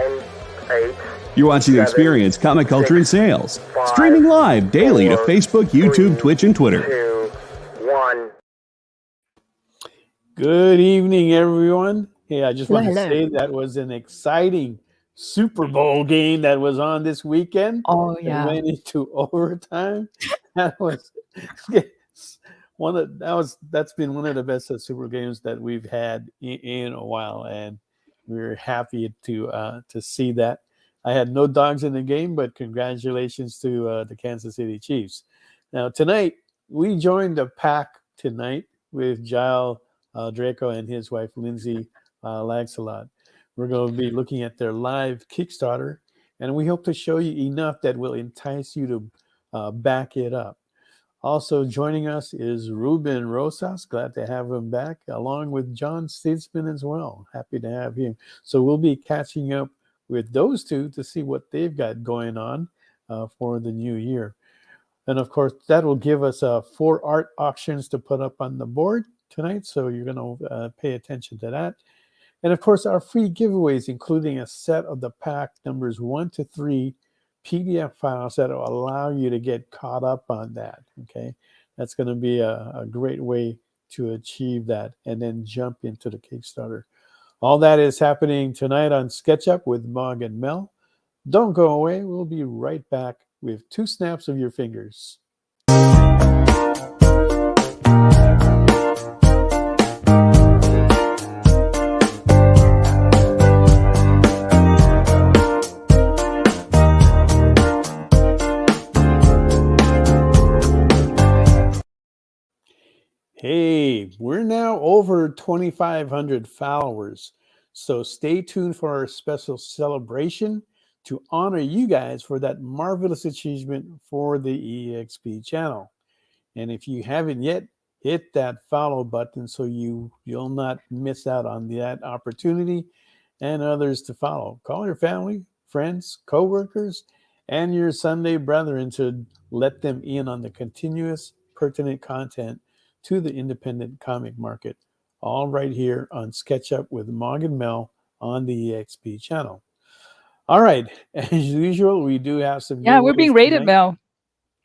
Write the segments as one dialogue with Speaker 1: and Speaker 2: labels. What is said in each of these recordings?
Speaker 1: 8.
Speaker 2: You're watching Experience Comic Culture and Sales. Streaming live daily to Facebook, YouTube, Twitch, and Twitter.
Speaker 1: 2, 1.
Speaker 3: Good evening, everyone. Hey, I just want to say that was an exciting Super Bowl game that was on this weekend.
Speaker 4: Oh, yeah.
Speaker 3: It went into overtime. That's been one of the best Super Bowl games that we've had in a while, and we're happy to see that. I had no dogs in the game, but congratulations to the Kansas City Chiefs. Now tonight we joined the pack tonight with Giles Draco and his wife Lindsay Lagsalot. We're going to be looking at their live Kickstarter, and we hope to show you enough that will entice you to back it up. Also joining us is Ruben Rosas. Glad to have him back, along with John Stidsman as well. Happy to have him. So we'll be catching up with those two to see what they've got going on for the new year. And of course, that will give us 4 art auctions to put up on the board tonight. So you're going to pay attention to that. And of course, our free giveaways, including a set of the pack numbers 1 to 3 PDF files that will allow you to get caught up on that. Okay, that's going to be a great way to achieve that and then jump into the Kickstarter. All that is happening tonight on SketchUp with Mog and Mel. Don't go away. We'll be right back with 2 snaps of your fingers. Hey, we're now over 2,500 followers, so stay tuned for our special celebration to honor you guys for that marvelous achievement for the EXP channel. And if you haven't yet, hit that follow button so you'll not miss out on that opportunity and others to follow. Call your family, friends, co-workers, and your Sunday brethren to let them in on the continuous pertinent content to the independent comic market, all right here on SketchUp with Mog and Mel on the EXP channel. All right, as usual, we do have some.
Speaker 4: Yeah, we're being rated, Mel.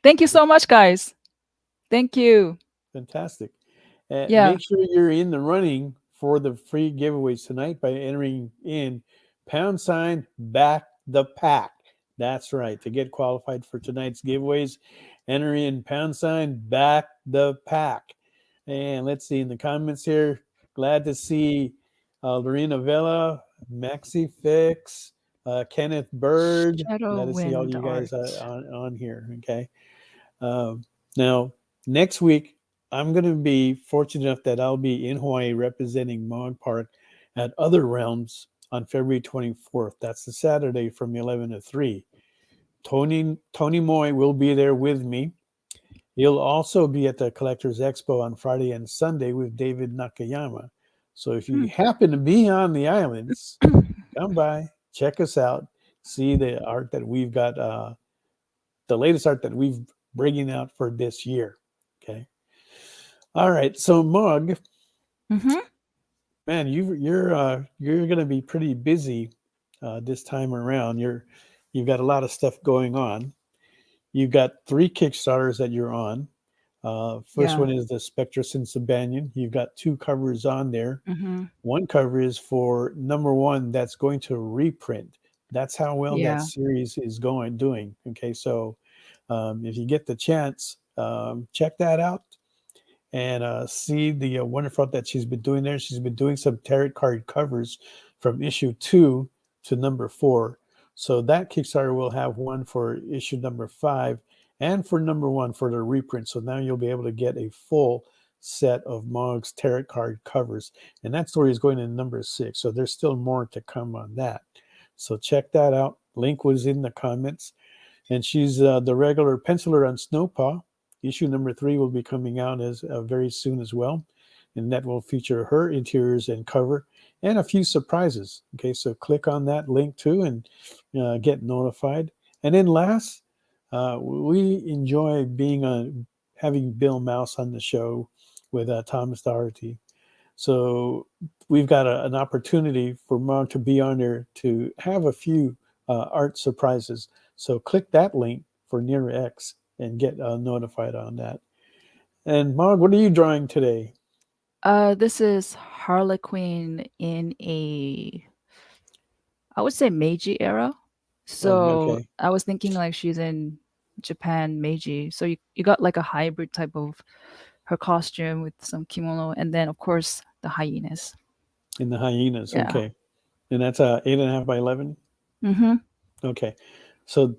Speaker 4: Thank you so much, guys. Thank you.
Speaker 3: Fantastic. Make sure you're in the running for the free giveaways tonight by entering in #back the pack. That's right. To get qualified for tonight's giveaways, enter in #back the pack. And let's see in the comments here. Glad to see Lorena Vela, Maxi Fix, Kenneth Bird. Glad to see all you guys on here. Okay. Now, next week, I'm going to be fortunate enough that I'll be in Hawaii representing Mog Park at Other Realms on February 24th. That's the Saturday from 11 to 3. Tony Moy will be there with me. He'll also be at the Collectors Expo on Friday and Sunday with David Nakayama. So if you happen to be on the islands, come by, check us out, see the art that we've got, the latest art that we've bringing out for this year. Okay. All right. So Mog, man, you're going to be pretty busy this time around. You've got a lot of stuff going on. You've got 3 Kickstarters that you're on. First one is the Spectra Since the Banyan. You've got 2 covers on there. One cover is for number 1 that's going to reprint. That's how well that series is doing. Okay, so if you get the chance, check that out and see the wonderful art that she's been doing there. She's been doing some tarot card covers from issue 2 to number 4. So that Kickstarter will have one for issue number 5 and for number 1 for the reprint. So now you'll be able to get a full set of Mog's tarot card covers. And that story is going to number 6. So there's still more to come on that. So check that out. Link was in the comments. And she's the regular penciler on Snowpaw. Issue number 3 will be coming out as very soon as well. And that will feature her interiors and cover and a few surprises. Okay, so click on that link too and get notified. And then last, we enjoy having Bill Mouse on the show with Thomas Doherty. So we've got an opportunity for Mog to be on there to have a few art surprises. So click that link for Near X and get notified on that. And Mog, what are you drawing today?
Speaker 4: This is Harlequin in a, I would say Meiji era. So
Speaker 3: Okay.
Speaker 4: I was thinking like she's in Japan Meiji. So you got like a hybrid type of her costume with some kimono, and then of course the hyenas.
Speaker 3: In the hyenas.
Speaker 4: Yeah.
Speaker 3: Okay. And that's 8.5 by 11.
Speaker 4: Mm-hmm.
Speaker 3: Okay. So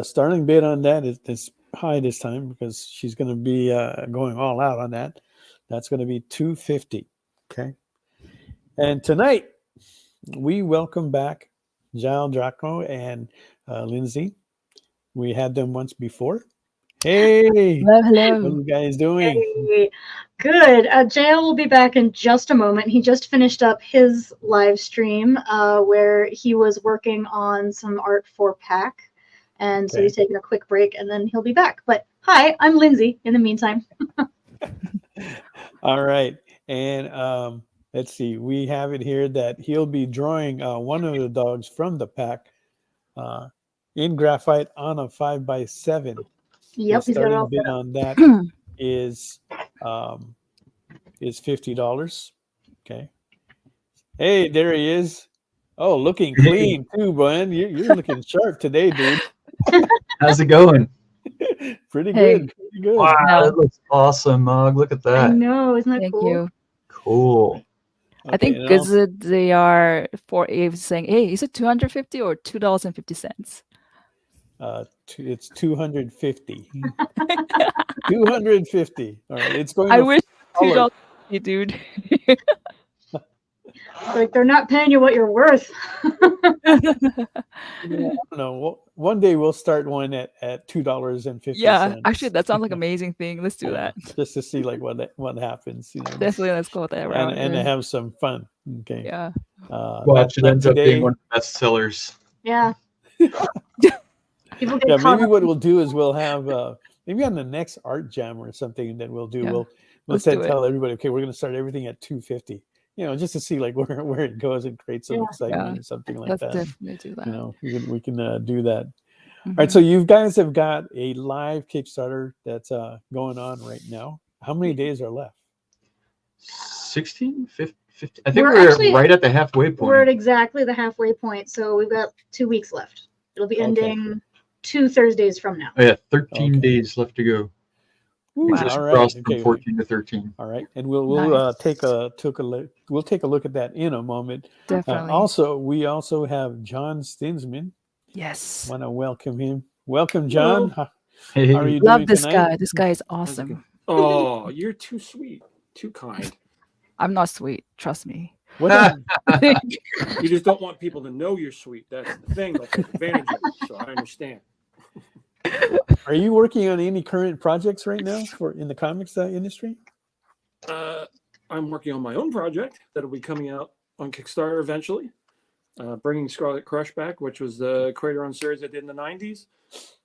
Speaker 3: starting bid on that is high this time because she's going to be going all out on that. That's going to be $250. Okay. And tonight we welcome back Jal Draco and Lindsay. We had them once before. Hey,
Speaker 4: Hello,
Speaker 3: what are
Speaker 4: hello.
Speaker 3: you guys doing?
Speaker 5: Hey, good. JL will be back in just a moment. He just finished up his live stream where he was working on some art for Pack. And so
Speaker 3: Okay.
Speaker 5: he's taking a quick break and then he'll be back. But hi, I'm Lindsay in the meantime.
Speaker 3: All right. And let's see. We have it here that he'll be drawing one of the dogs from the pack in graphite on a 5 by 7.
Speaker 5: Yep,
Speaker 3: The
Speaker 5: he's got it all
Speaker 3: starting bid
Speaker 5: set up.
Speaker 3: on that is $50. Okay. Hey, there he is. Oh, looking clean too, Brian. You're looking sharp today, dude.
Speaker 6: How's it going?
Speaker 3: Pretty
Speaker 4: Hey.
Speaker 3: good. Pretty good.
Speaker 6: Wow,
Speaker 4: Now-
Speaker 6: that looks awesome, Mog. Look at
Speaker 5: I
Speaker 6: that.
Speaker 5: know, isn't that
Speaker 4: Thank
Speaker 5: cool?
Speaker 4: you.
Speaker 6: Cool.
Speaker 4: I think
Speaker 3: and
Speaker 4: because
Speaker 3: also-
Speaker 4: they are for Eve saying, hey, is it 250 or $2.50?
Speaker 3: It's 250. 250. All right. It's going
Speaker 4: I
Speaker 3: to
Speaker 4: wish
Speaker 3: color.
Speaker 4: $2.50, dude.
Speaker 5: Like they're not paying you what you're worth.
Speaker 3: I don't know. One day we'll start one at $2.50.
Speaker 4: Yeah, actually, that sounds like an amazing thing. Let's do
Speaker 3: Yeah,
Speaker 4: that.
Speaker 3: just to see like what happens.
Speaker 4: Definitely, let's go with that route.
Speaker 3: and to have some fun. Okay.
Speaker 4: Yeah.
Speaker 6: Watch, it
Speaker 3: not
Speaker 6: ends up
Speaker 3: today.
Speaker 6: being one of the best sellers.
Speaker 5: Yeah. People get
Speaker 3: Yeah,
Speaker 5: caught
Speaker 3: maybe
Speaker 5: up.
Speaker 3: what we'll do is we'll have maybe on the next art jam or something that we'll do.
Speaker 4: Yeah,
Speaker 3: We'll
Speaker 4: let's
Speaker 3: then
Speaker 4: do it.
Speaker 3: tell everybody, okay, we're going to start everything at 250. Just to see like where it goes and create some
Speaker 5: Yeah.
Speaker 3: excitement
Speaker 4: Yeah,
Speaker 3: or something like
Speaker 4: Let's
Speaker 3: that.
Speaker 4: definitely do that.
Speaker 3: We can do that. All right,
Speaker 4: Mhm.
Speaker 3: so you guys have got a live Kickstarter that's going on right now. How many days are left?
Speaker 6: 16? 50? I think
Speaker 5: We're
Speaker 6: we're
Speaker 5: actually-
Speaker 6: right at the halfway
Speaker 5: We're at
Speaker 6: point.
Speaker 5: exactly the halfway point, so we've got 2 weeks left. It'll be
Speaker 3: Okay.
Speaker 5: ending 2 Thursdays from now.
Speaker 6: Oh, yeah, 13
Speaker 3: Okay.
Speaker 6: days left to go.
Speaker 3: Ooh,
Speaker 6: We just
Speaker 3: all right.
Speaker 6: crossed from
Speaker 3: Okay.
Speaker 6: 14 to 13.
Speaker 3: All right, and we'll
Speaker 4: Nice.
Speaker 3: take a look at that in a moment.
Speaker 4: Definitely.
Speaker 3: We also have John Stinsman.
Speaker 4: Yes.
Speaker 3: Want to welcome him. Welcome, John. How
Speaker 6: Hey,
Speaker 3: are you
Speaker 4: Love
Speaker 3: doing
Speaker 4: this
Speaker 3: tonight?
Speaker 4: guy. This guy is
Speaker 7: How's it go?
Speaker 4: awesome.
Speaker 7: Oh, you're too sweet, too kind.
Speaker 4: I'm not sweet. Trust me.
Speaker 3: What is-
Speaker 7: You just don't want people to know you're sweet. That's the thing. They'll take advantage of it. So I understand.
Speaker 3: are you working on any current projects right now in the comics industry?
Speaker 7: I'm working on my own project that'll be coming out on Kickstarter eventually. Bringing Scarlet Crush back, which was the creator on series I did in the 90s.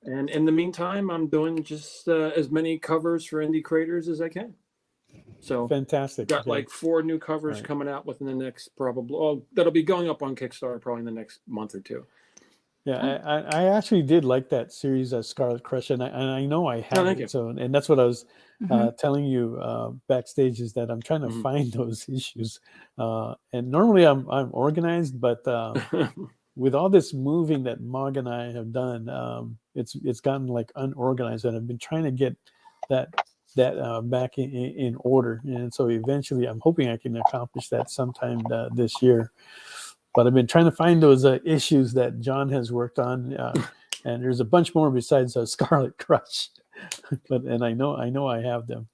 Speaker 7: And in the meantime, I'm doing just as many covers for indie creators as I can. So
Speaker 3: Fantastic.
Speaker 7: got
Speaker 3: Okay.
Speaker 7: like 4 new covers
Speaker 3: Right.
Speaker 7: coming out within the next that'll be going up on Kickstarter probably in the next month or two.
Speaker 3: Yeah, I actually did like that series, Scarlet Crush, and I know I have
Speaker 7: thank
Speaker 3: it.
Speaker 7: you.
Speaker 3: So, and that's what I was
Speaker 4: Mhm.
Speaker 3: telling you backstage is that I'm trying to
Speaker 7: Mhm.
Speaker 3: find those issues. And normally I'm organized, but with all this moving that Mog and I have done, it's gotten like unorganized, and I've been trying to get that back in order. And so eventually, I'm hoping I can accomplish that sometime this year. But I've been trying to find those issues that John has worked on, and there's a bunch more besides Scarlet Crush. And I know I have them.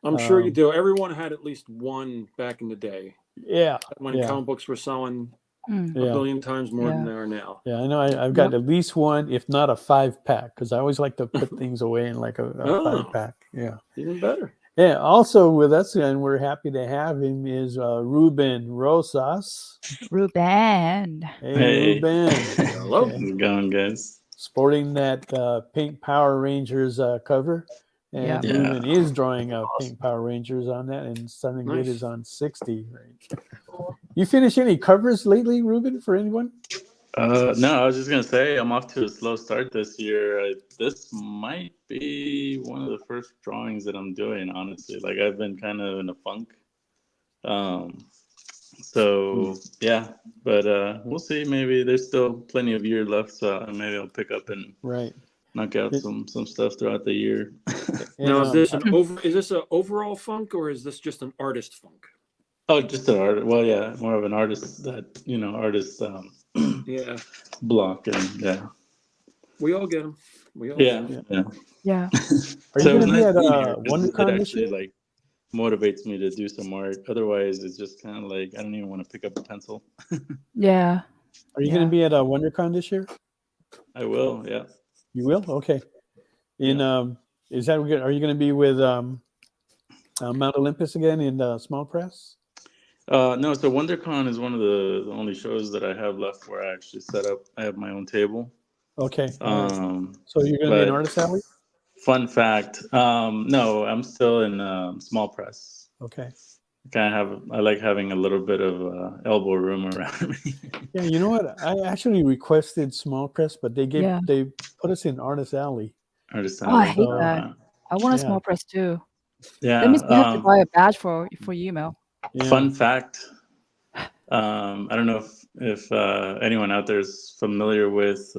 Speaker 7: I'm sure you do. Everyone had at least one back in the day
Speaker 3: Yeah,
Speaker 7: when comic books were selling
Speaker 4: Mm.
Speaker 7: a
Speaker 3: yeah,
Speaker 7: billion times more than
Speaker 4: Yeah.
Speaker 7: they are now.
Speaker 3: yeah. I know I've got at least one, if not a 5-pack, because I always like to put things away in like a
Speaker 7: Oh.
Speaker 3: 5-pack. Yeah.
Speaker 7: Even better.
Speaker 3: Yeah. Also with us, and we're happy to have him, is Ruben Rosas.
Speaker 4: Ruben.
Speaker 3: Hey,
Speaker 8: Hey.
Speaker 3: Ruben.
Speaker 7: Hello.
Speaker 8: How's it going, guys?
Speaker 3: Sporting that Pink Power Rangers cover. And
Speaker 4: Yeah.
Speaker 3: Ruben is drawing Pink Power Rangers on that, and Starting Bid
Speaker 7: Nice.
Speaker 3: is on 60. Right? You finish any covers lately, Ruben, for anyone?
Speaker 8: No, I was just gonna say I'm off to a slow start this year. This might be one of the first drawings that I'm doing, honestly. Like I've been kind of in a funk. So yeah, but we'll see. Maybe there's still plenty of year left, so maybe I'll pick up and
Speaker 3: Right.
Speaker 8: knock out some stuff throughout the year.
Speaker 7: Now,
Speaker 3: And,
Speaker 7: is this an overall funk or is this just an artist funk?
Speaker 8: Oh, just an art. Well, yeah, more of an artist artist
Speaker 7: Yeah,
Speaker 8: block, and yeah,
Speaker 7: we all get them. We all
Speaker 8: yeah,
Speaker 7: get 'em.
Speaker 8: yeah.
Speaker 4: Yeah.
Speaker 3: Are you
Speaker 8: So
Speaker 3: going to be
Speaker 8: nice
Speaker 3: at
Speaker 8: being here 'cause
Speaker 3: WonderCon
Speaker 8: it
Speaker 3: this
Speaker 8: actually
Speaker 3: year?
Speaker 8: like motivates me to do some art. Otherwise, it's just kind of like I don't even want to pick up a pencil.
Speaker 4: Yeah.
Speaker 3: Are you going to be at WonderCon this year?
Speaker 8: I will, yeah.
Speaker 3: You will? Okay. In is that are you going to be with Mount Olympus again in Small Press?
Speaker 8: No, so WonderCon is one of the only shows that I have left where I actually set up. I have my own table.
Speaker 3: Okay. All right. So you're going to be
Speaker 8: but
Speaker 3: in Artist Alley?
Speaker 8: Fun fact, no, I'm still in Small Press.
Speaker 3: Okay.
Speaker 8: I like having a little bit of elbow room around me.
Speaker 3: Yeah, you know what? I actually requested Small Press, but they put us in Artist Alley.
Speaker 8: Artist
Speaker 4: Oh, I
Speaker 8: Alley.
Speaker 4: hate that. I want a small press too.
Speaker 8: Yeah.
Speaker 4: That means we have to buy a badge for email.
Speaker 3: Yeah.
Speaker 8: Fun fact. I don't know if anyone out there is familiar with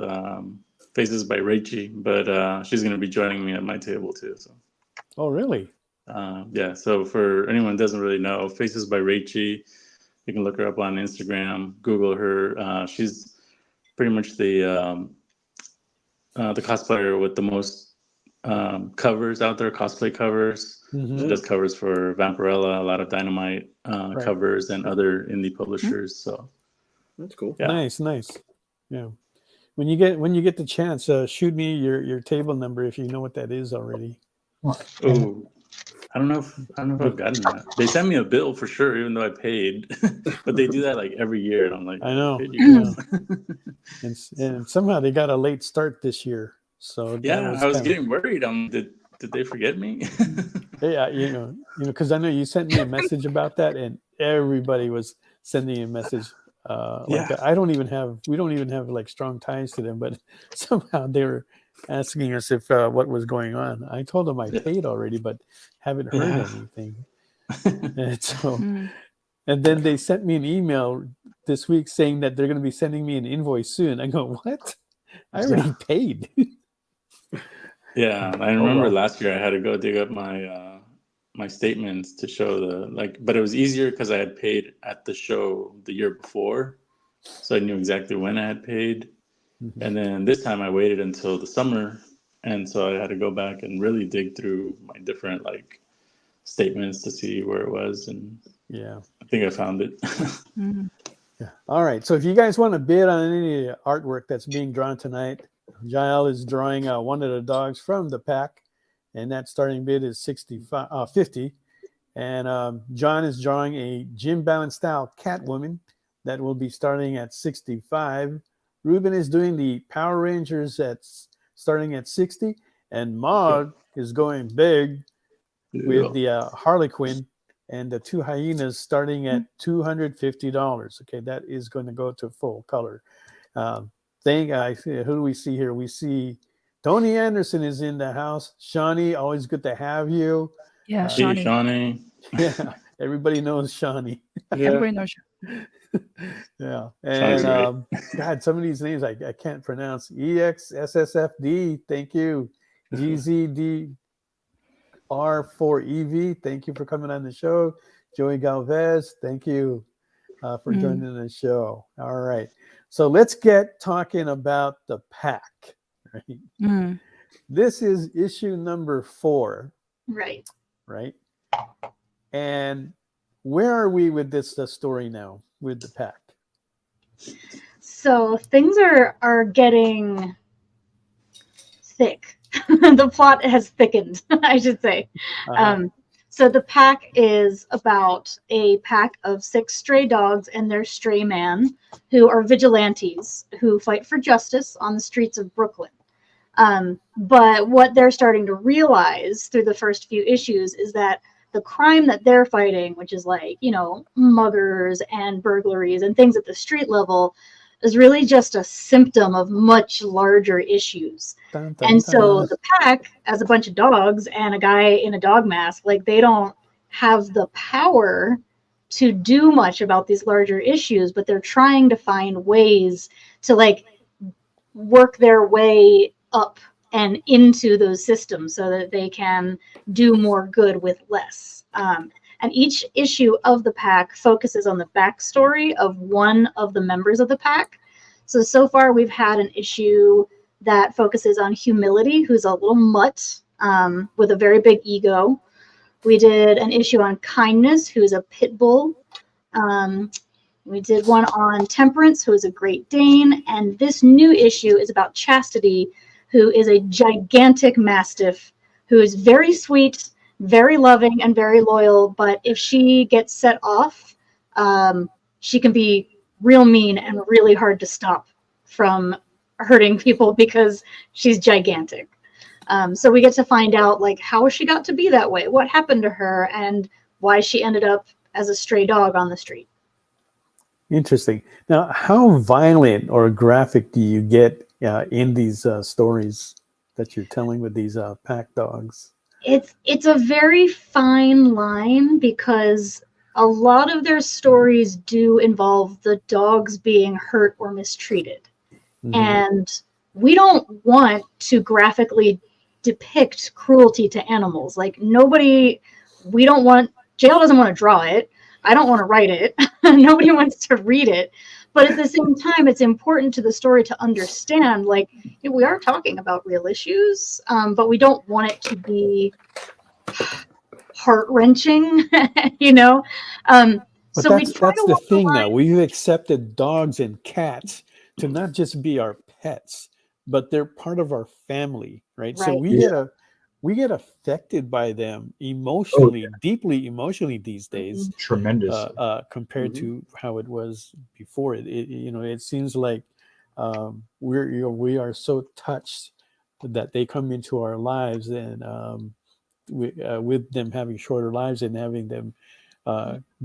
Speaker 8: Faces by Rachie, but she's going to be joining me at my table too. So.
Speaker 3: Oh, really?
Speaker 8: Yeah. So for anyone who doesn't really know, Faces by Rachie, you can look her up on Instagram, Google her. She's pretty much the cosplayer with the most covers out there, cosplay covers.
Speaker 3: Mm-hmm.
Speaker 8: She does covers for Vampirella, a lot of Dynamite covers, and other indie publishers. So
Speaker 7: that's cool.
Speaker 8: Yeah.
Speaker 3: Nice. Yeah. When you get the chance, shoot me your table number if you know what that is already.
Speaker 8: Oh, I don't know if I've gotten that. They sent me a bill for sure, even though I paid. But they do that like every year, and I'm like,
Speaker 3: I know.
Speaker 8: paid you guys.
Speaker 3: and somehow they got a late start this year. So
Speaker 8: yeah, I was getting worried. Did they forget me?
Speaker 3: Yeah, you know, because I know you sent me a message about that, and everybody was sending a message. We don't even have like strong ties to them, but somehow they were asking us if what was going on. I told them I paid already, but haven't heard anything. And so, and then they sent me an email this week saying that they're going to be sending me an invoice soon. I go, what? I already paid.
Speaker 8: Yeah, I remember last year I had to go dig up my statements to show but it was easier because I had paid at the show the year before, so I knew exactly when I had paid. Mm-hmm. And then this time I waited until the summer, and so I had to go back and really dig through my different statements to see where it was, and I think I found it.
Speaker 3: Mm-hmm. Yeah. All right, so if you guys want to bid on any artwork that's being drawn tonight, Jael is drawing one of the dogs from the pack, and that starting bid is $50. And John is drawing a Jim Bowen style Catwoman that will be starting at $65. Ruben is doing the Power Rangers starting at $60, and Mog is going big with the Harley Quinn and the two hyenas starting at $250. Okay, that is going to go to full color. Who do we see here? We see Tony Anderson is in the house. Shawnee, always good to have you.
Speaker 4: Yeah,
Speaker 8: Shawnee. Hey, Shawnee.
Speaker 3: Yeah, everybody knows Shawnee.
Speaker 4: Everybody knows.
Speaker 3: Yeah, and God, some of these names I can't pronounce. EXSSFD, thank you. GZDR4EV, thank you for coming on the show. Joey Galvez, thank you for joining the show. All right. So let's get talking about the pack. Right? This is issue number 4.
Speaker 5: Right.
Speaker 3: Right. And where are we with this story now with the pack?
Speaker 5: So things are getting thick. The plot has thickened, I should say. So the pack is about a pack of 6 stray dogs and their stray man who are vigilantes who fight for justice on the streets of Brooklyn. But what they're starting to realize through the first few issues is that the crime that they're fighting, which is like, muggers and burglaries and things at the street level, is really just a symptom of much larger issues.
Speaker 3: Dun, dun,
Speaker 5: And so
Speaker 3: dun.
Speaker 5: the pack, as a bunch of dogs and a guy in a dog mask, like they don't have the power to do much about these larger issues, but they're trying to find ways to like work their way up and into those systems so that they can do more good with less. And each issue of the pack focuses on the backstory of one of the members of the pack. So far we've had an issue that focuses on Humility, who's a little mutt with a very big ego. We did an issue on Kindness, who's a pit bull. We did one on Temperance, who is a Great Dane. And this new issue is about Chastity, who is a gigantic Mastiff, who is very sweet, very loving, and very loyal. But if she gets set off, she can be real mean and really hard to stop from hurting people because she's gigantic. So we get to find out like how she got to be that way, what happened to her, and why she ended up as a stray dog on the street.
Speaker 3: Interesting. Now, how violent or graphic do you get in these stories that you're telling with these pack dogs?
Speaker 5: It's a very fine line because a lot of their stories do involve the dogs being hurt or mistreated. Mm-hmm. And we don't want to graphically depict cruelty to animals. Like jail doesn't want to draw it. I don't want to write it. Nobody wants to read it. But at the same time, it's important to the story to understand, like, we are talking about real issues, but we don't want it to be heart-wrenching, But
Speaker 3: so that's the thing now. We've accepted dogs and cats to not just be our pets, but they're part of our family, right? So we get affected by them emotionally, deeply emotionally these days.
Speaker 6: Tremendous.
Speaker 3: Compared to how it was before. It seems like we are so touched that they come into our lives, and with them having shorter lives and having them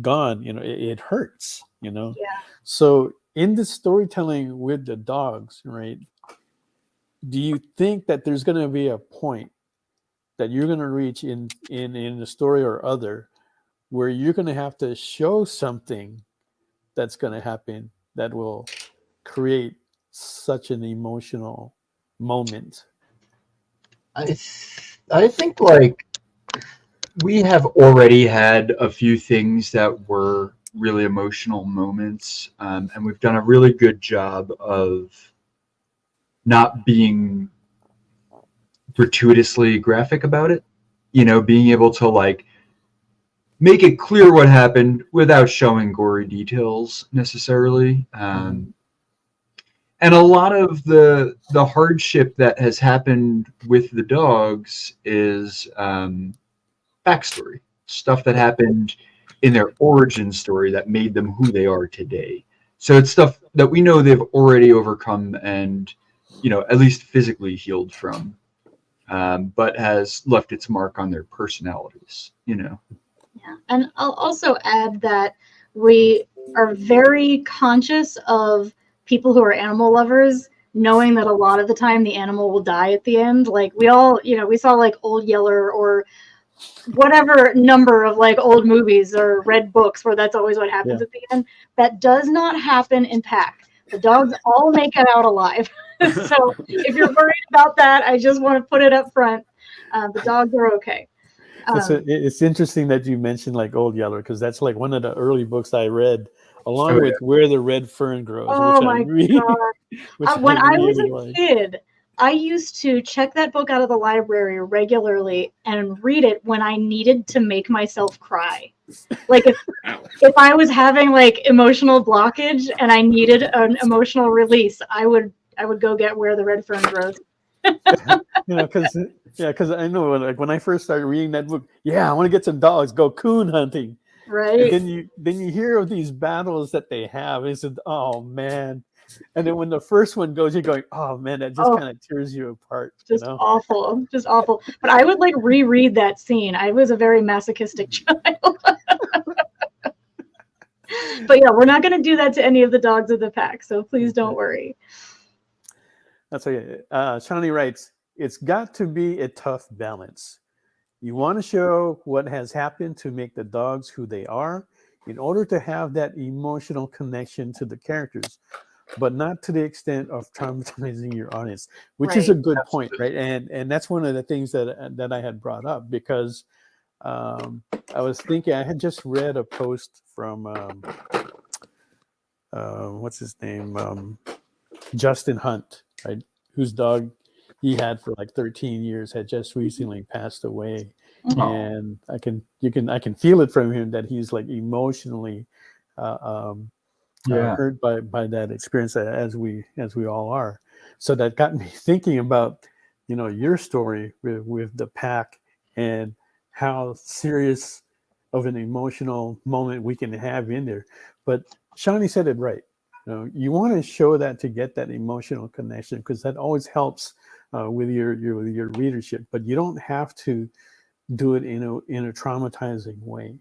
Speaker 3: gone, it hurts.
Speaker 5: Yeah.
Speaker 3: So in the storytelling with the dogs, right? Do you think that there's going to be a point that you're going to reach in a story or other where you're going to have to show something that's going to happen that will create such an emotional moment?
Speaker 6: I think like we have already had a few things that were really emotional moments, and we've done a really good job of not being gratuitously graphic about it, being able to like make it clear what happened without showing gory details necessarily. And a lot of the hardship that has happened with the dogs is backstory, stuff that happened in their origin story that made them who they are today. So it's stuff that we know they've already overcome and, at least physically healed from. But has left its mark on their personalities, Yeah.
Speaker 5: And I'll also add that we are very conscious of people who are animal lovers, knowing that a lot of the time the animal will die at the end. Like we all, we saw like Old Yeller or whatever number of like old movies or read books where that's always what happens at the end. That does not happen in Pack. The dogs all make it out alive. So if you're worried about that, I just want to put it up front. The dogs are okay.
Speaker 3: It's interesting that you mentioned like Old Yeller, because that's like one of the early books I read, along with Where the Red Fern Grows.
Speaker 5: Oh my God! When I was a kid, I used to check that book out of the library regularly and read it when I needed to make myself cry. Like if I was having like emotional blockage and I needed an emotional release, I would go get Where the Red Fern Grows.
Speaker 3: Because I know like when I first started reading that book, I want to get some dogs, go coon hunting.
Speaker 5: Right.
Speaker 3: And then you hear of these battles that they have. And said, oh man, And then when the first one goes, you're going, oh man, that just kind of tears you apart.
Speaker 5: Just awful, just awful. But I would like reread that scene. I was a very masochistic child. But yeah, we're not going to do that to any of the dogs of the pack, so please don't worry.
Speaker 3: That's okay. Shawnee writes, it's got to be a tough balance. You want to show what has happened to make the dogs who they are in order to have that emotional connection to the characters, but not to the extent of traumatizing your audience, which is a good point, right? And that's one of the things that I had brought up, because I was thinking, I had just read a post from what's his name, Justin Hunt, right, whose dog he had for like 13 years had just recently passed away. And I can feel it from him that he's like emotionally hurt by that experience, as we all are. So that got me thinking about, you know, your story with the pack and how serious of an emotional moment we can have in there. But Shawnee said it right. You know, you want to show that to get that emotional connection, because that always helps with your readership. But you don't have to do it in a traumatizing way.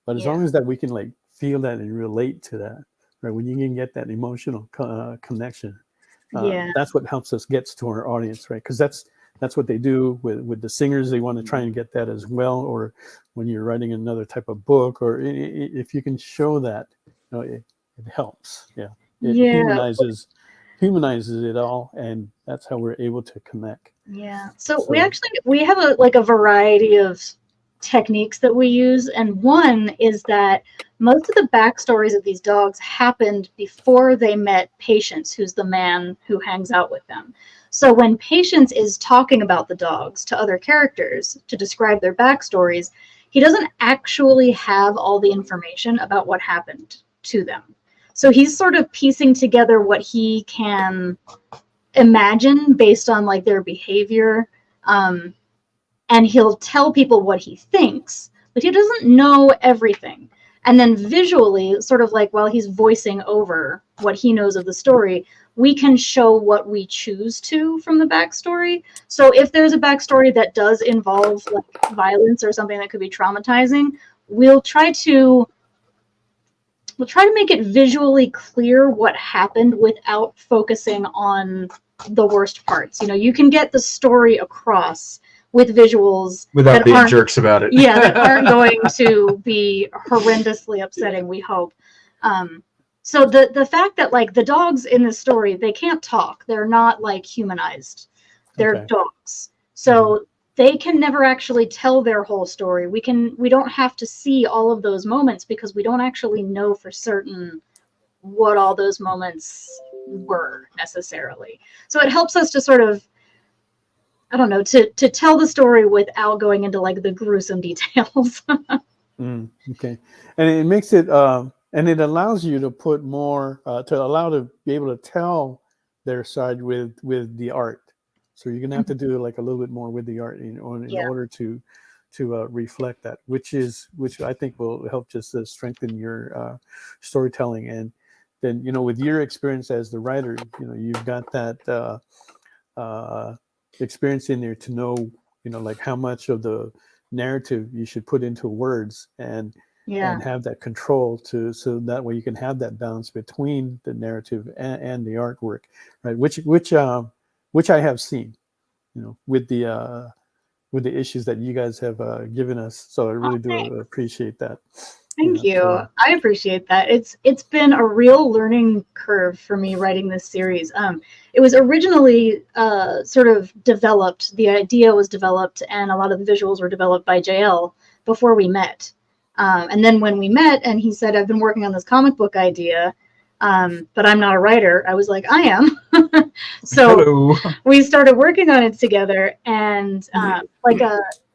Speaker 3: But as long as that we can like feel that and relate to that, right? When you can get that emotional connection, that's what helps us get to our audience, right? Because that's what they do with the singers. They want to try and get that as well. Or when you're writing another type of book, or if you can show that, you know, it helps. Yeah, it humanizes it all, and that's how we're able to connect.
Speaker 5: Yeah. So we have a variety of techniques that we use, and one is that most of the backstories of these dogs happened before they met Patience, who's the man who hangs out with them. So when Patience is talking about the dogs to other characters to describe their backstories, he doesn't actually have all the information about what happened to them. So he's sort of piecing together what he can imagine based on like their behavior, and he'll tell people what he thinks, but he doesn't know everything. And then visually, sort of like while he's voicing over what he knows of the story, we can show what we choose to from the backstory. So if there's a backstory that does involve like violence or something that could be traumatizing, we'll try to make it visually clear what happened without focusing on the worst parts. You know, you can get the story across with visuals
Speaker 6: without being jerks about it.
Speaker 5: Yeah, that aren't going to be horrendously upsetting, we hope. So the fact that like the dogs in this story, they can't talk. They're not like humanized. They're dogs. So they can never actually tell their whole story. We don't have to see all of those moments because we don't actually know for certain what all those moments were necessarily. So it helps us to sort of, I don't know, to tell the story without going into like the gruesome details.
Speaker 3: Okay. And it makes it, and it allows you to put more, to be able to tell their side with the art. So you're gonna have to do like a little bit more with the art in order to reflect that, which I think will help just strengthen your storytelling. And then, you know, with your experience as the writer, you know, you've got that experience in there to know, you know, like how much of the narrative you should put into words and have that control so that way you can have that balance between the narrative and the artwork, right? Which I have seen, you know, with the issues that you guys have given us. So I really do appreciate that.
Speaker 5: Thank you. I appreciate that. It's been a real learning curve for me writing this series. It was originally sort of developed. The idea was developed, and a lot of the visuals were developed by JL before we met. And then when we met, and he said, "I've been working on this comic book idea, but I'm not a writer." I was like, "I am." So we started working on it together, and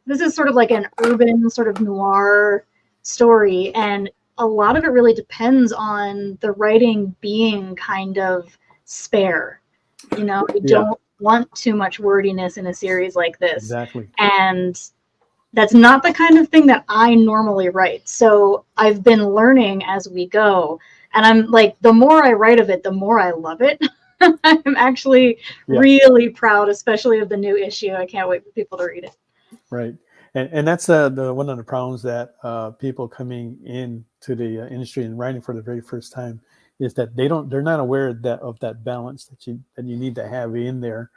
Speaker 5: this is sort of like an urban sort of noir story, and a lot of it really depends on the writing being kind of spare. You know, you don't want too much wordiness in a series like this.
Speaker 3: Exactly.
Speaker 5: And that's not the kind of thing that I normally write. So I've been learning as we go And I'm like, the more I write of it, the more I love it. I'm actually really proud, especially of the new issue. I can't wait for people to read it.
Speaker 3: Right. And that's the one of the problems that people coming into the industry and writing for the very first time is that they're not aware of that balance that you need to have in there.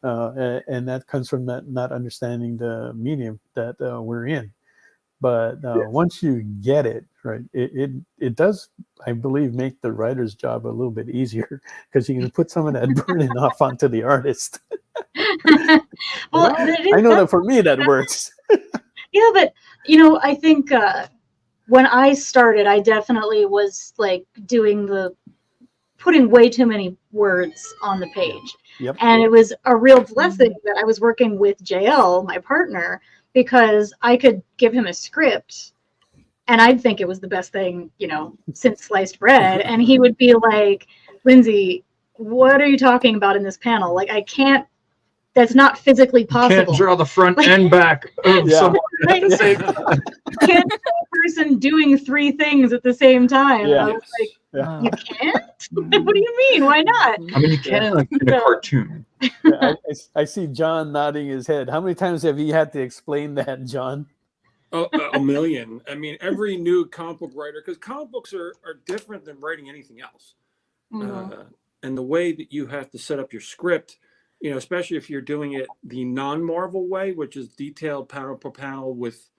Speaker 3: And that comes from not understanding the medium that we're in. But once you get it, right, it does, I believe, make the writer's job a little bit easier because you can put some of that burden off onto the artist.
Speaker 5: Well,
Speaker 3: I know that for me that works.
Speaker 5: Yeah, but I think when I started, I definitely was like putting way too many words on the page.
Speaker 3: Yep.
Speaker 5: And it was a real blessing that I was working with JL, my partner, because I could give him a script and I'd think it was the best thing, since sliced bread. And he would be like, Lindsay, what are you talking about in this panel? Like, that's not physically possible.
Speaker 6: Can't draw the front and back of someone at the same time.
Speaker 5: Can't see a person doing 3 things at the same time.
Speaker 3: Yeah.
Speaker 5: I was like, you can't? What do you mean? Why not?
Speaker 6: I mean, you can in a cartoon.
Speaker 3: I see John nodding his head. How many times have you had to explain that, John?
Speaker 7: Oh, a million. I mean, every new comic book writer, because comic books are different than writing anything else.
Speaker 5: Mm-hmm.
Speaker 7: And the way that you have to set up your script, especially if you're doing it the non-Marvel way, which is detailed panel per panel with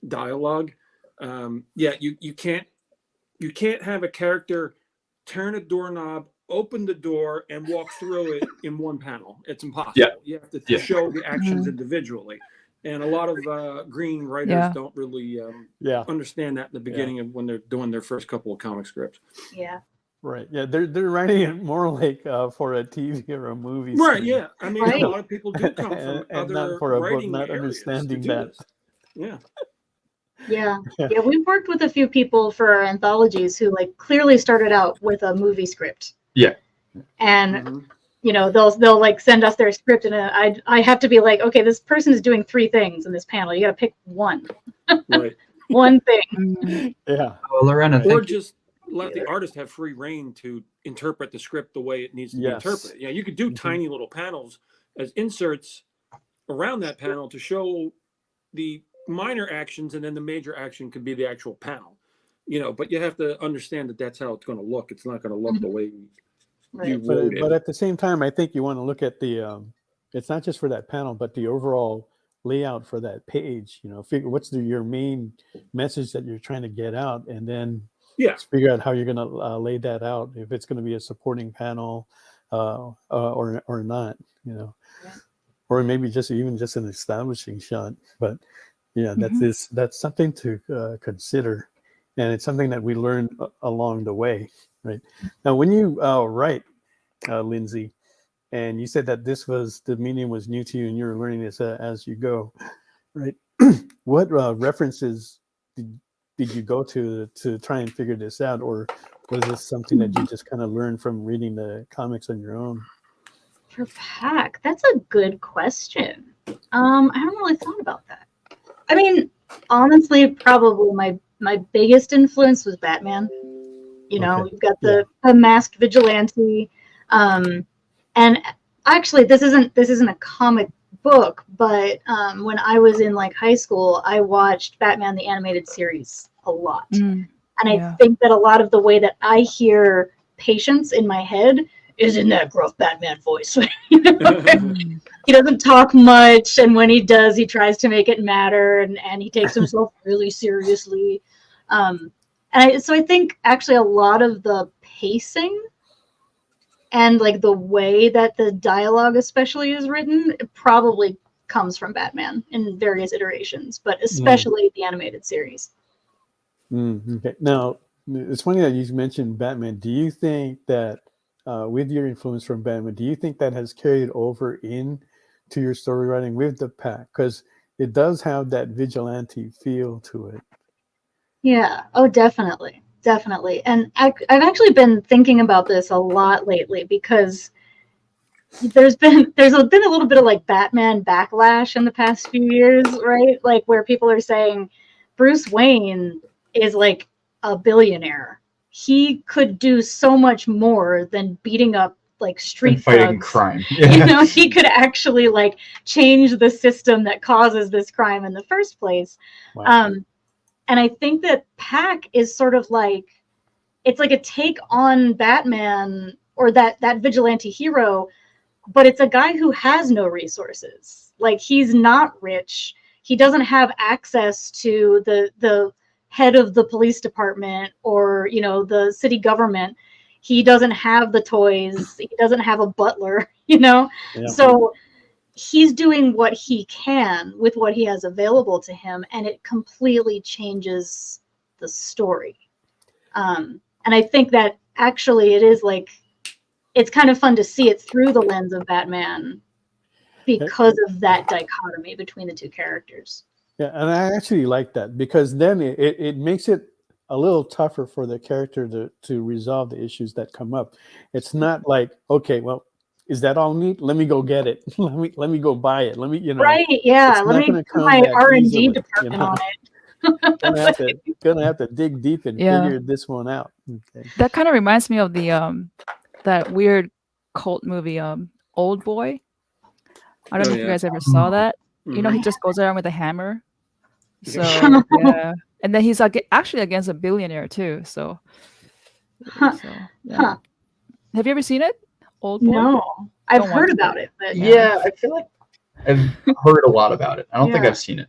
Speaker 7: dialogue. You can't have a character turn a doorknob, open the door, and walk through it in one panel. It's impossible.
Speaker 6: Yeah.
Speaker 7: You have to show the actions individually. And a lot of green writers don't really understand that in the beginning of when they're doing their first couple of comic scripts.
Speaker 5: Yeah.
Speaker 3: Right. Yeah, they're writing it more like for a TV or a movie.
Speaker 7: Right.
Speaker 3: scene.
Speaker 7: Yeah. I mean, a lot of people do come from
Speaker 3: and
Speaker 7: other
Speaker 3: not for a book,
Speaker 7: writing
Speaker 3: not
Speaker 7: areas
Speaker 3: understanding
Speaker 7: to do
Speaker 3: that.
Speaker 7: this. Yeah.
Speaker 5: Yeah. We've worked with a few people for our anthologies who clearly started out with a movie script.
Speaker 6: Yeah.
Speaker 5: And they'll send us their script and I have to be like, okay, this person is doing 3 things in this panel. You got to pick one.
Speaker 7: Right.
Speaker 5: One thing.
Speaker 3: Yeah.
Speaker 6: Well, Lorena,
Speaker 7: Or just let the artist have free reign to interpret the script the way it needs to be interpreted. Yeah, you could do tiny little panels as inserts around that panel to show the minor actions, and then the major action could be the actual panel. But you have to understand that that's how it's going to look. It's not going to look the way you wrote it.
Speaker 3: But at the same time, I think you want to look at the it's not just for that panel, but the overall layout for that page. Figure what's your main message that you're trying to get out, and then figure out how you're going to lay that out, if it's going to be a supporting panel or not, or maybe just an establishing shot. But that's something to consider, and it's something that we learned along the way. Right now, when you write, Lindsay, and you said that the medium was new to you, and you were learning this as you go, right? What references did you go to try and figure this out, or was this something that you just kind of learned from reading the comics on your own?
Speaker 5: For Pack, that's a good question. I haven't really thought about that. I mean, honestly, probably my biggest influence was Batman. We've got the masked vigilante, and actually, this isn't a comic book, but when I was in high school, I watched Batman the Animated Series a lot, and I think that a lot of the way that I hear patience in my head is in that gruff Batman voice. He doesn't talk much, and when he does, he tries to make it matter, and he takes himself really seriously. So I think actually a lot of the pacing and the way that the dialogue especially is written, it probably comes from Batman in various iterations, but especially the animated series.
Speaker 3: Okay. Now, it's funny that you mentioned Batman. Do you think that with your influence from Batman, do you think that has carried over in to your story writing with the Pack? Because it does have that vigilante feel to it.
Speaker 5: Yeah. Oh, definitely. And I've actually been thinking about this a lot lately because there's been a little bit of Batman backlash in the past few years, right? Where people are saying Bruce Wayne is a billionaire he could do so much more than beating up like street
Speaker 6: And fighting
Speaker 5: thugs.
Speaker 6: crime.
Speaker 5: You know, he could actually like change the system that causes this crime in the first place.
Speaker 3: Wow.
Speaker 5: And I think that Pac is sort of like, it's like a take on Batman or that vigilante hero, but it's a guy who has no resources. Like, he's not rich. He doesn't have access to the head of the police department or, you know, the city government. He doesn't have the toys. He doesn't have a butler, you know?
Speaker 3: Yeah.
Speaker 5: So he's doing what he can with what he has available to him, and it completely changes the story. And I think that actually it is like, it's kind of fun to see it through the lens of Batman because of that dichotomy between the two characters.
Speaker 3: Yeah, and I actually like that, because then it makes it a little tougher for the character to resolve the issues that come up. It's not like, okay, well, is that all neat? Let me go get it. let me go buy it. Let me, you know.
Speaker 5: Right? Yeah.
Speaker 3: it's
Speaker 5: Let
Speaker 3: not
Speaker 5: me
Speaker 3: gonna
Speaker 5: put
Speaker 3: come
Speaker 5: my
Speaker 3: that
Speaker 5: R&D
Speaker 3: easily, you
Speaker 5: department
Speaker 3: know?
Speaker 5: on it.
Speaker 3: gonna have to dig deep and
Speaker 4: Yeah.
Speaker 3: figure this one out. Okay.
Speaker 4: That kind of reminds me of the that weird cult movie, Old Boy. I don't
Speaker 7: Oh,
Speaker 4: know if you
Speaker 7: yeah.
Speaker 4: guys ever saw that. You know, he
Speaker 7: Mhm.
Speaker 4: just goes around with a hammer. So
Speaker 5: Yeah.
Speaker 4: yeah, and then he's like actually against a billionaire too. So,
Speaker 5: Huh.
Speaker 4: yeah.
Speaker 5: Huh.
Speaker 4: Have you ever seen it, Old Boy?
Speaker 5: No, I've
Speaker 4: Don't
Speaker 5: heard
Speaker 4: watch
Speaker 5: about it, but
Speaker 6: Yeah, I feel like I've heard a lot about it. I don't think
Speaker 5: Yeah.
Speaker 6: I've seen it.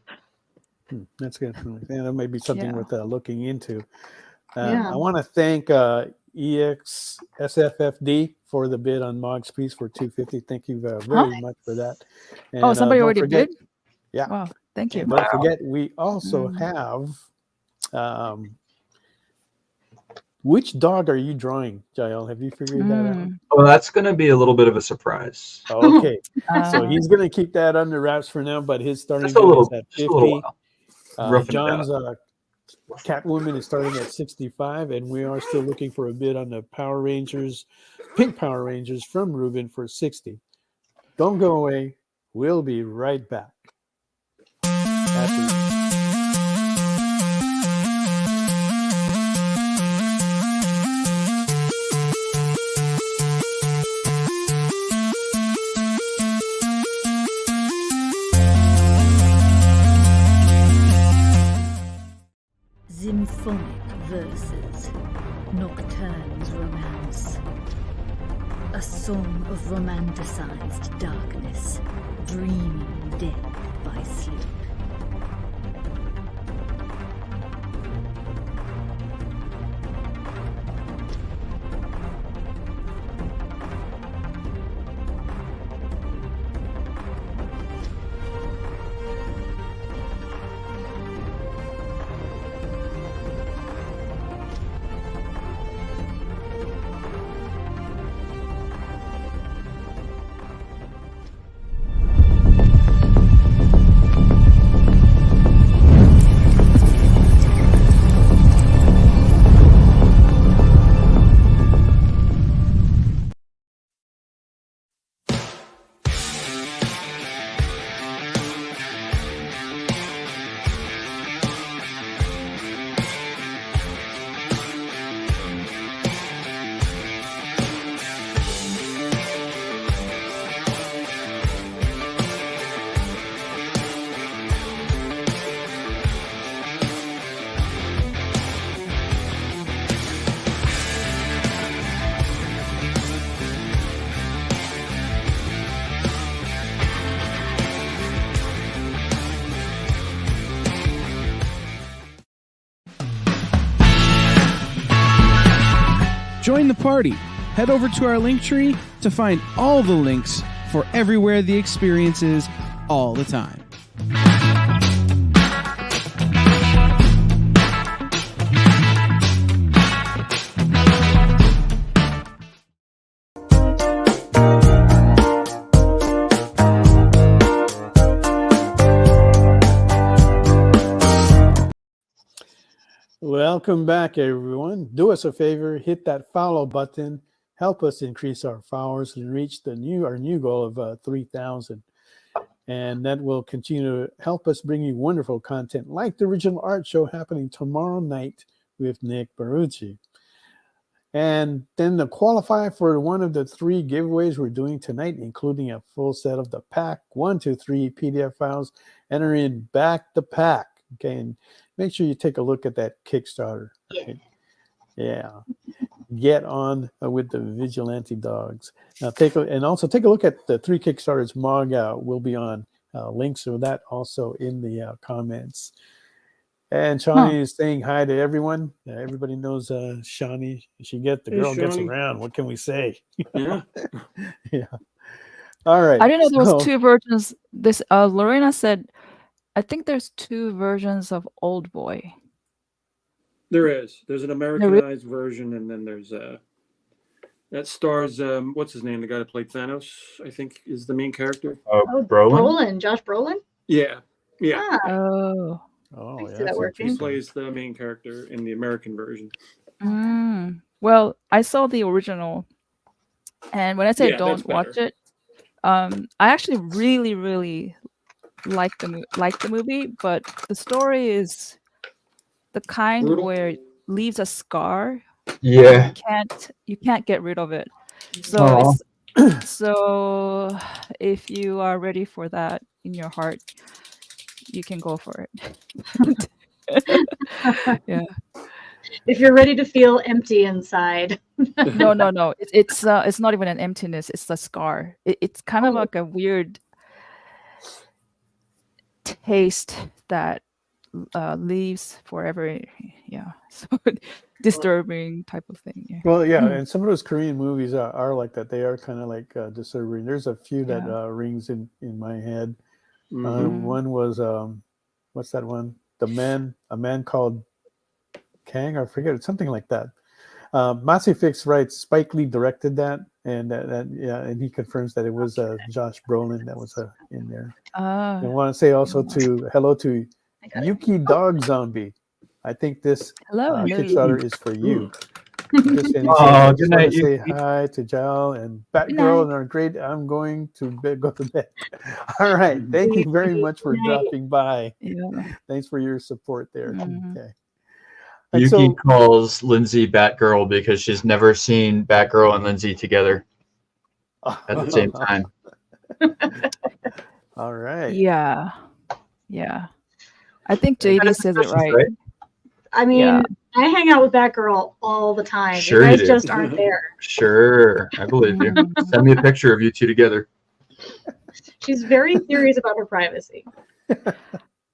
Speaker 3: That's good. Yeah, that may be something
Speaker 4: Yeah.
Speaker 3: worth looking into.
Speaker 5: Yeah.
Speaker 3: I want to thank EXSFFD for the bid on Mog's piece for $250. Thank you very much for that. And,
Speaker 4: Oh, somebody
Speaker 3: don't
Speaker 4: already
Speaker 3: forget,
Speaker 4: bid?
Speaker 3: Yeah.
Speaker 4: Wow, thank you.
Speaker 3: And don't forget, we also
Speaker 4: Mm.
Speaker 3: have which dog are you drawing, Jael? Have you figured that out?
Speaker 4: Mm.
Speaker 6: Oh, that's going to be a little bit of a surprise.
Speaker 3: Okay. So
Speaker 4: Uh,
Speaker 3: he's going to keep that under wraps for now, but his starting
Speaker 6: Just a
Speaker 3: bid
Speaker 6: little,
Speaker 3: is at
Speaker 6: just a little
Speaker 3: 50.
Speaker 6: while. Roughing it
Speaker 3: John's
Speaker 6: out.
Speaker 3: Catwoman is starting at 65, and we are still looking for a bid on the Power Rangers, Pink Power Rangers from Ruben for 60. Don't go away. We'll be right back. After
Speaker 9: Symphonic verses, Nocturne's romance. A song of romanticized darkness, dreaming death by sleep.
Speaker 10: Join the party. Head over to our link tree to find all the links for everywhere the experience is all the time.
Speaker 3: Welcome back, everyone. Do us a favor, hit that follow button. Help us increase our followers and reach our new goal of 3,000. And that will continue to help us bring you wonderful content like the original art show happening tomorrow night with Nick Barucci. And then to qualify for one of the 3 giveaways we're doing tonight, including a full set of the pack 1, 2, 3 PDF files, enter in Back the Pack. Okay, and make sure you take a look at that Kickstarter. Right? Yeah. Get on with the vigilante dogs. Now take a look at the 3 Kickstarters Mog will be on. Links to that also in the comments. And Shawnee is saying hi to everyone. Everybody knows Shawnee. The girl gets around. What can we say?
Speaker 7: Yeah.
Speaker 3: Yeah. All right.
Speaker 4: I didn't know there was 2 versions. This Lorena said, I think there's 2 versions of Old Boy.
Speaker 7: There is. There's an Americanized version, and then there's that stars what's his name? The guy that played Thanos, I think, is the main character.
Speaker 5: Brolin, Josh Brolin.
Speaker 7: Yeah. Yeah.
Speaker 4: Oh.
Speaker 3: Oh,
Speaker 5: yeah. That working.
Speaker 7: He plays the main character in the American version.
Speaker 4: Well, I saw the original, and when I say don't watch it, I actually really, really like the movie, but the story is the kind
Speaker 7: Brutal.
Speaker 4: where it leaves a scar.
Speaker 6: Yeah.
Speaker 4: You can't get rid of it. So so if you are ready for that in your heart, you can go for it. Yeah.
Speaker 5: If you're ready to feel empty inside.
Speaker 4: No. It's not even an emptiness. It's a scar. It's kind of like a weird taste that leaves forever. Yeah. So disturbing type of thing. Yeah.
Speaker 3: Well, yeah, and some of those Korean movies are like that. They are kind of like disturbing. There's a few that rings in my head. One was what's that one? A man called Kang, I forget it, something like that. Massifix writes Spike Lee directed that, and and he confirms that it was Josh Brolin that was in there. I want to say also hello to Yuki Dog Zombie. I think this Kickstarter is for you. Good night. Say hi to Jal and Batgirl, and are great. I'm going to go to bed. All right. Thank you very much for dropping by.
Speaker 4: Yeah.
Speaker 3: Thanks for your support there. Okay.
Speaker 6: Yuki calls Lindsay Batgirl because she's never seen Batgirl and Lindsay together at the same time.
Speaker 3: All right.
Speaker 4: Yeah. I think JD says it right.
Speaker 5: I mean, I hang out with Batgirl all the time.
Speaker 6: Sure,
Speaker 5: you guys just aren't there.
Speaker 6: Sure, I believe you. Send me a picture of you 2 together.
Speaker 5: She's very serious about her privacy.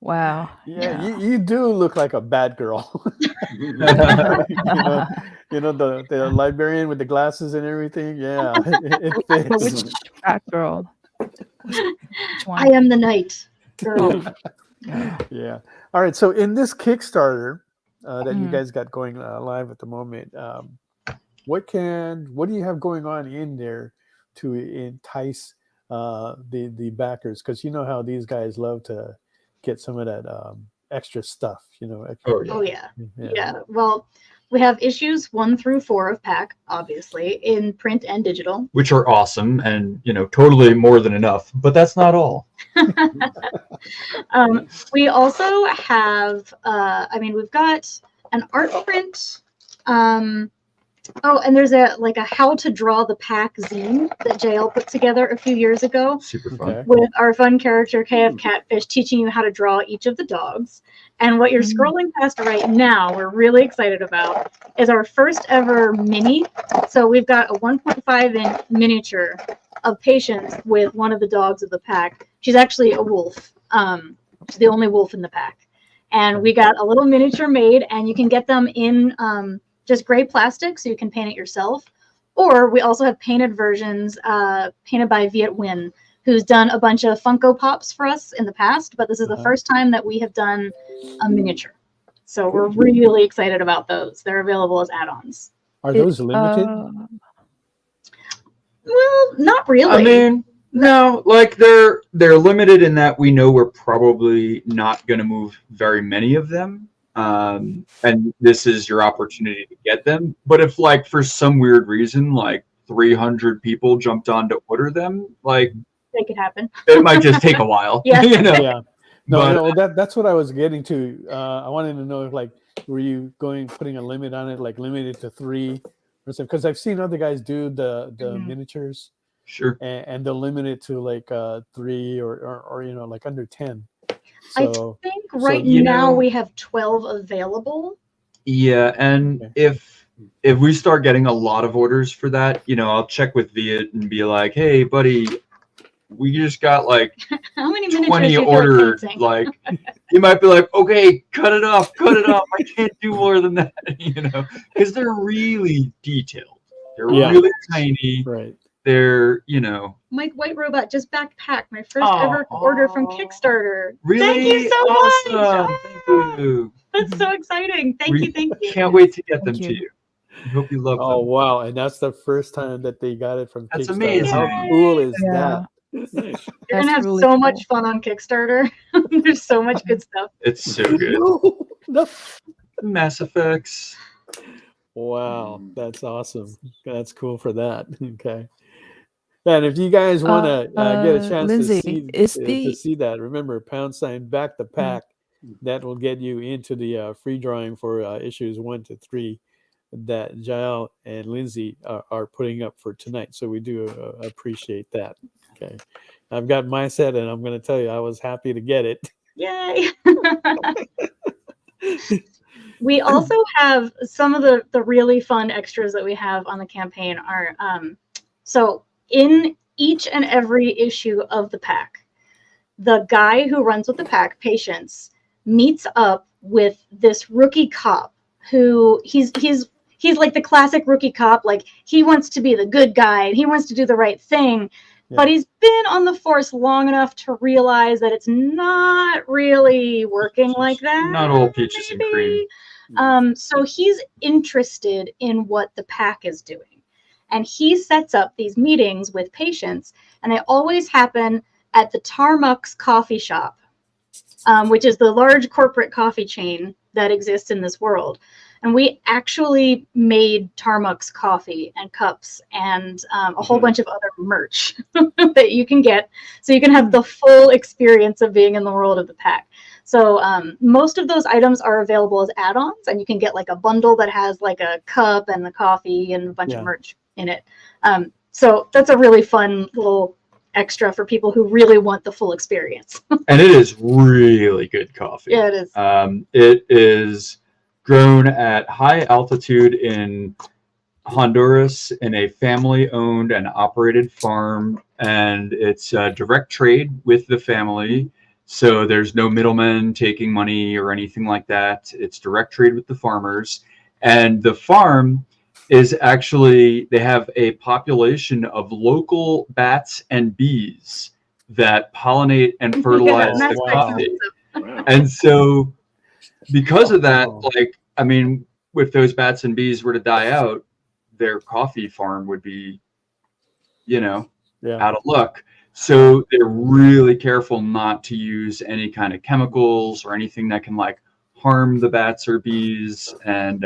Speaker 4: Wow.
Speaker 3: Yeah. You do look like a bad girl. you know the librarian with the glasses and everything. Yeah, it fits.
Speaker 4: Which Batgirl?
Speaker 5: I am the night girl.
Speaker 3: Yeah. All right. So in this Kickstarter that you guys got going live at the moment, what do you have going on in there to entice the backers? Because you know how these guys love to get some of that extra stuff,
Speaker 5: Oh yeah. Well, we have issues 1 through 4 of Pack, obviously, in print and digital,
Speaker 6: which are awesome and totally more than enough. But that's not all.
Speaker 5: We also have, we've got an art print. And there's a how to draw the Pack zine that JL put together a few years ago.
Speaker 6: Super fun.
Speaker 5: With our fun character KF Catfish teaching you how to draw each of the dogs. And what you're scrolling past right now, we're really excited about, is our first ever mini. So we've got a 1.5-inch miniature of Patience with one of the dogs of the Pack. She's actually a wolf. She's the only wolf in the Pack. And we got a little miniature made, and you can get them in just gray plastic, so you can paint it yourself. Or we also have painted versions painted by Viet Nguyen, who's done a bunch of Funko Pops for us in the past, but this is the first time that we have done a miniature. So we're really excited about those. They're available as add-ons.
Speaker 3: Are those limited?
Speaker 5: Well, not really.
Speaker 6: I mean, no, they're limited in that we know we're probably not going to move very many of them. And this is your opportunity to get them. But if for some weird reason 300 people jumped on to order them,
Speaker 5: it could happen.
Speaker 6: It might just take a while.
Speaker 5: Yeah.
Speaker 3: Yeah. No, that's what I was getting to. I wanted to know if were you putting a limit on it, limited to 3 or because I've seen other guys do the
Speaker 5: Mhm.
Speaker 3: miniatures,
Speaker 6: Sure.
Speaker 3: and they'll limit it to like 3 or like under 10.
Speaker 5: I
Speaker 3: So
Speaker 5: think
Speaker 3: so,
Speaker 5: right
Speaker 6: you
Speaker 5: now
Speaker 6: know-
Speaker 5: we have 12 available.
Speaker 6: Yeah, and
Speaker 3: Okay.
Speaker 6: if we start getting a lot of orders for that, I'll check with Viet and be like, hey, buddy, we just got like
Speaker 5: How many miniatures
Speaker 6: 20
Speaker 5: do you feel
Speaker 6: ordered.
Speaker 5: painting?
Speaker 6: Like, you might be like, okay, cut it off. I can't do more than that, because they're really detailed. They're
Speaker 3: Yeah.
Speaker 6: really tiny.
Speaker 3: right.
Speaker 6: They're,
Speaker 5: Mike White Robot just backpacked my first ever order from Kickstarter.
Speaker 6: really
Speaker 5: Thank you so
Speaker 6: awesome.
Speaker 5: much.
Speaker 6: Thank you.
Speaker 5: That's so exciting. Thank
Speaker 6: We
Speaker 5: you. Thank you.
Speaker 6: Can't wait to get them
Speaker 4: Thank
Speaker 6: to
Speaker 4: you.
Speaker 6: you. I hope you love
Speaker 3: Oh
Speaker 6: them.
Speaker 3: wow! And that's the first time that they got it from
Speaker 6: That's
Speaker 3: Kickstarter.
Speaker 6: amazing.
Speaker 3: How cool is
Speaker 4: Yeah.
Speaker 3: that?
Speaker 7: Nice.
Speaker 5: You're
Speaker 4: That's
Speaker 5: gonna have
Speaker 4: really
Speaker 5: so
Speaker 4: cool.
Speaker 5: much fun on Kickstarter. There's so much good stuff.
Speaker 6: It's so good.
Speaker 3: No.
Speaker 6: Mass Effects.
Speaker 3: Wow, that's awesome. That's cool for that. Okay. And if you guys want to get a chance
Speaker 4: Lindsay,
Speaker 3: to see that, remember # back the pack. That will get you into the free drawing for issues 1 to 3 that Jael and Lindsay are putting up for tonight. So we do appreciate that. Okay. I've got my set, and I'm going to tell you, I was happy to get it.
Speaker 5: Yay! We also have some of the really fun extras that we have on the campaign are so in each and every issue of the pack, the guy who runs with the pack, Patience, meets up with this rookie cop who he's like the classic rookie cop. Like, he wants to be the good guy and he wants to do the right thing.
Speaker 3: Yeah.
Speaker 5: But he's been on the force long enough to realize that it's not really working like that.
Speaker 6: Not all peaches and cream.
Speaker 5: So he's interested in what the pack is doing. And he sets up these meetings with Patients, and they always happen at the Tarmuck's coffee shop, which is the large corporate coffee chain that exists in this world. And we actually made Tarmuck's coffee and cups and a whole bunch of other merch that you can get, so you can have the full experience of being in the world of the pack. So most of those items are available as add-ons, and you can get like a bundle that has like a cup and the coffee and a bunch of merch in it. So that's a really fun little extra for people who really want the full experience.
Speaker 6: And it is really good coffee.
Speaker 5: Yeah, it is.
Speaker 6: It is grown at high altitude in Honduras in a family-owned and operated farm, and it's direct trade with the family. So there's no middlemen taking money or anything like that. It's direct trade with the farmers. And the farm is actually, they have a population of local bats and bees that pollinate and fertilize
Speaker 5: Yeah,
Speaker 6: the
Speaker 5: that's
Speaker 6: coffee.
Speaker 7: Wow.
Speaker 6: And so because of that, like, I mean, if those bats and bees were to die out, their coffee farm would be, out of luck. So they're really careful not to use any kind of chemicals or anything that can like harm the bats or bees. And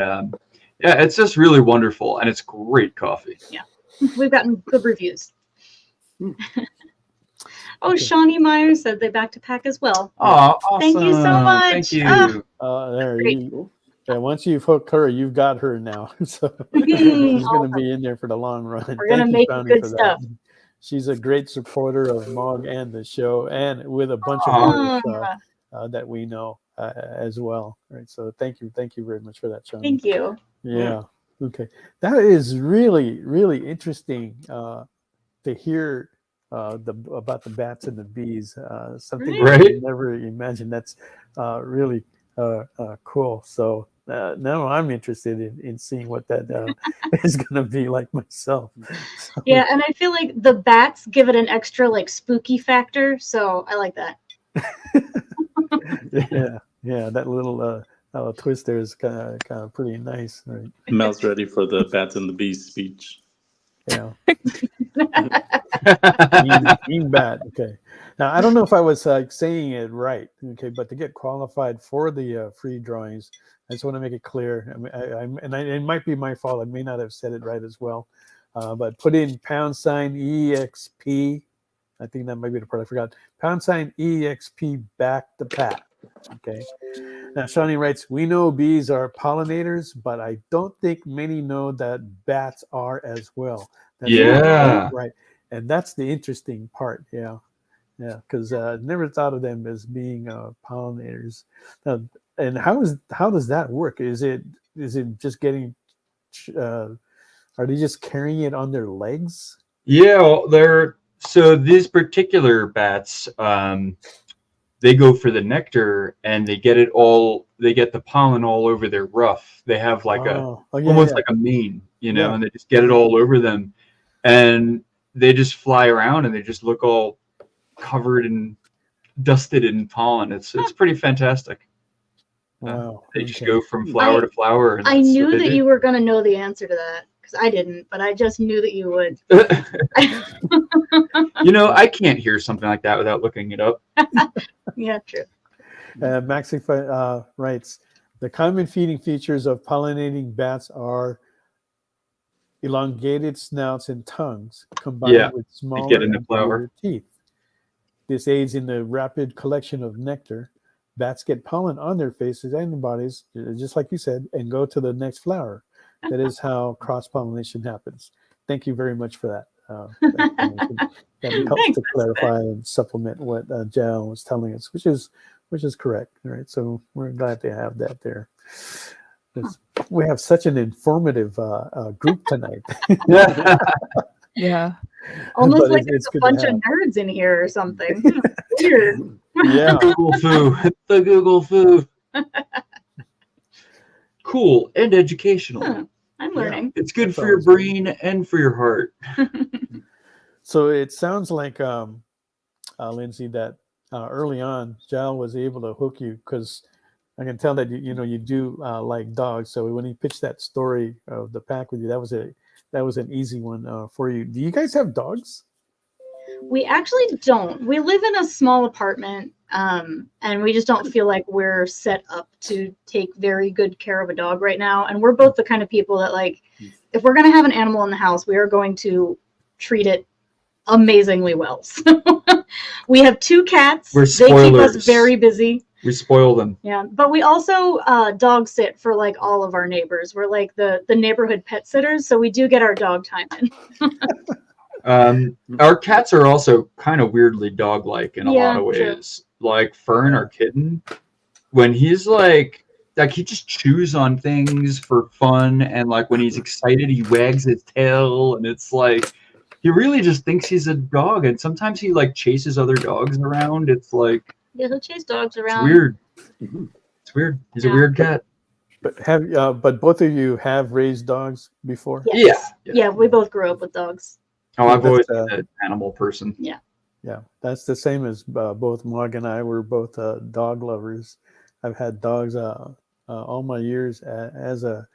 Speaker 6: it's just really wonderful, and it's great coffee.
Speaker 5: Yeah, we've gotten good reviews. Shawnee Meyer said they back to pack as well.
Speaker 6: Oh, awesome.
Speaker 5: Thank you so much.
Speaker 6: Thank you.
Speaker 3: There
Speaker 5: Great.
Speaker 3: you. Yeah, once you've hooked her, you've got her now. So she's going to be in there for the long run.
Speaker 5: We're gonna make
Speaker 3: Shawnee,
Speaker 5: good
Speaker 3: for
Speaker 5: stuff.
Speaker 3: that. She's a great supporter of Mog and the show, and with a bunch of others that we know as well. Right. So thank you very much for that, Shawnee.
Speaker 5: Thank you.
Speaker 3: Yeah. Okay. That is really, really interesting to hear about the bats and the bees. Something
Speaker 6: Right.
Speaker 3: I never imagined. That's really cool. So now I'm interested in seeing what that is going to be like myself. So,
Speaker 5: Yeah, and I feel like the bats give it an extra like spooky factor, so I like that.
Speaker 3: yeah, that little twist there is kind of pretty nice, right?
Speaker 8: Mel's ready for the bats and the bees speech.
Speaker 3: Yeah. Being bad. Okay. Now I don't know if I was saying it right. Okay, but to get qualified for the free drawings, I just want to make it clear. It might be my fault. I may not have said it right as well. But put in #EXP. I think that might be the part I forgot. #EXP back the pack. Okay. Now, Shawnee writes, we know bees are pollinators, but I don't think many know that bats are as well. That's
Speaker 6: Yeah.
Speaker 3: right. And that's the interesting part. Yeah. Yeah. Because I never thought of them as being pollinators. And how does that work? Is it just getting, are they just carrying it on their legs?
Speaker 6: Yeah, well, so these particular bats, they go for the nectar and they get the pollen all over their ruff. They have like almost like a mane, and they just get it all over them, and they just fly around and they just look all covered and dusted in pollen. It's pretty fantastic.
Speaker 3: Wow.
Speaker 6: They just go from flower to flower. And
Speaker 5: I knew that you were going to know the answer to that because I didn't, but I just knew that you would.
Speaker 6: I can't hear something like that without looking it up.
Speaker 5: Yeah, true.
Speaker 3: Maxi writes, the common feeding features of pollinating bats are elongated snouts and tongues combined with smaller and bigger teeth. This aids in the rapid collection of nectar. Bats get pollen on their faces and bodies, just like you said, and go to the next flower. That is how cross-pollination happens. Thank you very much for that. That helps to clarify and supplement what Jal was telling us, which is correct. All right, so we're glad to have that there. We have such an informative group tonight.
Speaker 4: Yeah.
Speaker 5: Almost like there's a bunch of nerds in here or something. Weird.
Speaker 3: Yeah.
Speaker 6: The Google foo. Cool and educational.
Speaker 5: Huh. I'm learning.
Speaker 6: It's good for your brain and for your heart.
Speaker 3: So it sounds like, Lindsay, that early on, Jal was able to hook you because I can tell that you do like dogs. So when he pitched that story of the pack with you, that was an easy one for you. Do you guys have dogs?
Speaker 5: We actually don't. We live in a small apartment, and we just don't feel like we're set up to take very good care of a dog right now. And we're both the kind of people that, like, if we're going to have an animal in the house, we are going to treat it amazingly well. So we have 2 cats.
Speaker 6: We're
Speaker 5: spoilers. They keep us very busy.
Speaker 6: We spoil them.
Speaker 5: Yeah, but we also dog sit for like all of our neighbors. We're like the neighborhood pet sitters, so we do get our dog time in.
Speaker 6: Our cats are also kind of weirdly dog-like in a lot of ways. True. Like Fern, our kitten, when he's like he just chews on things for fun, and like when he's excited, he wags his tail, and it's like he really just thinks he's a dog. And sometimes he like chases other dogs around. It's like
Speaker 5: he'll chase dogs around.
Speaker 6: It's weird. It's weird. He's a weird cat.
Speaker 3: But both of you have raised dogs before?
Speaker 5: Yes. Yeah, we both grew up with dogs.
Speaker 6: Oh, I've always been an animal person.
Speaker 5: Yeah.
Speaker 3: Yeah, that's the same as both Mog and I. We're both dog lovers. I've had dogs all my years as a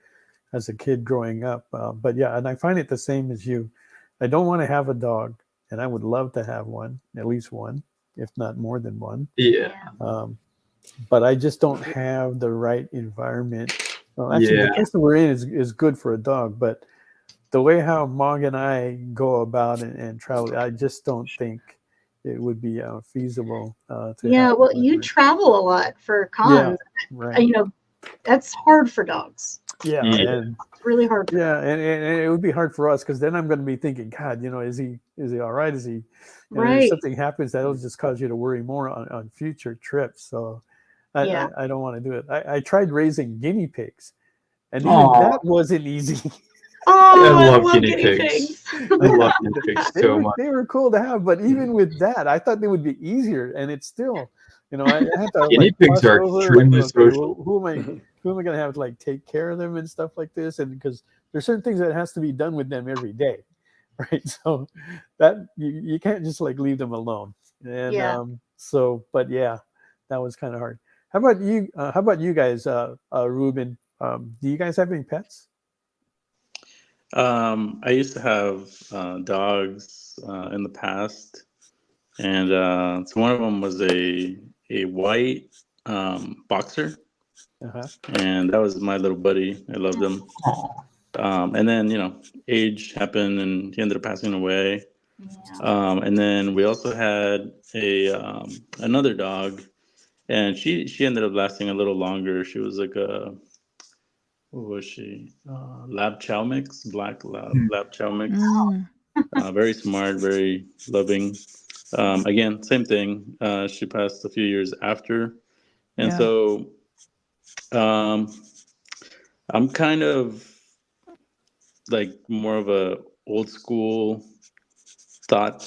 Speaker 3: kid growing up. But yeah, and I find it the same as you. I don't want to have a dog, and I would love to have one, at least one, if not more than one.
Speaker 6: Yeah.
Speaker 3: But I just don't have the right environment. Well, actually, the place that we're in is good for a dog, but the way how Mog and I go about and travel, I just don't think it would be feasible.
Speaker 5: Well, you travel a lot for cons.
Speaker 3: Yeah, right.
Speaker 5: That's hard for dogs.
Speaker 3: Yeah, and
Speaker 5: it's really hard.
Speaker 3: Yeah, and it would be hard for us because then I'm going to be thinking, God, is he all right? Is he? If something happens, that'll just cause you to worry more on future trips. So I don't want to do it. I tried raising guinea pigs, and even that wasn't easy.
Speaker 5: Oh, I love guinea pigs.
Speaker 6: I love guinea pigs so much.
Speaker 3: They were cool to have, but even with that, I thought they would be easier, and it's still, I had to.
Speaker 6: Guinea pigs are extremely social.
Speaker 3: Who am I going to have to take care of them and stuff like this? And because there's certain things that has to be done with them every day, right? So that you can't just leave them alone. And but that was kind of hard. How about you? How about you guys, Ruben? Do you guys have any pets?
Speaker 8: I used to have dogs in the past, and so one of them was a white boxer, and that was my little buddy. I loved him. And then age happened, and he ended up passing away. And then we also had another dog, and she ended up lasting a little longer. She was like a what was she? Lab chow mix, black lab chow mix. Very smart, very loving. Again, same thing. She passed a few years after, and so I'm kind of like more of a old school thought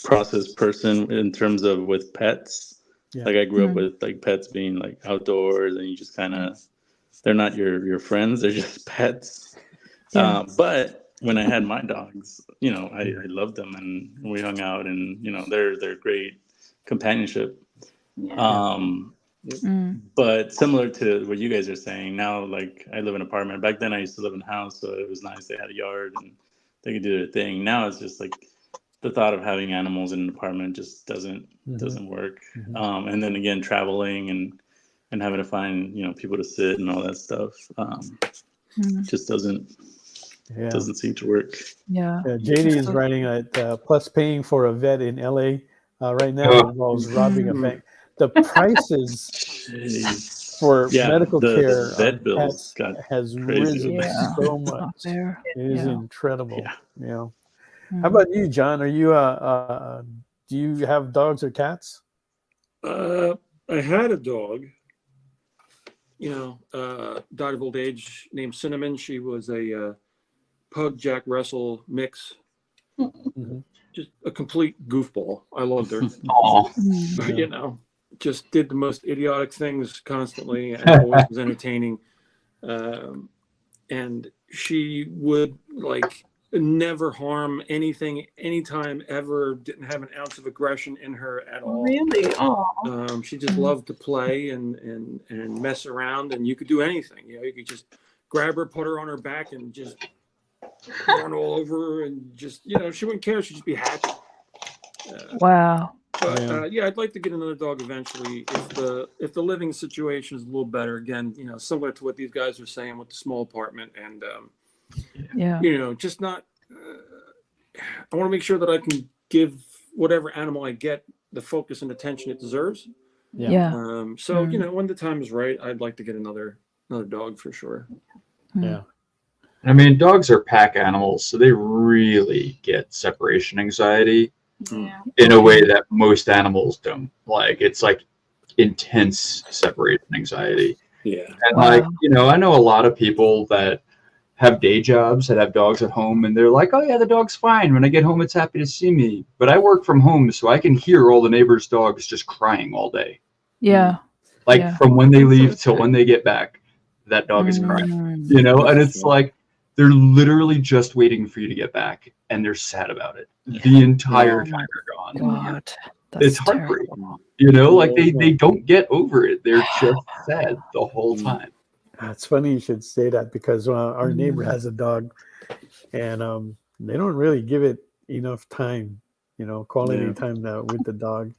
Speaker 8: process person in terms of with pets.
Speaker 3: Yeah.
Speaker 8: Like I grew up with like pets being like outdoors, and you just kind of they're not your friends; they're just pets. But when I had my dogs, you know, I loved them, and we hung out, and you know, they're great companionship. But similar to what you guys are saying now, like I live in an apartment. Back then, I used to live in a house, so it was nice. They had a yard and they could do their thing. Now it's just like the thought of having animals in an apartment just doesn't work. And then again, traveling and having to find people to sit and all that stuff just doesn't seem to work.
Speaker 3: JD is writing that plus paying for a vet in LA right now involves robbing a bank. The prices for medical care
Speaker 8: the vet
Speaker 3: on
Speaker 8: bills
Speaker 3: pets has
Speaker 8: crazy.
Speaker 3: risen so much. It is incredible. How about you, John? Are you do you have dogs or cats?
Speaker 7: I had a dog, died of old age, named Cinnamon. She was a pug Jack Russell mix. Just a complete goofball. I loved her. But, just did the most idiotic things constantly and always was entertaining. And she would never harm anything, anytime, ever. Didn't have an ounce of aggression in her at all.
Speaker 5: Really? Oh.
Speaker 7: She just loved to play and mess around, and you could do anything. You could just grab her, put her on her back, and just run all over her, and just she wouldn't care. She'd just be happy.
Speaker 4: Wow.
Speaker 7: But I'd like to get another dog eventually if the living situation is a little better. Again, similar to what these guys are saying with the small apartment, and just not. I want to make sure that I can give whatever animal I get the focus and attention it deserves. So when the time is right, I'd like to get another dog for sure.
Speaker 3: Yeah.
Speaker 6: I mean, dogs are pack animals, so they really get separation anxiety in a way that most animals don't. Like, it's like intense separation anxiety.
Speaker 7: Yeah.
Speaker 6: And I know a lot of people that have day jobs that have dogs at home, and they're like, oh yeah, the dog's fine. When I get home, it's happy to see me. But I work from home, so I can hear all the neighbors' dogs just crying all day. From when they leave till when they get back, that dog is crying. And it's like they're literally just waiting for you to get back, and they're sad about it the entire time they're gone.
Speaker 4: God,
Speaker 6: it's heartbreaking. They don't get over it. They're just sad the whole time.
Speaker 3: It's funny you should say that, because our neighbor has a dog, and they don't really give it enough time, quality time with the dog.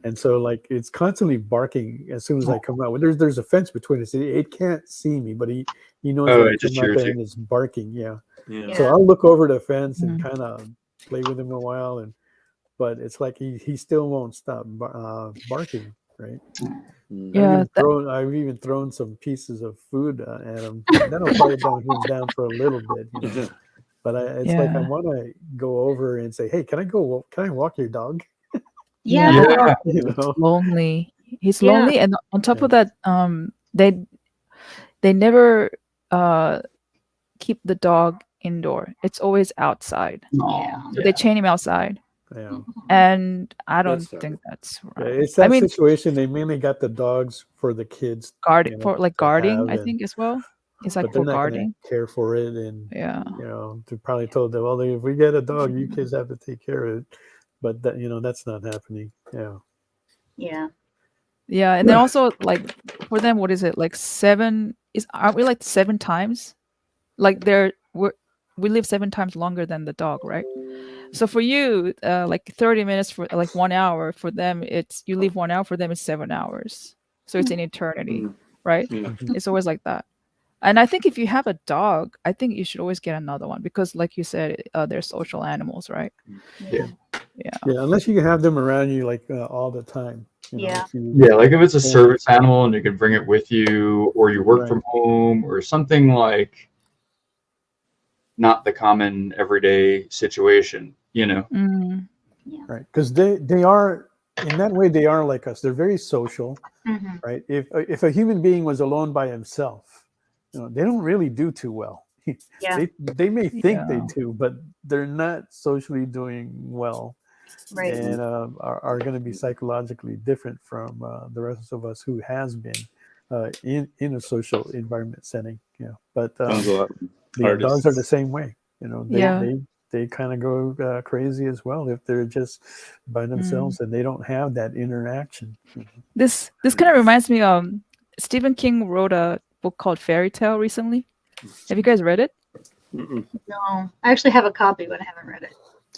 Speaker 3: And so it's constantly barking as soon as I come out. There's a fence between us. It can't see me, but he knows that I come out there and it's barking. So I'll look over the fence and kind of play with him a while, but it's like he still won't stop barking, right? I've even thrown some pieces of food at him. That'll probably bring him down for a little bit, But it's like I want to go over and say, "Hey, can I walk your dog?"
Speaker 4: Lonely. He's lonely, and on top of that, they never keep the dog indoor. It's always outside. So they chain him outside. And I don't think that's right.
Speaker 3: It's that situation. They mainly got the dogs for the kids,
Speaker 4: guarding, I think, as well. It's like for guarding,
Speaker 3: care for it, and they probably told them, well, if we get a dog, you kids have to take care of it. But that's not happening.
Speaker 4: And then also, for them, what is it, aren't we 7 times? We live 7 times longer than the dog, right? So for you, 30 minutes for 1 hour, for them you leave 1 hour, for them it's 7 hours. So it's an eternity, right? It's always like that. And I think if you have a dog, I think you should always get another one, because like you said, they're social animals, right?
Speaker 3: Unless you have them around you all the time.
Speaker 5: Yeah.
Speaker 6: Yeah, like if it's a service animal and you can bring it with you, or you work from home, or something like not the common everyday situation,
Speaker 4: Mm.
Speaker 3: Right, because they are, in that way, they are like us. They're very social, right? If a human being was alone by himself, they don't really do too well.
Speaker 5: Yeah.
Speaker 3: They may think they do, but they're not socially doing well,
Speaker 5: Right.
Speaker 3: and are going to be psychologically different from the rest of us who has been in a social environment setting. But
Speaker 8: Sounds a lot
Speaker 3: the
Speaker 8: artists.
Speaker 3: dogs are the same way.
Speaker 4: Yeah.
Speaker 3: They kind of go crazy as well if they're just by themselves and they don't have that interaction.
Speaker 4: This kind of reminds me. Stephen King wrote a book called Fairy Tale recently. Have you guys read it?
Speaker 5: No, I actually have a copy, but I haven't read it.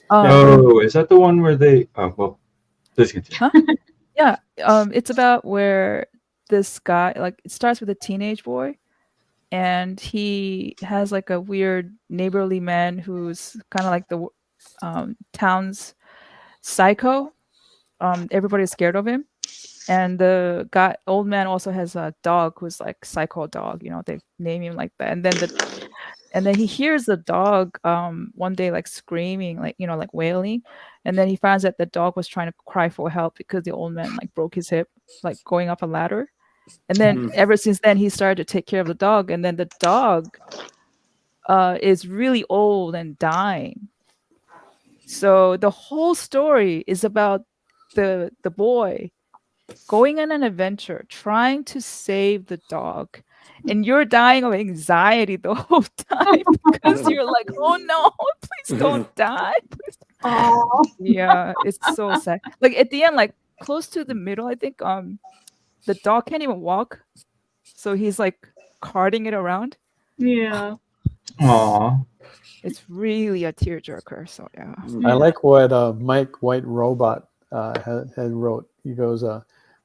Speaker 6: Oh, is that the one where they? Oh well, please continue.
Speaker 4: Huh? Yeah. It's about where this guy, like, it starts with a teenage boy, and he has like a weird neighborly man who's kind of like the town's psycho. Everybody's scared of him, and the old man also has a dog who's like psycho dog. They name him like that, and then he hears the dog one day like screaming, like like wailing, and then he finds that the dog was trying to cry for help because the old man like broke his hip like going up a ladder. And then ever since then, he started to take care of the dog. And then the dog is really old and dying. So the whole story is about the boy going on an adventure, trying to save the dog. And you're dying of anxiety the whole time because you're like, oh no, please don't die. Yeah, it's so sad. Like at the end, like close to the middle, I think the dog can't even walk, so he's like carting it around.
Speaker 5: Yeah.
Speaker 6: Aww.
Speaker 4: It's really a tearjerker. So yeah.
Speaker 3: I like what Mike White Robot had wrote. He goes,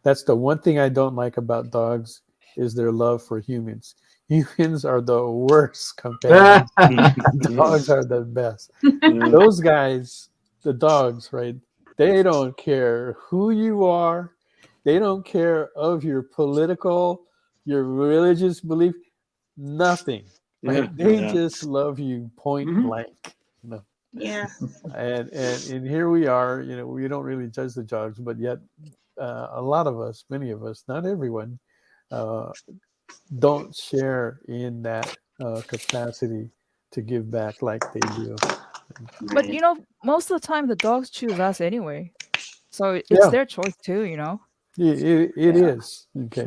Speaker 3: "That's the one thing I don't like about dogs is their love for humans. Humans are the worst companions. Dogs are the best. Those guys, the dogs, right? They don't care who you are. They don't care of your political, your religious belief, nothing. Right? They just love you point blank.
Speaker 5: Yeah.
Speaker 3: And here we are. We don't really judge the dogs, but yet a lot of us, many of us, not everyone, don't share in that capacity to give back like they do.
Speaker 4: But most of the time the dogs choose us anyway, so it's their choice too.
Speaker 3: It is okay.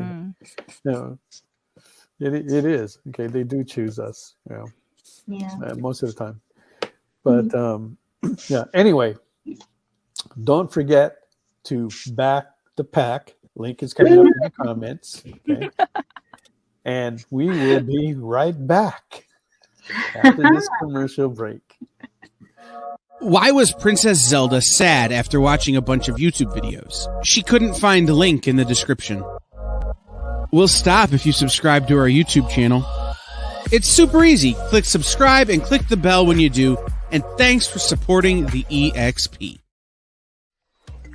Speaker 3: No, it is okay. They do choose us. Most of the time. But yeah. Anyway, don't forget to back the pack. Link is coming up in the comments. Okay. And we will be right back after this commercial break.
Speaker 10: Why was Princess Zelda sad after watching a bunch of YouTube videos? She couldn't find a link in the description. We'll stop if you subscribe to our YouTube channel. It's super easy. Click subscribe and click the bell when you do. And thanks for supporting the EXP.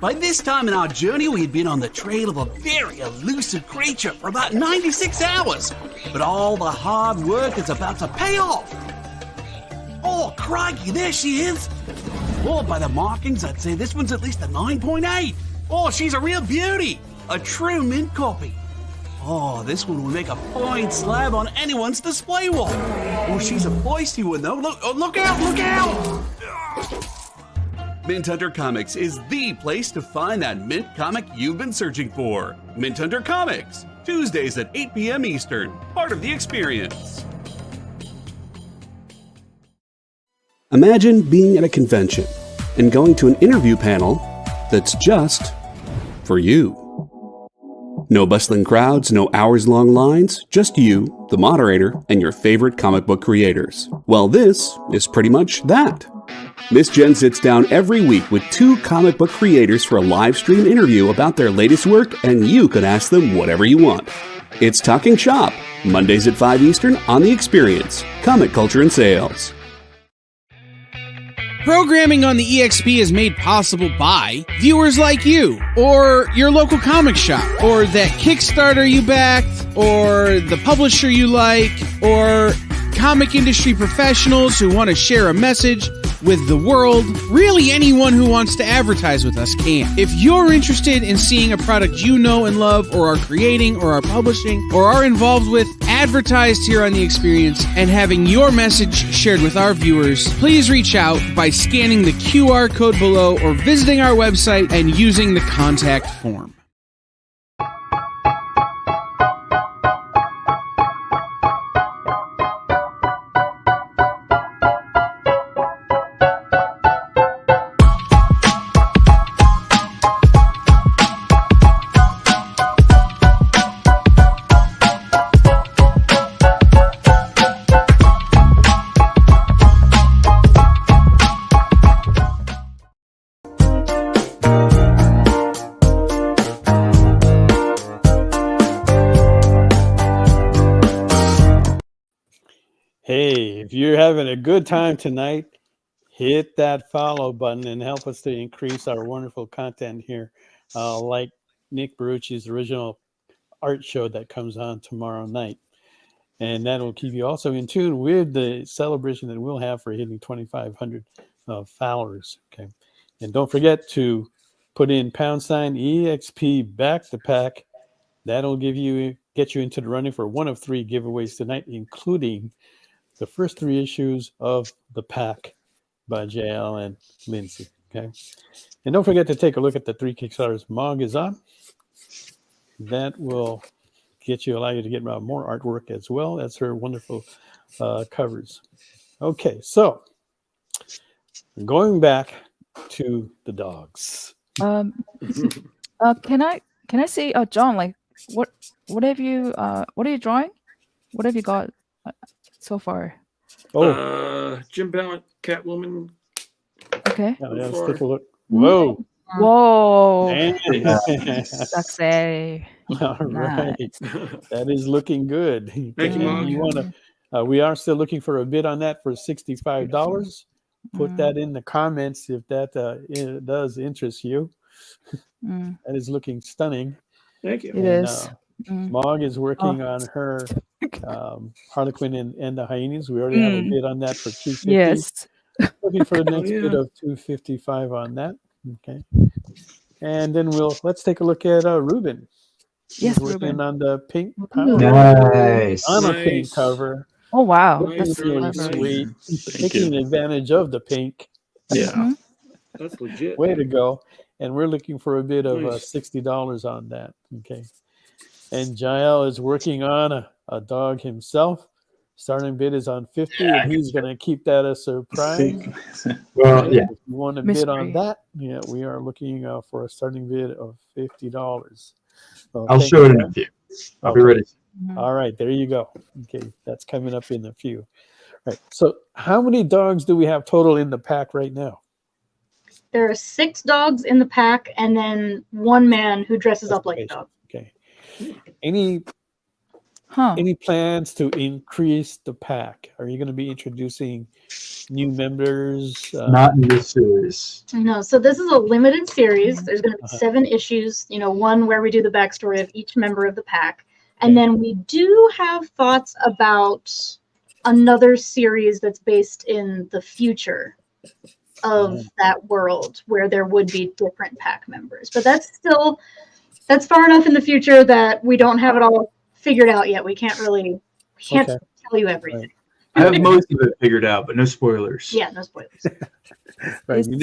Speaker 11: By this time in our journey, we had been on the trail of a very elusive creature for about 96 hours. But all the hard work is about to pay off. Oh, crikey, there she is. Oh, by the markings, I'd say this one's at least a 9.8. Oh, she's a real beauty. A true mint copy. Oh, this one would make a fine slab on anyone's display wall. Oh, she's a feisty one, though. Look out, look out! Mint Hunter Comics is the place to find that mint comic you've been searching for. Mint Hunter Comics, Tuesdays at 8 p.m. Eastern, part of the experience. Imagine being at a convention and going to an interview panel that's just for you. No bustling crowds, no hours-long lines, just you, the moderator, and your favorite comic book creators. Well, this is pretty much that. Miss Jen sits down every week with 2 comic book creators for a live stream interview about their latest work, and you can ask them whatever you want. It's Talking Shop, Mondays at 5 Eastern on The Experience, Comic Culture and Sales.
Speaker 10: Programming on the EXP is made possible by viewers like you, or your local comic shop, or that Kickstarter you backed, or the publisher you like, or comic industry professionals who want to share a message with the world. Really, anyone who wants to advertise with us can. If you're interested in seeing a product you know and love, or are creating, or are publishing, or are involved with, advertised here on The Experience, and having your message shared with our viewers, please reach out by scanning the QR code below or visiting our website and using the contact form.
Speaker 3: Hey, if you're having a good time tonight, hit that follow button and help us to increase our wonderful content here, like Nick Barucci's original art show that comes on tomorrow night. And that will keep you also in tune with the celebration that we'll have for hitting 2,500 followers. Okay. And don't forget to put in #EXP back the pack. That'll get you into the running for one of 3 giveaways tonight, including the first 3 issues of The Pack by JL and Lindsay. Okay. And don't forget to take a look at the 3 Kickstarters Mog is on. That will allow you to get more artwork as well. That's her wonderful covers. Okay, so going back to the dogs.
Speaker 4: Can I say, John, like what are you drawing? What have you got so far?
Speaker 7: Jim Ballant, Catwoman.
Speaker 4: Okay.
Speaker 3: Let's take a look. Whoa.
Speaker 4: Sexy.
Speaker 3: All right. That is looking good.
Speaker 7: Thank you, Mom.
Speaker 3: You want to? We are still looking for a bid on that for $65. Put that in the comments if that does interest you. That is looking stunning.
Speaker 7: Thank you.
Speaker 4: It is.
Speaker 3: Mog is working on her Harlequin and the Hyenas. We already have a bid on that for $250.
Speaker 4: Yes.
Speaker 3: Looking for the next bid of $255 on that. Okay. And then let's take a look at Ruben.
Speaker 4: Yes,
Speaker 3: He's working on the pink
Speaker 6: Nice.
Speaker 3: on a pink cover.
Speaker 4: Oh wow.
Speaker 3: That's really sweet. Taking advantage of the pink.
Speaker 7: Yeah. That's legit.
Speaker 3: Way to go. And we're looking for a bid of $60 on that. Okay. And Jael is working on a dog himself. Starting bid is on $50, and he's going to keep that a surprise.
Speaker 6: Well, yeah.
Speaker 3: If you want to bid on that, we are looking for a starting bid of $50. So
Speaker 6: I'll show it in a few. I'll be ready.
Speaker 3: All right, there you go. Okay, that's coming up in a few. All right. So, how many dogs do we have total in the pack right now?
Speaker 5: There are 6 dogs in the pack, and then 1 man who dresses up like a dog.
Speaker 3: Okay. Any plans to increase the pack? Are you going to be introducing new members?
Speaker 6: Not in this series.
Speaker 5: No, so this is a limited series. There's going to be 7 issues, 1 where we do the backstory of each member of the pack. And then we do have thoughts about another series that's based in the future of that world where there would be different pack members. But that's far enough in the future that we don't have it all figured out yet. We can't tell you everything.
Speaker 3: Right.
Speaker 6: I have most of it figured out, but no spoilers.
Speaker 5: Yeah, no spoilers.
Speaker 3: Right. You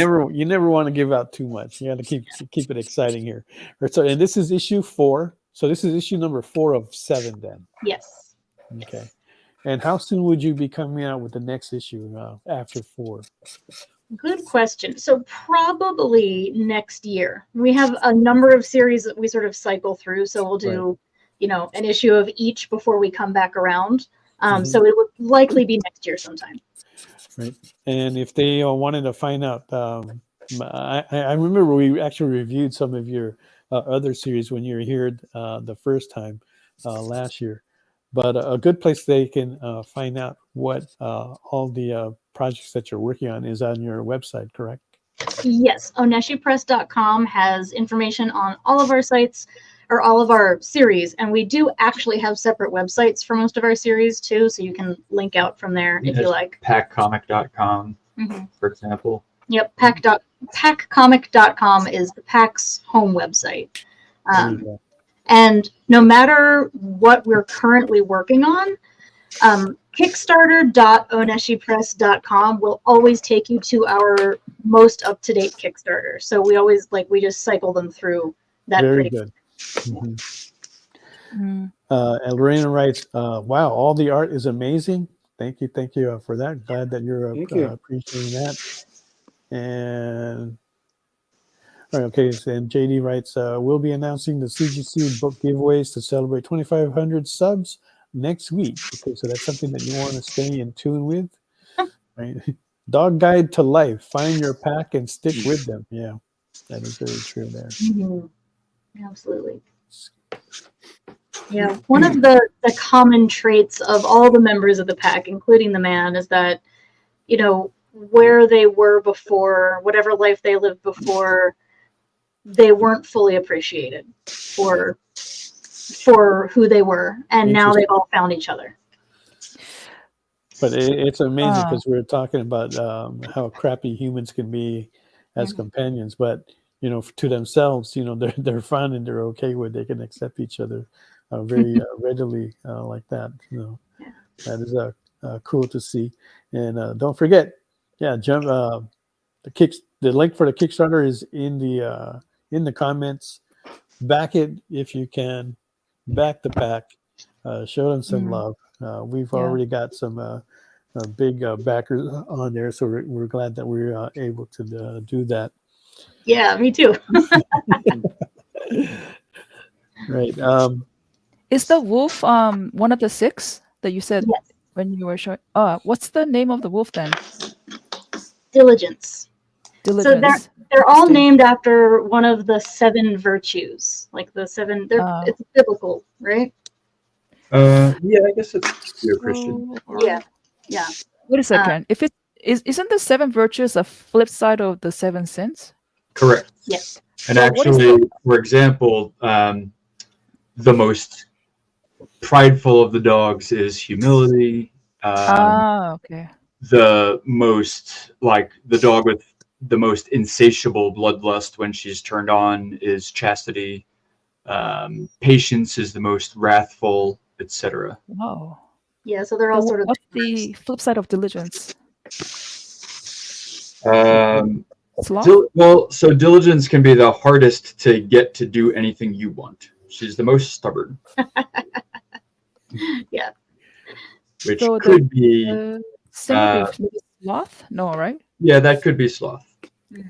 Speaker 3: never want to give out too much. You got to keep it exciting here. So, and this is issue 4. So this is issue number 4 of 7 then.
Speaker 5: Yes.
Speaker 3: Okay. And how soon would you be coming out with the next issue after 4?
Speaker 5: Good question. So probably next year. We have a number of series that we sort of cycle through. So we'll do, an issue of each before we come back around. So it would likely be next year sometime.
Speaker 3: Right. And if they wanted to find out, I remember we actually reviewed some of your other series when you were here the first time last year. But a good place they can find out what all the projects that you're working on is on your website, correct?
Speaker 5: Yes, oneshipress.com has information on all of our sites or all of our series, and we do actually have separate websites for most of our series too, so you can link out from there if you like.
Speaker 6: Packcomic.com, for example.
Speaker 5: Yep, packcomic.com is the Pack's home website. And no matter what we're currently working on, Kickstarter.oneshipress.com will always take you to our most up-to-date Kickstarter. So we always we just cycle them through that.
Speaker 3: Very good. And Lorena writes, wow, all the art is amazing. Thank you for that. Glad that you're appreciating that. And okay, and JD writes, we'll be announcing the CGC book giveaways to celebrate 2,500 subs next week. Okay, so that's something that you want to stay in tune with. Right? Dog Guide to Life. Find your pack and stick with them. Yeah, that is very true there.
Speaker 5: Absolutely. Yeah, one of the common traits of all the members of the pack, including the man, is that, where they were before, whatever life they lived before, they weren't fully appreciated for who they were, and now they've all found each other.
Speaker 3: But it's amazing because we're talking about how crappy humans can be as companions, but to themselves, they're fun and they're okay with. They can accept each other very readily like that. That is cool to see. And don't forget, jump the link for the Kickstarter is in the comments. Back it if you can. Back the pack. Show them some love. We've already got some big backers on there, so we're glad that we're able to do that.
Speaker 5: Yeah, me too.
Speaker 3: Right.
Speaker 4: Is the wolf one of the 6 that you said when you were showing? What's the name of the wolf then?
Speaker 5: Diligence.
Speaker 4: Diligence.
Speaker 5: So they're all named after one of the 7 virtues, like the 7. It's biblical, right?
Speaker 6: Yeah, I guess it's Christian.
Speaker 5: Yeah.
Speaker 4: Wait a second. If isn't the 7 virtues a flip side of the 7 sins?
Speaker 6: Correct.
Speaker 5: Yes.
Speaker 6: And actually, for example, the most prideful of the dogs is humility.
Speaker 4: Okay.
Speaker 6: The most, the dog with the most insatiable bloodlust when she's turned on is chastity. Patience is the most wrathful, etc.
Speaker 4: Wow.
Speaker 5: Yeah, so they're all sort of.
Speaker 4: What's the flip side of diligence?
Speaker 6: So diligence can be the hardest to get to do anything you want. She's the most stubborn.
Speaker 5: Yeah.
Speaker 6: Which could be
Speaker 4: sloth? No, right?
Speaker 6: Yeah, that could be sloth.
Speaker 3: Okay.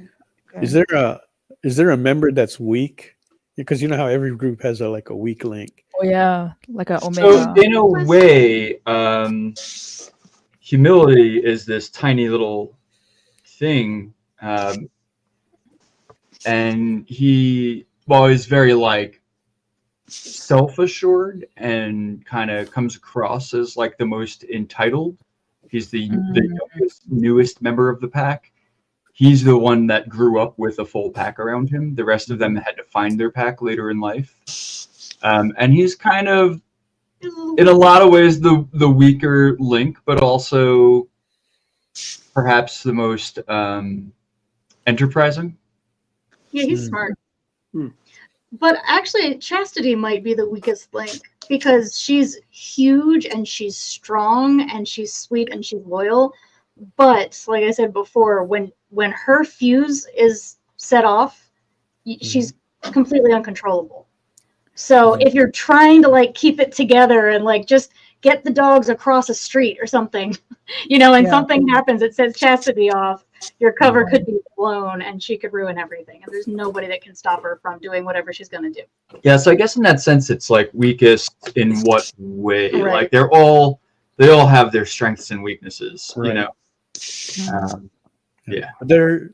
Speaker 3: Is there a member that's weak? Because you know how every group has a weak link.
Speaker 4: Oh yeah, like a omega.
Speaker 6: So in a way, humility is this tiny little thing, and he's very self-assured and kind of comes across as the most entitled. He's the youngest, newest member of the pack. He's the one that grew up with a full pack around him. The rest of them had to find their pack later in life. And he's kind of, in a lot of ways, the weaker link, but also perhaps the most enterprising.
Speaker 5: Yeah, he's smart. But actually, Chastity might be the weakest link because she's huge and she's strong and she's sweet and she's loyal. But like I said before, when her fuse is set off, she's completely uncontrollable. So if you're trying to keep it together and just get the dogs across a street or something, and something happens, it says Chastity off, your cover could be blown and she could ruin everything. And there's nobody that can stop her from doing whatever she's going to do.
Speaker 6: Yeah, so I guess in that sense, it's weakest in what way?
Speaker 5: Right.
Speaker 6: They all have their strengths and weaknesses,
Speaker 3: right.
Speaker 6: Yeah.
Speaker 3: There's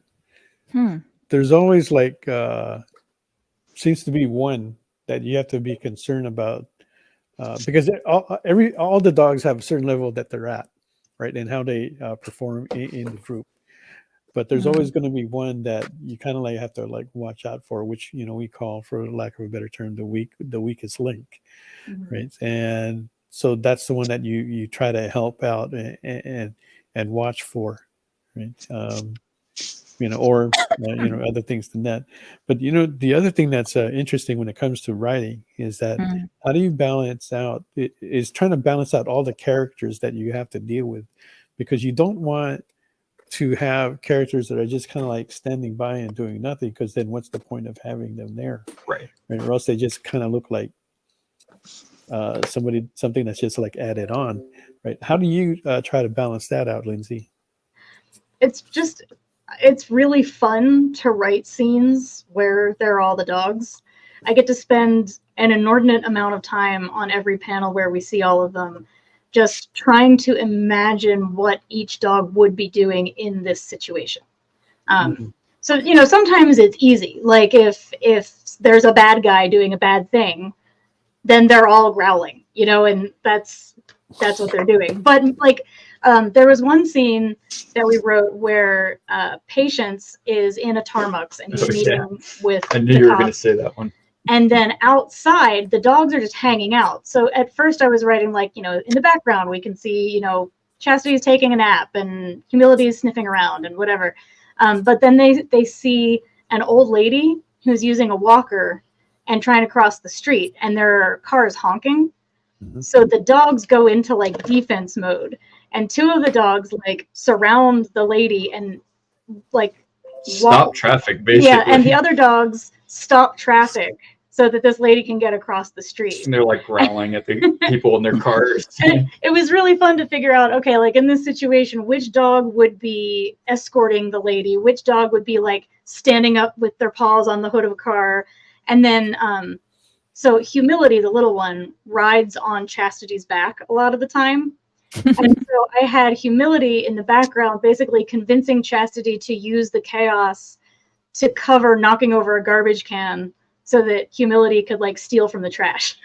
Speaker 3: always seems to be one that you have to be concerned about because all the dogs have a certain level that they're at, right, and how they perform in the group. But there's always going to be one that you kind of like have to like watch out for, which we call, for lack of a better term, the weakest link, right? And so that's the one that you try to help out and watch for, right? Or other things than that. But the other thing that's interesting when it comes to writing is that how do you balance out? Is trying to balance out all the characters that you have to deal with, because you don't want to have characters that are just kind of like standing by and doing nothing, because then what's the point of having them there,
Speaker 6: right?
Speaker 3: Or else they just kind of look like something that's just like added on, right? How do you try to balance that out, Lindsay?
Speaker 5: It's really fun to write scenes where there are all the dogs. I get to spend an inordinate amount of time on every panel where we see all of them, just trying to imagine what each dog would be doing in this situation. So, sometimes it's easy. Like if there's a bad guy doing a bad thing, then they're all growling, and that's what they're doing. But like, there was one scene that we wrote where Patience is in a Tarmux and he's meeting with
Speaker 6: I knew
Speaker 5: the
Speaker 6: you were
Speaker 5: cops.
Speaker 6: going to say that one.
Speaker 5: And then outside, the dogs are just hanging out. So at first I was writing like, in the background, we can see, Chastity's taking a nap and Humility's sniffing around and whatever. But then they see an old lady who's using a walker and trying to cross the street, and there are cars honking. So the dogs go into like defense mode, and two of the dogs like surround the lady and like
Speaker 6: stop traffic, basically.
Speaker 5: Yeah, and the other dogs stop traffic so that this lady can get across the street.
Speaker 6: And they're like growling at the people in their cars.
Speaker 5: And it was really fun to figure out, okay, like in this situation, which dog would be escorting the lady, which dog would be like standing up with their paws on the hood of a car. And then, so Humility, the little one, rides on Chastity's back a lot of the time. And so I had Humility in the background basically convincing Chastity to use the chaos to cover knocking over a garbage can so that Humility could like steal from the trash.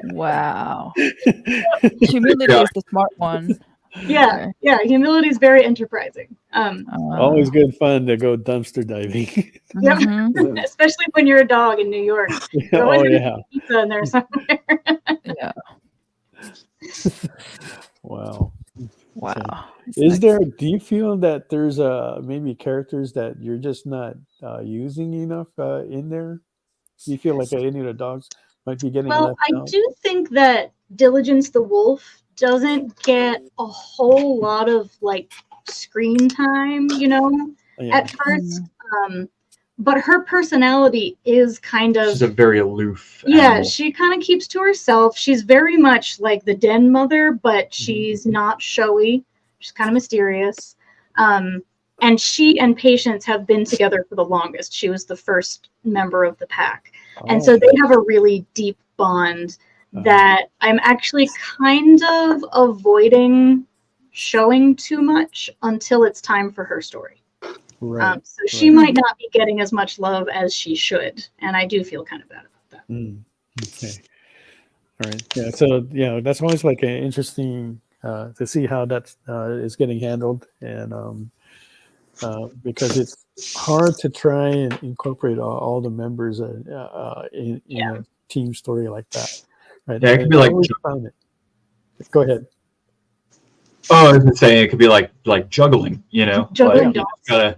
Speaker 4: Wow. Humility is the smart one.
Speaker 5: Yeah,
Speaker 4: Okay.
Speaker 5: yeah. Humility is very enterprising.
Speaker 3: Always good fun to go dumpster diving.
Speaker 5: Yep.
Speaker 4: Mhm.
Speaker 5: Especially when you're a dog in New York. You're always gonna see pizza in there somewhere.
Speaker 4: Yeah.
Speaker 3: Wow.
Speaker 4: Wow.
Speaker 3: Do you feel that there's maybe characters that you're just not using enough in there? Do you feel like any of the dogs might be getting
Speaker 5: Well,
Speaker 3: left
Speaker 5: I
Speaker 3: out?
Speaker 5: do think that Diligence the Wolf doesn't get a whole lot of like screen time, at first. But her personality is kind of,
Speaker 6: She's a very aloof
Speaker 5: yeah, she kind of keeps to herself. She's very much like the den mother, but she's not showy. She's kind of mysterious. And she and Patience have been together for the longest. She was the first member of the pack. And so they have a really deep bond that I'm actually kind of avoiding showing too much until it's time for her story.
Speaker 3: Right.
Speaker 5: So she might not be getting as much love as she should. And I do feel kind of bad about that.
Speaker 3: Okay. All right. Yeah. So, that's always like an interesting to see how that is getting handled. And because it's hard to try and incorporate all the members in a team story like that. Right.
Speaker 6: Yeah, it could be like.
Speaker 3: Go ahead.
Speaker 6: Oh, I was going to say it could be like juggling,
Speaker 5: Juggling
Speaker 6: like, you gotta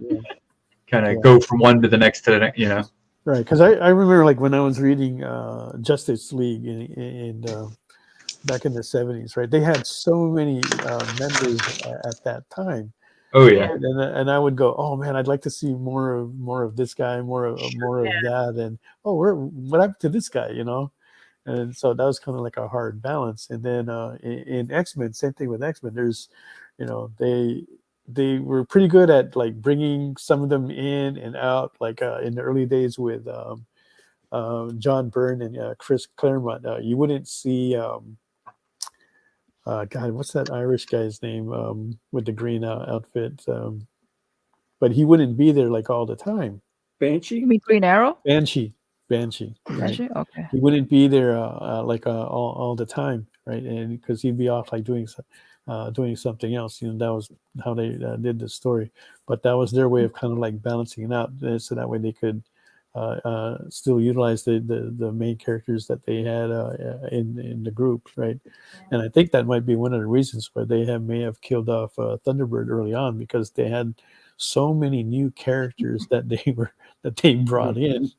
Speaker 6: kind of go from one to the next to the next,
Speaker 3: Right, because I remember like when I was reading Justice League in back in the 70s, right? They had so many members at that time.
Speaker 6: Oh yeah.
Speaker 3: And I would go, oh man, I'd like to see more of this guy, more of that, and what happened to this guy, And so that was kind of like a hard balance. And then in X-Men, same thing with X-Men. There's, they were pretty good at like bringing some of them in and out, like in the early days with John Byrne and Chris Claremont. You wouldn't see, God, what's that Irish guy's name with the green outfit? But he wouldn't be there like all the time.
Speaker 7: Banshee?
Speaker 4: You mean Green Arrow?
Speaker 3: Banshee.
Speaker 4: Banshee? Okay.
Speaker 3: He wouldn't be there all the time, right? And because he'd be off like doing doing something else. That was how they did the story, but that was their way of kind of like balancing it out, so that way they could still utilize the main characters that they had in the group, right? And I think that might be one of the reasons why they may have killed off Thunderbird early on, because they had so many new characters that they brought in.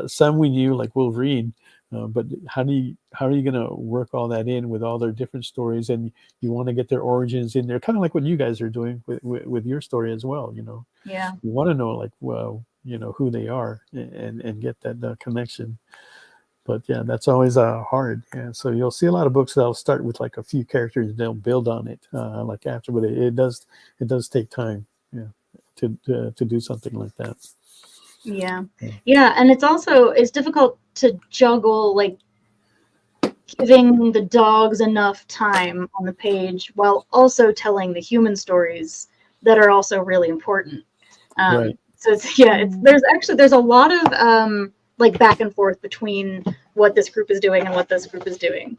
Speaker 3: Some we knew, like Wolverine, but how are you going to work all that in with all their different stories? And you want to get their origins in there, kind of like what you guys are doing with your story as well.
Speaker 5: Yeah.
Speaker 3: You want to know, like, well, who they are, and get that connection. But yeah, that's always hard. And so you'll see a lot of books that'll start with like a few characters, and they'll build on it like after, but it does take time, to do something like that.
Speaker 5: Yeah, and it's difficult to juggle, like, giving the dogs enough time on the page while also telling the human stories that are also really important.
Speaker 3: Right.
Speaker 5: So there's a lot of like back and forth between what this group is doing and what this group is doing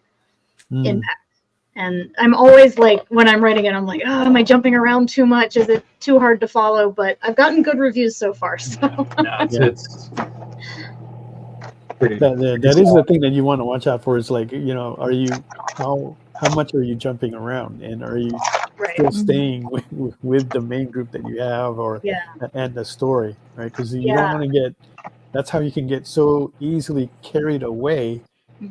Speaker 5: in Pack. And I'm always like, when I'm writing it, I'm like, oh, am I jumping around too much? Is it too hard to follow? But I've gotten good reviews so far. So
Speaker 6: It's pretty.
Speaker 3: That is the thing that you want to watch out for. Is like, are you how much are you jumping around, and are you still staying with the main group that you have, and the story, right? Because you don't want to get. That's how you can get so easily carried away.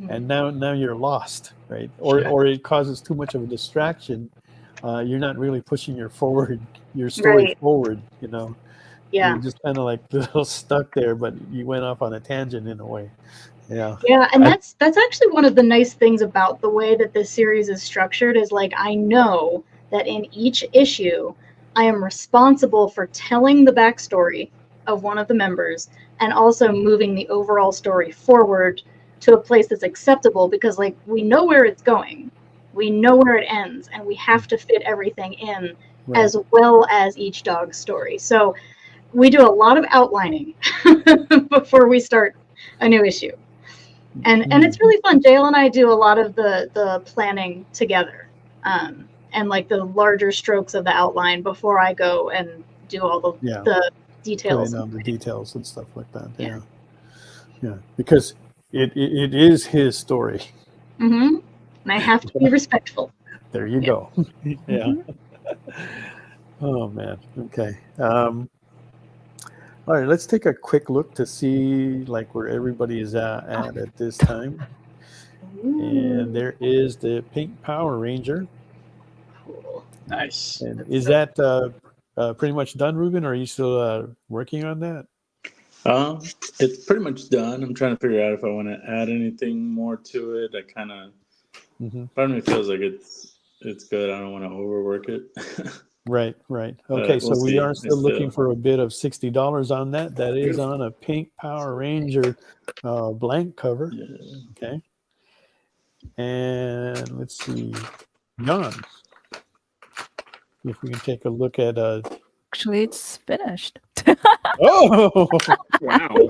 Speaker 3: And now you're lost, right? Or it causes too much of a distraction. You're not really pushing your story forward. You're just kind of like a little stuck there, but you went off on a tangent in a way. Yeah,
Speaker 5: and that's actually one of the nice things about the way that this series is structured. Is like, I know that in each issue, I am responsible for telling the backstory of one of the members, and also moving the overall story forward to a place that's acceptable, because like, we know where it's going, we know where it ends, and we have to fit everything in as well as each dog's story. So we do a lot of outlining before we start a new issue, and it's really fun. Jael and I do a lot of the planning together, and like the larger strokes of the outline before I go and do all the details.
Speaker 3: Putting on the details and stuff like that. Yeah, because it is his story.
Speaker 5: And I have to be respectful.
Speaker 3: There you go. Yeah. Oh man. Okay. All right. Let's take a quick look to see like where everybody is at this time. And there is the Pink Power Ranger.
Speaker 5: Cool.
Speaker 6: Nice.
Speaker 3: And is that pretty much done, Ruben? Or are you still working on that?
Speaker 8: It's pretty much done. I'm trying to figure out if I want to add anything more to it. I kind of, part of me feels like it's good. I don't want to overwork it. Right. Okay, so we are still looking for a bid of $60 on that. That is on a Pink Power Ranger blank cover. Yeah. Okay. And let's see, Jan, if we can take a look at
Speaker 4: Actually, it's finished.
Speaker 3: Oh,
Speaker 7: Wow.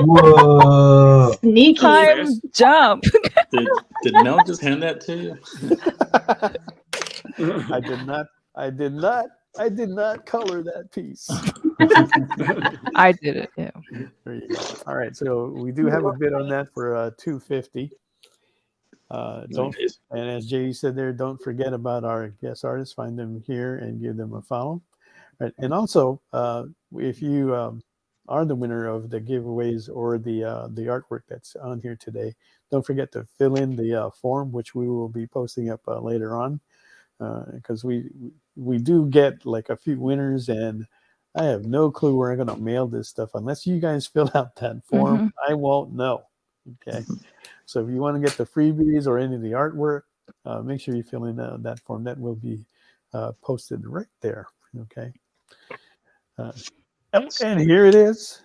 Speaker 6: Whoa.
Speaker 5: Sneaky.
Speaker 4: Time jump.
Speaker 8: Did Mel just hand that to you?
Speaker 3: I did not color that piece.
Speaker 4: I did it. Yeah.
Speaker 3: There you go. All right, so we do have a bid on that for $250. And as Jay said there, don't forget about our guest artists. Find them here and give them a follow. Right. And also, if you are the winner of the giveaways or the artwork that's on here today, don't forget to fill in the form, which we will be posting up later on, because we do get like a few winners, and I have no clue where I'm going to mail this stuff unless you guys fill out that form. I won't know. Okay. So if you want to get the freebies or any of the artwork, make sure you fill in that form. That will be posted right there. Okay. And here it is.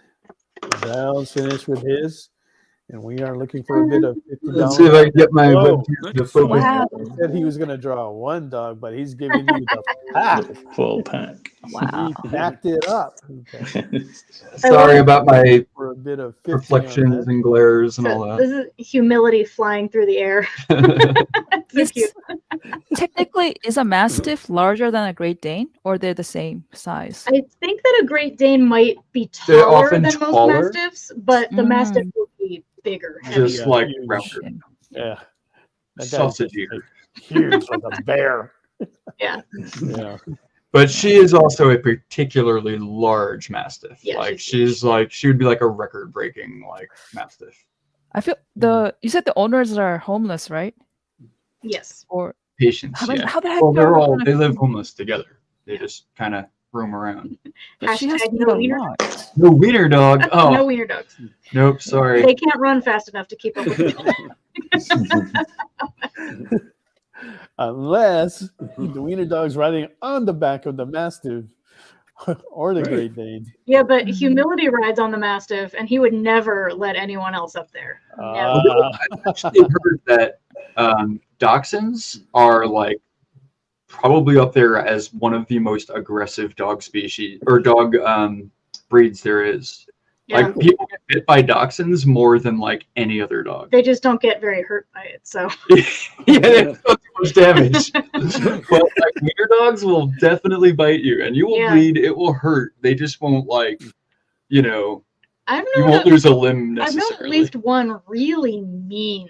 Speaker 3: Val's finished with his, and we are looking for a bid of $50.
Speaker 6: Let's see if I can get my webcam to focus.
Speaker 4: Wow.
Speaker 3: He said he was going to draw one dog, but he's giving you the pack.
Speaker 8: The full pack.
Speaker 4: Wow.
Speaker 3: He packed it up. Okay.
Speaker 6: Sorry about my
Speaker 3: For a bid of 50
Speaker 6: reflections and glares and all
Speaker 5: This
Speaker 6: that.
Speaker 5: is humility flying through the air. So cute.
Speaker 4: Technically, is a Mastiff larger than a Great Dane, or they're the same size?
Speaker 5: I think that a Great Dane might be
Speaker 6: They're
Speaker 5: taller
Speaker 6: often
Speaker 5: than
Speaker 6: taller.
Speaker 5: most Mastiffs, but the Mastiff will be bigger.
Speaker 6: Just
Speaker 3: Yeah,
Speaker 6: like
Speaker 3: huge.
Speaker 6: rounder.
Speaker 3: Yeah. That guy's
Speaker 6: Sausage
Speaker 3: just,
Speaker 6: eater.
Speaker 3: like, huge, like a bear.
Speaker 5: Yeah.
Speaker 3: Yeah.
Speaker 6: But she is also a particularly large Mastiff.
Speaker 5: Yeah,
Speaker 6: Like she's like she would be like a record-breaking like Mastiff.
Speaker 4: I feel you said the owners are homeless, right?
Speaker 5: Yes.
Speaker 4: Or
Speaker 6: Patients,
Speaker 4: how
Speaker 6: yeah.
Speaker 4: the heck
Speaker 6: Well,
Speaker 4: are we gonna
Speaker 6: they live
Speaker 4: feed-
Speaker 6: homeless together. They just kind of roam around.
Speaker 4: But she has to
Speaker 5: Hashtag
Speaker 4: eat
Speaker 5: no
Speaker 4: a
Speaker 5: wiener
Speaker 4: lot.
Speaker 6: No wiener dog. Oh,
Speaker 5: No wiener dogs.
Speaker 6: nope. Sorry.
Speaker 5: They can't run fast enough to keep up with it.
Speaker 3: Unless the wiener dog's riding on the back of the Mastiff or the Great Dane.
Speaker 5: Yeah, but humility rides on the Mastiff, and he would never let anyone else up there. Never.
Speaker 6: I've actually heard that dachshunds are like probably up there as one of the most aggressive dog species or dog breeds there is.
Speaker 5: Yeah.
Speaker 6: Like people get bit by dachshunds more than like any other dog.
Speaker 5: They just don't get very hurt by it. So
Speaker 6: Yeah, they don't do much damage. But like wiener dogs will definitely bite you, and you will bleed. It will hurt. They just won't like, you know.
Speaker 5: I've
Speaker 6: You
Speaker 5: known
Speaker 6: won't lose a limb
Speaker 5: I've known
Speaker 6: necessarily.
Speaker 5: at least one really mean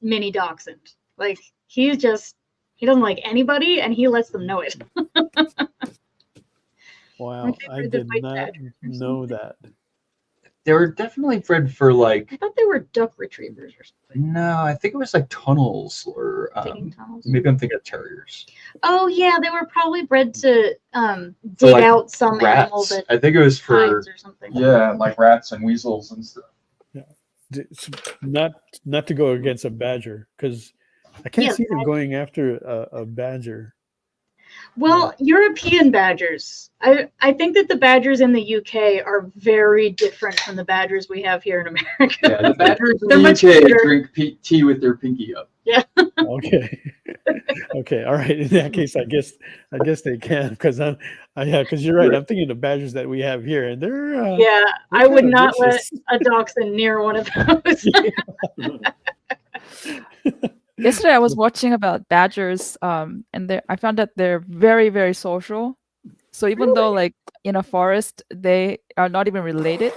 Speaker 5: mini dachshund. Like he doesn't like anybody, and he lets them know it.
Speaker 3: Wow, I did not know that.
Speaker 6: They were definitely bred for like.
Speaker 5: I thought they were duck retrievers or something.
Speaker 6: No, I think it was like tunnels or
Speaker 5: Digging tunnels?
Speaker 6: maybe I'm thinking of terriers.
Speaker 5: Oh yeah, they were probably bred to
Speaker 6: For,
Speaker 5: dig
Speaker 6: like,
Speaker 5: out some animal
Speaker 6: rats.
Speaker 5: that
Speaker 6: I think it was for
Speaker 5: hides or something.
Speaker 6: yeah, like rats and weasels and stuff.
Speaker 3: Not to go against a badger, because I can't
Speaker 5: Yeah,
Speaker 3: see them going after a badger.
Speaker 5: Well, European badgers. I think that the badgers in the UK are very different from the badgers we have here in America.
Speaker 6: Yeah, the badgers in
Speaker 5: They're
Speaker 6: the
Speaker 5: much
Speaker 6: UK
Speaker 5: cuter.
Speaker 6: drink tea with their pinky up.
Speaker 5: Yeah.
Speaker 3: Okay. Okay. All right. In that case, I guess they can, because because you're right. I'm thinking the badgers that we have here, and they're
Speaker 5: Yeah, I would
Speaker 3: kinda
Speaker 5: not let
Speaker 3: vicious.
Speaker 5: a dachshund near one of those.
Speaker 4: Yesterday, I was watching about badgers, and I found that they're very, very social. So even though, like in a forest, they are not even related,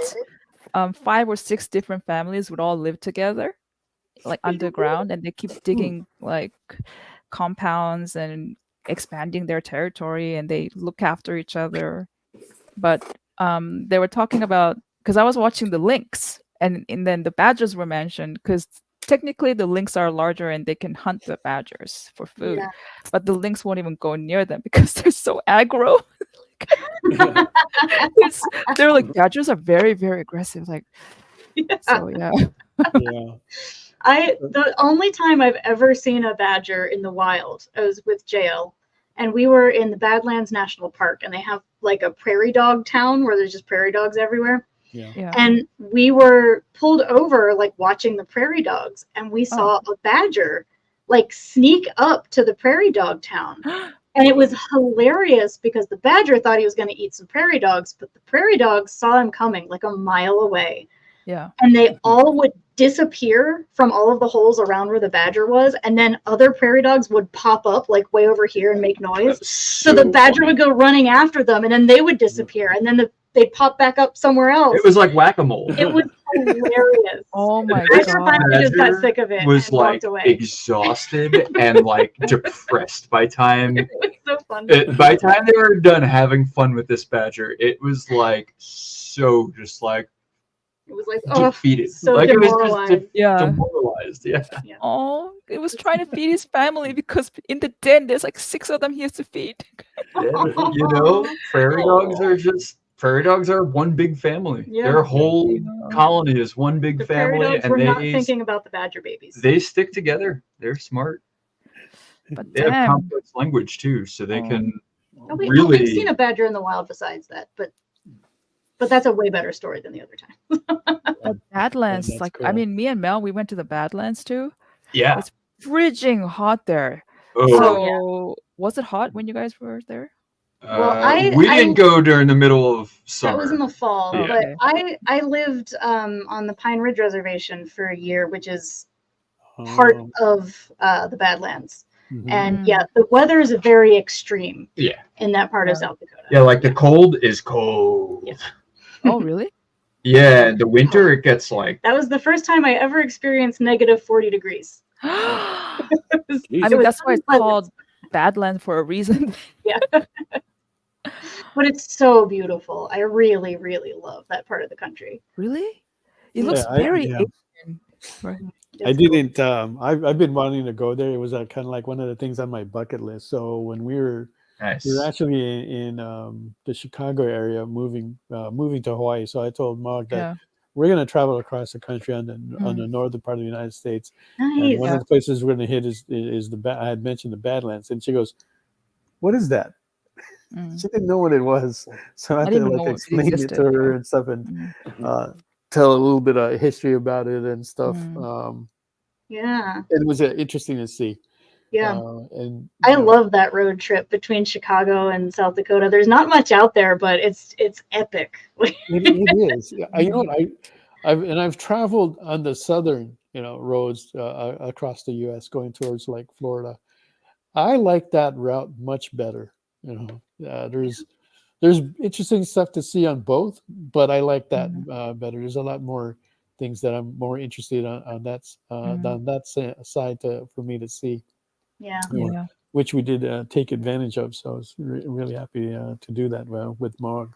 Speaker 4: 5 or 6 different families would all live together, like underground, and they keep digging like compounds and expanding their territory, and they look after each other. But they were talking about, because I was watching the lynx, and then the badgers were mentioned, because technically the lynx are larger and they can hunt the badgers for food,
Speaker 5: Yeah.
Speaker 4: but the lynx won't even go near them because they're so aggro. They're like, badgers are very, very aggressive. Like, so yeah.
Speaker 3: Yeah.
Speaker 5: The only time I've ever seen a badger in the wild, I was with JL, and we were in the Badlands National Park, and they have like a prairie dog town where there's just prairie dogs everywhere.
Speaker 3: Yeah.
Speaker 5: And we were pulled over, like watching the prairie dogs, and we saw a badger like sneak up to the prairie dog town. And it was hilarious because the badger thought he was going to eat some prairie dogs, but the prairie dogs saw him coming like a mile away.
Speaker 4: Yeah.
Speaker 5: And they all would disappear from all of the holes around where the badger was, and then other prairie dogs would pop up like way over here and make noise. So the badger would go running after them, and then they would disappear, and then they'd pop back up somewhere else.
Speaker 6: It was like whack-a-mole.
Speaker 5: It was hilarious.
Speaker 4: Oh my
Speaker 5: Badger
Speaker 4: god.
Speaker 5: finally just got sick of it
Speaker 6: Was
Speaker 5: and
Speaker 6: like
Speaker 5: walked away.
Speaker 6: exhausted and like depressed by time.
Speaker 5: It was so fun.
Speaker 6: By the time they were done having fun with this badger, it was like so just like
Speaker 5: It was like
Speaker 6: defeated.
Speaker 5: so
Speaker 6: like
Speaker 5: demoralized.
Speaker 6: it was just
Speaker 4: Yeah.
Speaker 6: demoralized. Yeah.
Speaker 4: Oh, it was trying to feed his family because in the den there's like 6 of them he has to feed.
Speaker 6: You know, prairie dogs are one big family.
Speaker 5: Yeah.
Speaker 6: Their whole colony is one big
Speaker 5: The prairie
Speaker 6: family,
Speaker 5: dogs were
Speaker 6: and
Speaker 5: not thinking about the badger babies.
Speaker 6: they stick together. They're smart.
Speaker 4: But
Speaker 6: They have
Speaker 4: damn.
Speaker 6: complex language too, so they can
Speaker 5: Oh, wait, no,
Speaker 6: really.
Speaker 5: I've seen a badger in the wild besides that, but that's a way better story than the other time.
Speaker 4: Badlands,
Speaker 3: that's
Speaker 4: like
Speaker 3: cool.
Speaker 4: I mean, me and Mel, we went to the Badlands too.
Speaker 6: Yeah.
Speaker 4: It's frigging hot there.
Speaker 6: Oh.
Speaker 4: So was it hot when you guys were there?
Speaker 6: We didn't go during the middle of summer.
Speaker 5: That was in the fall,
Speaker 6: Yeah.
Speaker 5: but I lived on the Pine Ridge Reservation for a year, which is part of the Badlands.
Speaker 3: Mhm.
Speaker 5: And yeah, the weather is very extreme.
Speaker 6: Yeah.
Speaker 5: In that part of South Dakota.
Speaker 6: Yeah, like the cold is cold.
Speaker 5: Yeah.
Speaker 4: Oh, really?
Speaker 6: Yeah, in the winter it gets like.
Speaker 5: That was the first time I ever experienced negative 40 degrees.
Speaker 4: I mean, that's why it's called Badland for a reason.
Speaker 5: Yeah. But it's so beautiful. I really, really love that part of the country.
Speaker 4: Really? It looks
Speaker 3: Yeah,
Speaker 4: very
Speaker 3: yeah.
Speaker 4: Asian. Right.
Speaker 3: I didn't. I've been wanting to go there. It was kind of like one of the things on my bucket list. So when we were actually in the Chicago area, moving to Hawaii. So I told Mog that we're going to travel across the country on the northern part of the United States.
Speaker 5: Nice.
Speaker 3: And one of the places we're going to hit is I had mentioned the Badlands, and she goes, "What is that?" She didn't know what it was, so I had to like explain it to her and stuff, and tell a little bit of history about it and stuff.
Speaker 5: Yeah.
Speaker 3: It was interesting to see.
Speaker 5: Yeah.
Speaker 3: And
Speaker 5: I love that road trip between Chicago and South Dakota. There's not much out there, but it's epic.
Speaker 3: it is. You know what? I've traveled on the southern roads across the U.S. going towards like Florida. I like that route much better. There's interesting stuff to see on both, but I like that better. There's a lot more things that I'm more interested on that side for me to see.
Speaker 5: Yeah.
Speaker 3: Which we did take advantage of. So I was really happy to do that with Mog.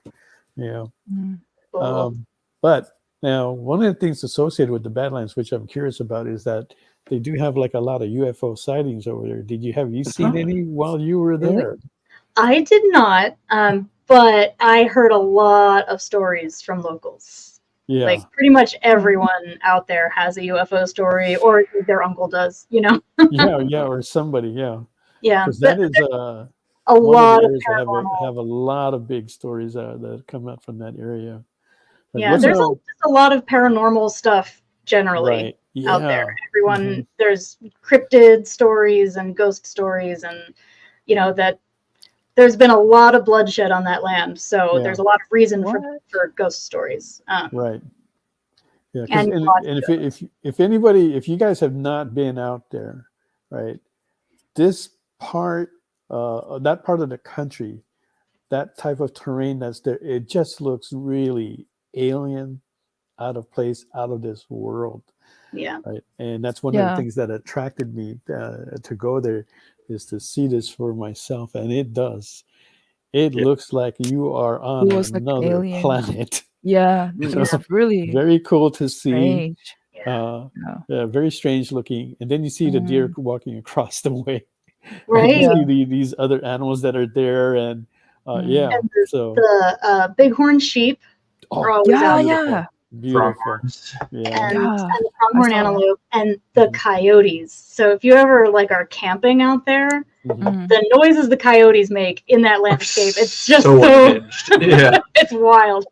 Speaker 5: Cool.
Speaker 3: But now one of the things associated with the Badlands, which I'm curious about, is that they do have like a lot of UFO sightings over there. Have you seen any while you were there?
Speaker 5: I did not, but I heard a lot of stories from locals.
Speaker 3: Yeah.
Speaker 5: Like pretty much everyone out there has a UFO story, or their uncle does,
Speaker 3: yeah, or somebody, yeah.
Speaker 5: Yeah.
Speaker 3: Because that is
Speaker 5: a lot of
Speaker 3: have a lot of big stories that come out from that area.
Speaker 5: Yeah, there's just a lot of paranormal stuff generally
Speaker 3: right.
Speaker 5: out there. Everyone, there's cryptid stories and ghost stories, and that there's been a lot of bloodshed on that land, so there's a lot of reason for ghost stories.
Speaker 3: Right. Yeah, and if you guys have not been out there, right, this part, that part of the country, that type of terrain that's there, it just looks really alien, out of place, out of this world.
Speaker 5: Yeah.
Speaker 3: Right. And that's one of the things that attracted me to go there, is to see this for myself, and it does. It looks like you are on another planet.
Speaker 4: Yeah, it's really
Speaker 3: very cool to see.
Speaker 4: Strange.
Speaker 3: Very strange looking, and then you see the deer walking across the way.
Speaker 5: Right.
Speaker 3: You see these other animals that are there, and
Speaker 5: and the bighorn sheep are always out there.
Speaker 3: Beautiful.
Speaker 5: And the pronghorn antelope and the coyotes. So if you ever are camping out there, the noises the coyotes make in that landscape, it's just so it's wild.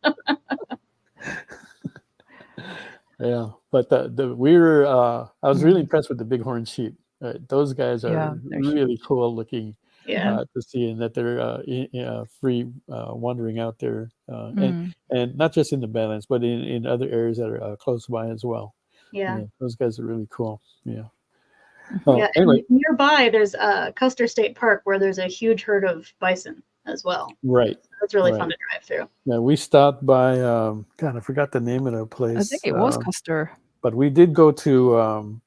Speaker 3: Yeah, but we were I was really impressed with the bighorn sheep. Those guys are really cool looking to see, and that they're free wandering out there, and not just in the Badlands, but in other areas that are close by as well.
Speaker 5: Yeah,
Speaker 3: those guys are really cool.
Speaker 5: Anyway, nearby there's Custer State Park, where there's a huge herd of bison as well.
Speaker 3: Right.
Speaker 5: So that's really fun to drive through.
Speaker 3: Yeah, we stopped by God, I forgot the name of the place.
Speaker 4: I think it was Custer.
Speaker 3: But we did go to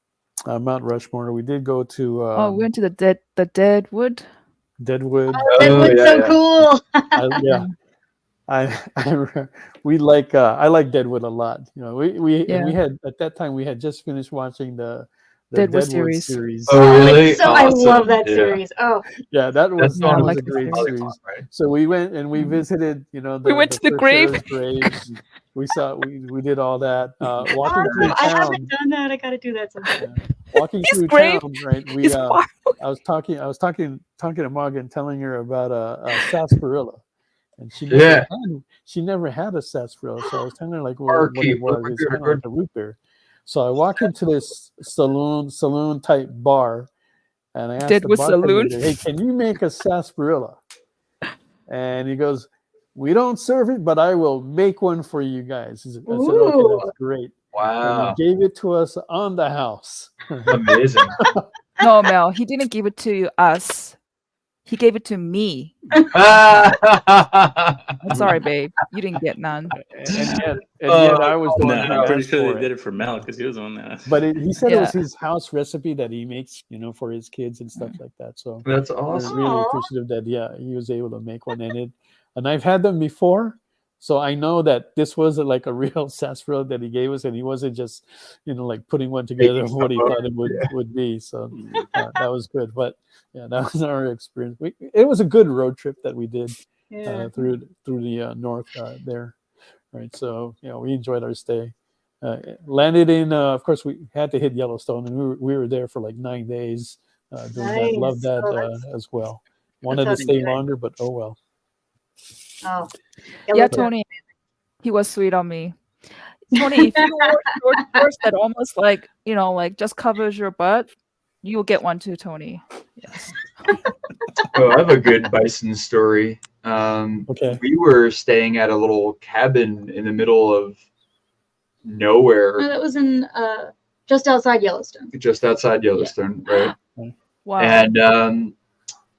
Speaker 3: Mount Rushmore. We did go to
Speaker 4: we went to the Deadwood.
Speaker 3: Deadwood.
Speaker 5: Oh, Deadwood's so cool.
Speaker 3: I like Deadwood a lot. We had at that time we had just finished watching the Deadwood series.
Speaker 6: Oh, really?
Speaker 5: So awesome. I love that series. Oh,
Speaker 3: yeah, that was a great series. Right? So we went and we visited.
Speaker 4: We went to the grave.
Speaker 3: Graves. We did all that.
Speaker 5: Walking through town. I haven't done that. I got to do that sometime.
Speaker 3: Walking through town, right? I was talking to Mog and telling her about a sarsaparilla, and she never had a sarsaparilla. So I was telling her what it was. It's kind of like a root beer. So I walk into this saloon type bar, and I asked the bartender, "Hey, can you make a sarsaparilla?" And he goes, "We don't serve it, but I will make one for you guys." I said, "Okay, that's great."
Speaker 6: Wow.
Speaker 3: And he gave it to us on the house.
Speaker 6: Amazing.
Speaker 4: No, Mel, he didn't give it to us. He gave it to me. I'm sorry, babe. You didn't get none.
Speaker 3: And yet I was the one who
Speaker 8: I'm pretty
Speaker 3: asked
Speaker 8: sure
Speaker 3: for
Speaker 8: they
Speaker 3: it.
Speaker 8: did it for Mel because he was the one that.
Speaker 3: But he said it
Speaker 4: Yeah.
Speaker 3: was his house recipe that he makes, for his kids and stuff like that. So
Speaker 6: That's
Speaker 3: we're
Speaker 6: awesome.
Speaker 3: really
Speaker 5: Aw.
Speaker 3: appreciative that he was able to make one, and I've had them before, so I know that this was like a real sarsaparilla that he gave us, and he wasn't just like putting one together of what he thought it would be. So that was good. But yeah, that was our experience. It was a good road trip that we did through the north there, right? So we enjoyed our stay. Landed in, of course, we had to hit Yellowstone, and we were there for like 9 days doing that. Loved
Speaker 5: Nice.
Speaker 3: that
Speaker 5: Oh,
Speaker 3: as well. Wanted to
Speaker 5: sounds
Speaker 3: stay
Speaker 5: good.
Speaker 3: longer, but oh well.
Speaker 5: Oh,
Speaker 4: Yeah,
Speaker 5: Yellowstone.
Speaker 4: Tony, he was sweet on me. Tony, if you wear short shorts that almost like just covers your butt, you'll get one too, Tony. Yes.
Speaker 6: Oh, I have a good bison story.
Speaker 3: Okay.
Speaker 6: We were staying at a little cabin in the middle of nowhere,
Speaker 5: No, that was in just outside Yellowstone.
Speaker 6: just outside Yellowstone, right?
Speaker 4: Wow.
Speaker 6: And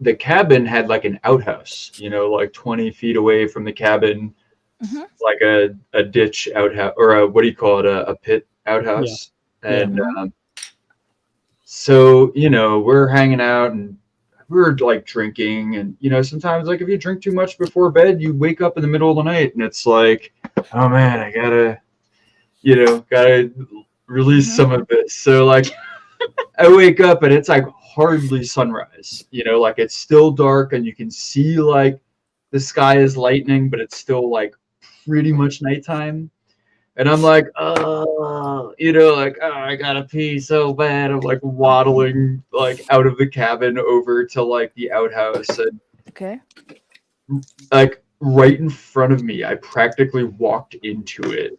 Speaker 6: the cabin had like an outhouse, like 20 feet away from the cabin,
Speaker 4: Mhm.
Speaker 6: like a ditch outhouse, or what do you call it? A pit outhouse.
Speaker 3: Yeah.
Speaker 6: And so, we're hanging out and we're like drinking. And, sometimes like if you drink too much before bed, you wake up in the middle of the night and it's like, oh man, I gotta release some of this. So like I wake up and it's like hardly sunrise, like it's still dark and you can see like the sky is lightening, but it's still like pretty much nighttime. And I'm like, I gotta pee so bad. I'm like waddling like out of the cabin over to like the outhouse, and
Speaker 4: Okay.
Speaker 6: like right in front of me, I practically walked into it,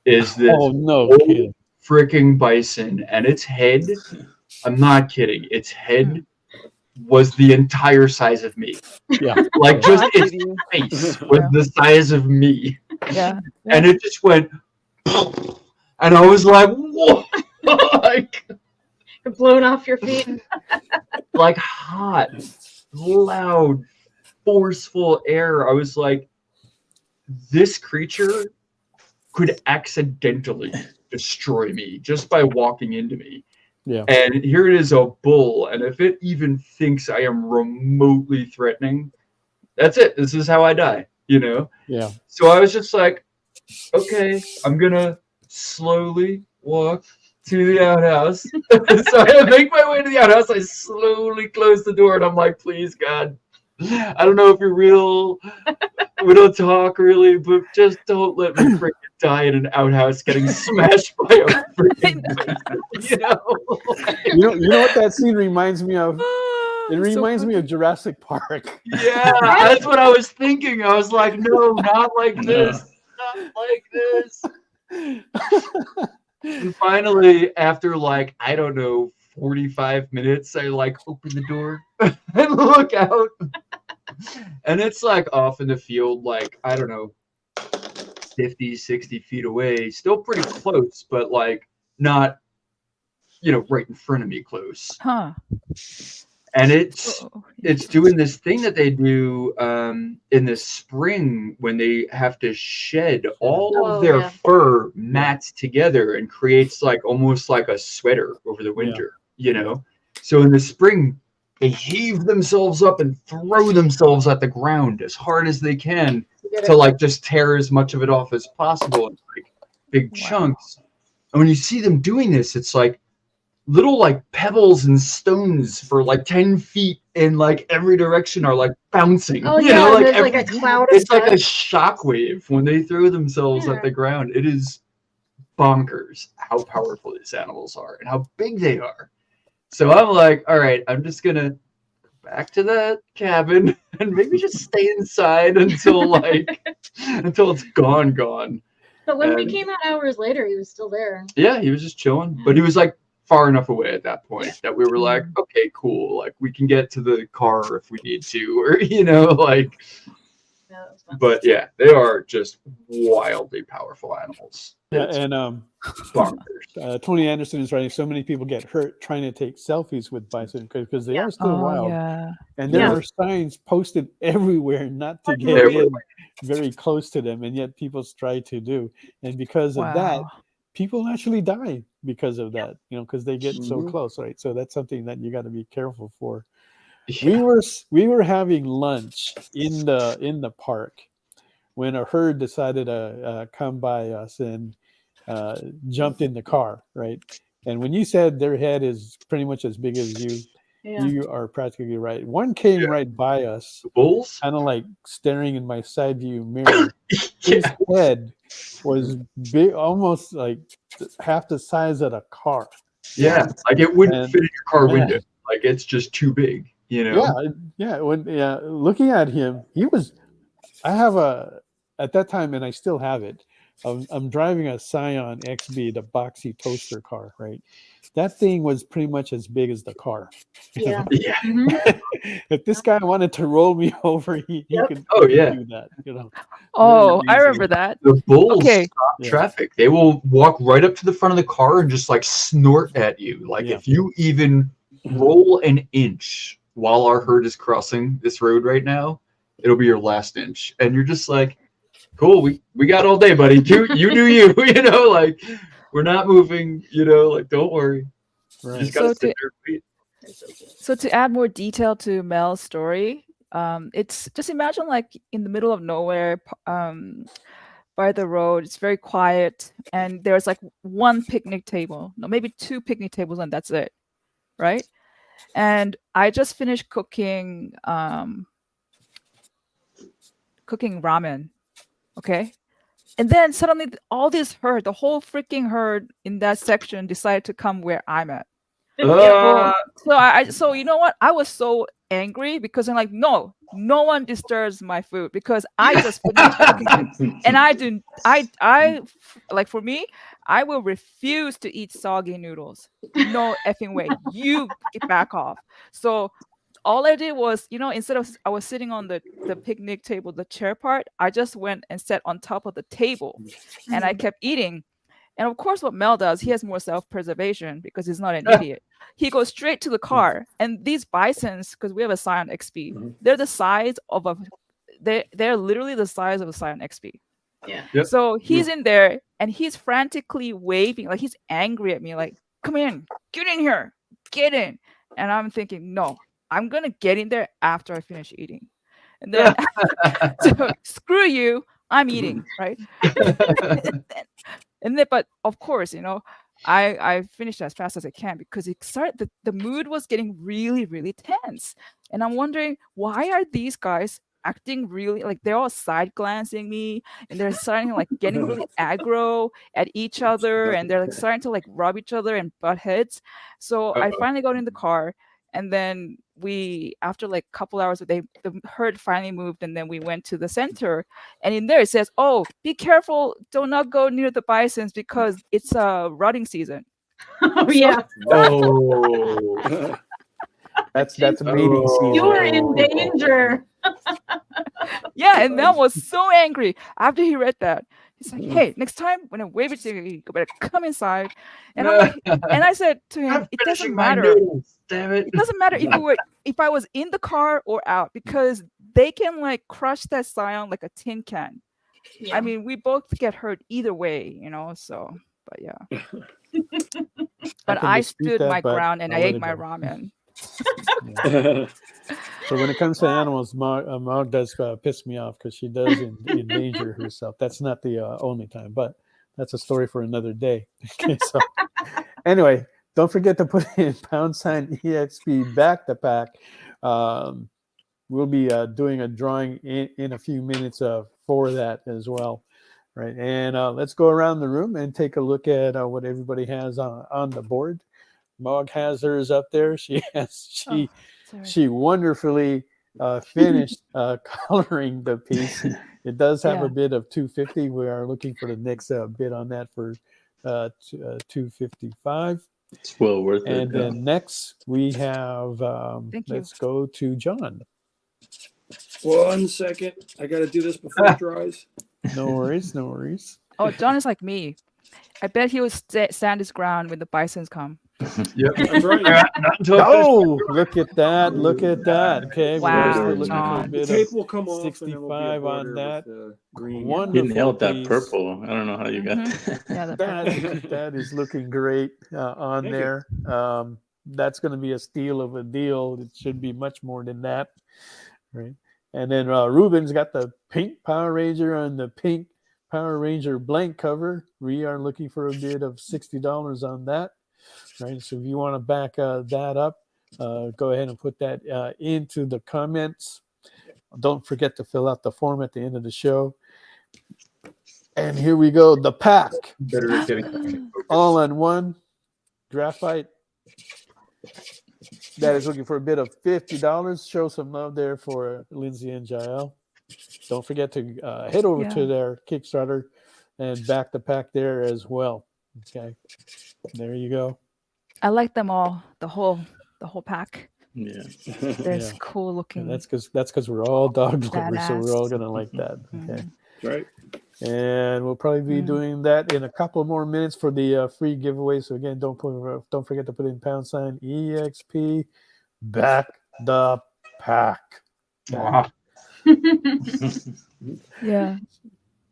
Speaker 6: is this
Speaker 3: Oh no,
Speaker 6: old
Speaker 3: kidding.
Speaker 6: freaking bison, and its head, I'm not kidding, its head was the entire size of me.
Speaker 3: Yeah.
Speaker 6: Like
Speaker 4: Oh,
Speaker 6: just
Speaker 4: I
Speaker 6: its
Speaker 4: see you.
Speaker 6: face was the size of me.
Speaker 4: Yeah.
Speaker 6: And it just went, and I was like, whoa, like
Speaker 5: You're blown off your feet.
Speaker 6: like hot, loud, forceful air. I was like, this creature could accidentally destroy me just by walking into me.
Speaker 3: Yeah.
Speaker 6: And here it is, a bull, and if it even thinks I am remotely threatening, that's it. This is how I die,
Speaker 3: Yeah.
Speaker 6: So I was just like, okay, I'm gonna slowly walk to the outhouse. So I make my way to the outhouse. I slowly close the door, and I'm like, please, God, I don't know if you're real. We don't talk really, but just don't let me freaking die in an outhouse getting smashed by a freaking you know
Speaker 3: what that scene reminds me of? It reminds
Speaker 4: So
Speaker 3: me of Jurassic Park.
Speaker 6: Yeah, that's what I was thinking. I was like, no, not like this. Not like this. And finally, after like, I don't know, 45 minutes, I like open the door and look out. And it's like off in the field, like, I don't know, 50, 60 feet away. Still pretty close, but like not, right in front of me close.
Speaker 4: Huh.
Speaker 6: And it's doing this thing that they do in the spring when they have to shed all of their fur mats together and creates like almost like a sweater over the winter, So in the spring, they heave themselves up and throw themselves at the ground as hard as they can to like just tear as much of it off as possible in like big chunks. And when you see them doing this, it's like little like pebbles and stones for like 10 feet in like every direction are like bouncing.
Speaker 5: Oh yeah,
Speaker 6: like
Speaker 5: there's like a cloud of
Speaker 6: it's like a
Speaker 5: stuff.
Speaker 6: shockwave when they throw themselves at the ground. It is bonkers how powerful these animals are and how big they are. So I'm like, all right, I'm just gonna go back to that cabin and maybe just stay inside until it's gone.
Speaker 5: But when we came out hours later, he was still there.
Speaker 6: Yeah, he was just chilling, but he was like far enough away at that point that we were like, okay, cool, like we can get to the car if we need to, or
Speaker 5: Yeah,
Speaker 6: but yeah, they are just wildly powerful animals.
Speaker 3: and Tony Anderson is writing. So many people get hurt trying to take selfies with bison because they are still wild.
Speaker 4: Yeah.
Speaker 3: And there are signs posted everywhere not to get in very close to them, and yet people try to do. And because of that, people actually die because of that. Because they get so close, right? So that's something that you got to be careful for. Yeah. We were having lunch in the park when a herd decided to come by us and jumped in the car, right? And when you said their head is pretty much as big as you, you are practically right. One came right by us,
Speaker 6: bulls,
Speaker 3: kind of like staring in my side view mirror. His head was big, almost like half the size of a car.
Speaker 6: Yeah, like it wouldn't fit in your car window. Like it's just too big,
Speaker 3: Yeah. Looking at him, he was. I have at that time, and I still have it. I'm driving a Scion XB, the boxy toaster car, right? That thing was pretty much as big as the car.
Speaker 5: Yeah.
Speaker 3: If this guy wanted to roll me over, he could do that.
Speaker 4: Oh, I remember that.
Speaker 6: The bulls stop traffic. They will walk right up to the front of the car and just like snort at you. Like if you even roll an inch while our herd is crossing this road right now, it'll be your last inch. And you're just like, cool, we got all day, buddy. You do you, like we're not moving, like don't worry.
Speaker 3: Right.
Speaker 6: You just gotta sit there and wait.
Speaker 4: So to add more detail to Mel's story, it's just imagine like in the middle of nowhere, by the road, it's very quiet, and there's like one picnic table, no, maybe two picnic tables, and that's it, right? And I just finished cooking ramen, okay? And then suddenly all this herd, the whole freaking herd in that section decided to come where I'm at. So you know what? I was so angry because I'm like, no one disturbs my food because I just finished cooking, and I like, for me, I will refuse to eat soggy noodles. No effing way. You get back off. So all I did was, instead of I was sitting on the picnic table, the chair part, I just went and sat on top of the table, and I kept eating. And of course, what Mel does, he has more self-preservation because he's not an idiot. He goes straight to the car. And these bisons, because we have a Scion XP, they're the size of they're literally the size of a Scion XP.
Speaker 5: Yeah.
Speaker 6: Yep.
Speaker 4: So he's in there and he's frantically waving, like he's angry at me, like, come in, get in here, get in. And I'm thinking, no, I'm gonna get in there after I finish eating. And then so screw you, I'm eating, right? And then, but of course, I finished as fast as I can because it started. The mood was getting really, really tense, and I'm wondering, why are these guys acting really like they're all side glancing me, and they're starting like getting really aggro at each other, and they're like starting to like rub each other and butt heads. So I finally got in the car, and then after like a couple hours, the herd finally moved, and then we went to the center, and in there it says, "Oh, be careful! Do not go near the bisons because it's rutting season."
Speaker 5: Oh yeah.
Speaker 3: Oh. That's mating season.
Speaker 5: You are in danger.
Speaker 4: Yeah, and Mel was so angry after he read that. He's like, "Hey, next time when I wave it to you, you better come inside." And I'm like, and I said to him, "It doesn't matter.
Speaker 6: Damn it!
Speaker 4: It doesn't matter if I was in the car or out because they can like crush that Scion like a tin can. Yeah. I mean, we both get hurt either way, So, but yeah. But I stood my ground and I ate my ramen."
Speaker 3: So when it comes to animals, Mog does piss me off because she does endanger herself. That's not the only time, but that's a story for another day. Okay, so anyway, don't forget to put in #EXP back to pack. We'll be doing a drawing in a few minutes for that as well, right? And let's go around the room and take a look at what everybody has on the board. Mog has hers up there. She wonderfully finished coloring the piece. It does have a bid of $250. We are looking for the next bid on that for $255.
Speaker 8: It's well worth it.
Speaker 3: And then next we have let's go to John.
Speaker 7: 1 second. I got to do this before it dries.
Speaker 3: No worries.
Speaker 4: Oh, John is like me. I bet he will stand his ground when the bisons come.
Speaker 6: Yep.
Speaker 7: That's right.
Speaker 6: Not until
Speaker 3: Oh, look at that! Look at that! Okay,
Speaker 4: Wow,
Speaker 3: we're still looking for a
Speaker 4: John.
Speaker 7: The
Speaker 3: bit
Speaker 7: tape
Speaker 3: of
Speaker 7: will come off, and then we'll be a
Speaker 3: 65 on
Speaker 7: border
Speaker 3: that.
Speaker 7: with green.
Speaker 8: You
Speaker 3: Wonderful
Speaker 8: nailed that
Speaker 3: piece.
Speaker 8: purple. I don't know how you got
Speaker 4: Mhm.
Speaker 8: that.
Speaker 4: Yeah, the purple.
Speaker 3: That is looking great on
Speaker 7: Thank you.
Speaker 3: there. That's going to be a steal of a deal. It should be much more than that, right? And then Ruben's got the pink Power Ranger on the pink Power Ranger blank cover. We are looking for a bid of $60 on that, right? So if you want to back that up, go ahead and put that into the comments. Don't forget to fill out the form at the end of the show. And here we go. The pack.
Speaker 6: better at getting
Speaker 3: All on one. Graphite. That is looking for a bid of $50. Show some love there for Lindsay and Jael. Don't forget to head over to their Kickstarter and back the pack there as well. Okay. There you go.
Speaker 4: I like them all. The whole pack.
Speaker 8: Yeah.
Speaker 4: There's
Speaker 3: Yeah.
Speaker 4: cool looking.
Speaker 3: And that's because we're all dog lovers, so we're all
Speaker 4: Badass.
Speaker 3: gonna like that. Okay.
Speaker 7: Right.
Speaker 3: And we'll probably be doing that in a couple more minutes for the free giveaway. So again, don't forget to put in # EXP back the pack. Okay.
Speaker 6: Wow.
Speaker 4: Yeah.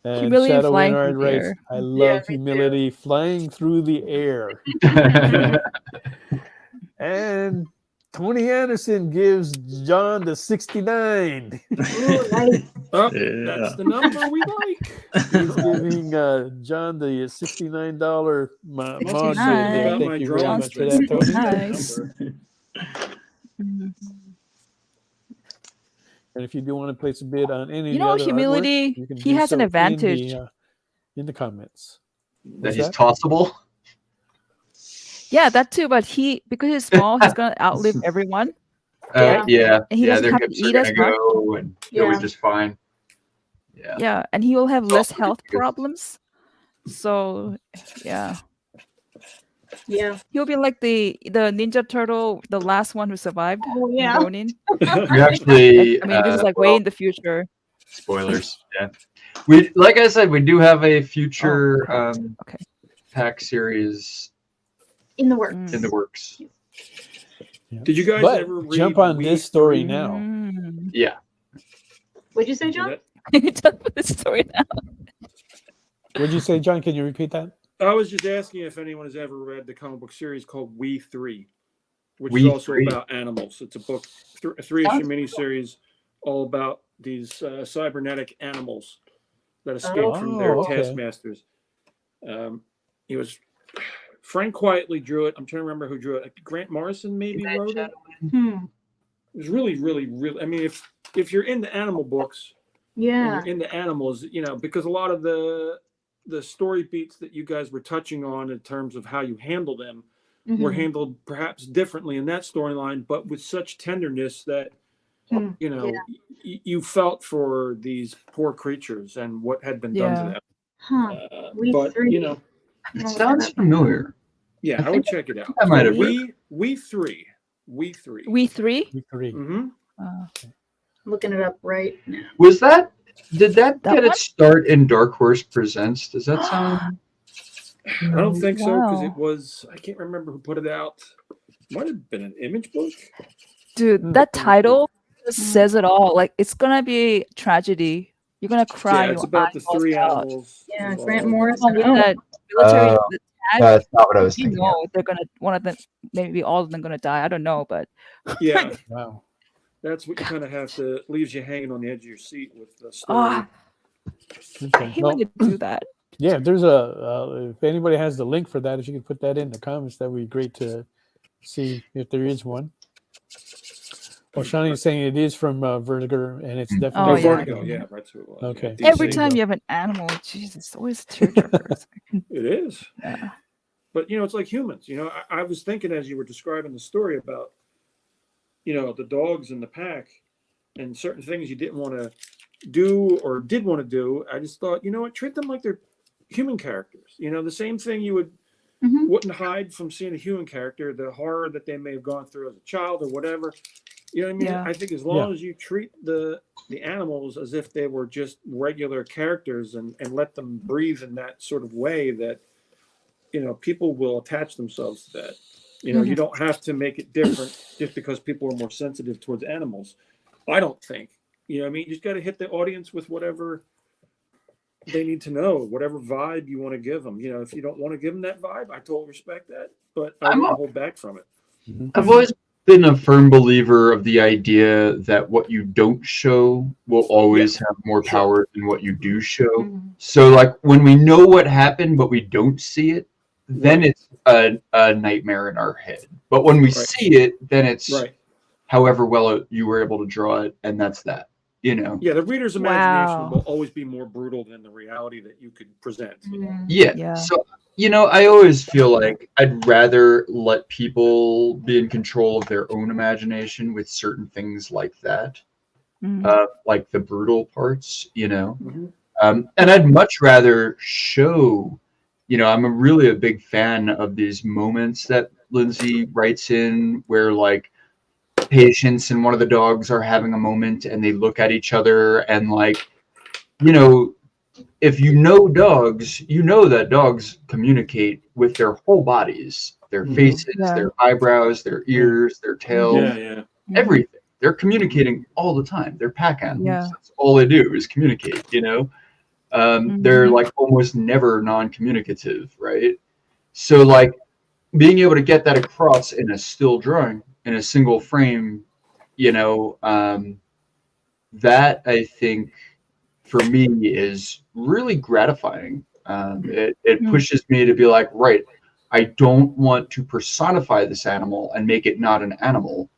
Speaker 3: And
Speaker 4: Humility
Speaker 3: Shadow
Speaker 4: flying
Speaker 3: Winard
Speaker 4: through the
Speaker 3: writes,
Speaker 4: air.
Speaker 3: I love humility flying through the air. And Tony Anderson gives John the 69.
Speaker 5: Ooh, nice.
Speaker 7: Oh,
Speaker 8: Yeah.
Speaker 7: that's the number we like.
Speaker 3: He's giving John the $69 mod bid there.
Speaker 4: nice.
Speaker 3: Thank you very much for that, Tony.
Speaker 4: Nice.
Speaker 3: And if you do want to place a bid on any
Speaker 4: You
Speaker 3: of
Speaker 4: know,
Speaker 3: the other
Speaker 4: humility,
Speaker 3: artwork, you can
Speaker 4: he
Speaker 3: do
Speaker 4: has an
Speaker 3: so
Speaker 4: advantage.
Speaker 3: in the comments.
Speaker 6: That
Speaker 3: What's
Speaker 6: he's
Speaker 3: that?
Speaker 6: tossable.
Speaker 4: Yeah, that too. But because he's small, he's gonna outlive everyone.
Speaker 6: Yeah.
Speaker 4: And he
Speaker 6: Yeah,
Speaker 4: doesn't
Speaker 6: their
Speaker 4: have to
Speaker 6: hips are
Speaker 4: eat
Speaker 6: gonna
Speaker 4: as much.
Speaker 6: go, and he'll
Speaker 5: Yeah.
Speaker 6: be just fine. Yeah.
Speaker 4: Yeah, and he will have less
Speaker 6: Oh,
Speaker 4: health
Speaker 6: good.
Speaker 4: problems. So, yeah,
Speaker 5: Yeah.
Speaker 4: he'll be like the Ninja Turtle, the last one who survived.
Speaker 5: Oh, yeah.
Speaker 4: Ronin.
Speaker 6: We actually.
Speaker 4: I mean, this is like way in the future.
Speaker 6: Spoilers. Yeah. We, like I said, we do have a future
Speaker 4: Okay.
Speaker 6: pack series
Speaker 5: In the works.
Speaker 6: in the works.
Speaker 7: Did you guys
Speaker 3: But
Speaker 7: ever read
Speaker 3: jump on
Speaker 7: We
Speaker 3: this story
Speaker 7: Three?
Speaker 3: now.
Speaker 4: Mm.
Speaker 6: Yeah.
Speaker 5: What'd you say,
Speaker 7: Did
Speaker 5: John?
Speaker 7: that-
Speaker 4: Talk about this story now.
Speaker 3: What did you say, John? Can you repeat that?
Speaker 7: I was just asking if anyone has ever read the comic book series called We Three, which
Speaker 6: We
Speaker 7: is also
Speaker 6: Three?
Speaker 7: about animals. It's a book, a three-issue miniseries, all about these cybernetic animals that escape from their
Speaker 3: okay.
Speaker 7: taskmasters. It was Frank Quietly drew it. I'm trying to remember who drew it. Grant Morrison maybe wrote it.
Speaker 5: Hmm.
Speaker 7: It was really, really, really. I mean, if you're into animal books, and
Speaker 5: Yeah.
Speaker 7: you're into animals, you know, because a lot of the story beats that you guys were touching on in terms of how you handle them were
Speaker 5: Mhm.
Speaker 7: handled perhaps differently in that storyline, but with such tenderness that
Speaker 5: Hmm.
Speaker 7: you know
Speaker 5: Yeah.
Speaker 7: you felt for these poor creatures and what had been done to them.
Speaker 5: Huh. We
Speaker 7: But
Speaker 5: Three.
Speaker 7: you know,
Speaker 6: It sounds familiar.
Speaker 7: yeah, I would check it out.
Speaker 6: I might have
Speaker 7: We Three. We Three.
Speaker 4: We Three.
Speaker 3: We three.
Speaker 7: Mm-hmm.
Speaker 4: Uh,
Speaker 5: Looking it up right now.
Speaker 6: Was that? Did that
Speaker 4: That
Speaker 6: get
Speaker 4: one?
Speaker 6: its start in Dark Horse Presents? Does that sound?
Speaker 7: I don't think so because
Speaker 4: Wow.
Speaker 7: it was. I can't remember who put it out. Might have been an Image book.
Speaker 4: Dude, that title just says it all. Like, it's gonna be tragedy. You're gonna cry.
Speaker 7: Yeah, it's
Speaker 4: your
Speaker 7: about the
Speaker 4: eyeballs
Speaker 7: three
Speaker 4: out.
Speaker 7: animals.
Speaker 5: Yeah,
Speaker 7: involved.
Speaker 5: Grant
Speaker 4: Come
Speaker 5: Morrison.
Speaker 4: on, with
Speaker 5: Oh,
Speaker 4: that military the tag,
Speaker 6: That's not what I was
Speaker 4: you
Speaker 6: thinking.
Speaker 4: know they're gonna one of them, maybe all of them gonna die. I don't know, but
Speaker 7: Yeah,
Speaker 3: Wow.
Speaker 7: that's what you kind of have to leaves you hanging on the edge of your seat with the story.
Speaker 4: I
Speaker 3: Okay.
Speaker 4: hate
Speaker 3: Well,
Speaker 4: when you do that.
Speaker 3: yeah, if there's if anybody has the link for that, if you could put that in the comments, that would be great to see if there is one. Well, Shawnee's saying it is from Vertigo, and it's definitely
Speaker 4: Oh, yeah.
Speaker 7: Vertigo, yeah, that's who it was.
Speaker 3: Okay.
Speaker 7: Yeah,
Speaker 4: Every
Speaker 7: DC.
Speaker 4: time you have an animal, Jesus, it's always tearjerkers.
Speaker 7: It is.
Speaker 4: Yeah.
Speaker 7: But you know, it's like humans. You know, I was thinking as you were describing the story about, you know, the dogs in the pack and certain things you didn't want to do or did want to do. I just thought, you know what, treat them like they're human characters. You know, the same thing you wouldn't hide from seeing a human character, the horror that they may have gone through as a child or whatever. You know what I mean?
Speaker 4: Yeah.
Speaker 7: I think as long as you treat the animals as if they were just regular characters and let them breathe in that sort of way, that people will attach themselves to that. You don't have to make it different just because people are more sensitive towards animals. I don't think. You just got to hit the audience with whatever they need to know, whatever vibe you want to give them. If you don't want to give them that vibe, I totally respect that, but I wouldn't hold back from it.
Speaker 6: I've always been a firm believer of the idea that what you don't show will always have more power than what you do show. So, like, when we know what happened, but we don't see it, then it's a nightmare in our head. But when we see it, then it's however well you were able to draw it, and that's that.
Speaker 7: Yeah, the reader's imagination will always be more brutal than the reality that you could present.
Speaker 6: Yeah. So, I always feel like I'd rather let people be in control of their own imagination with certain things like that, like the brutal parts, and I'd much rather show, I'm really a big fan of these moments that Lindsay writes in where, like, Patience and one of the dogs are having a moment and they look at each other and, like, if you know dogs, that dogs communicate with their whole bodies, their faces, their eyebrows, their ears, their tails, everything. They're communicating all the time. They're pack animals. That's all they do is communicate, They're, like, almost never non-communicative, right? So, like, being able to get that across in a still drawing, in a single frame, that, I think, for me, is really gratifying. It pushes me to be like, right, I don't want to personify this animal and make it not an animal,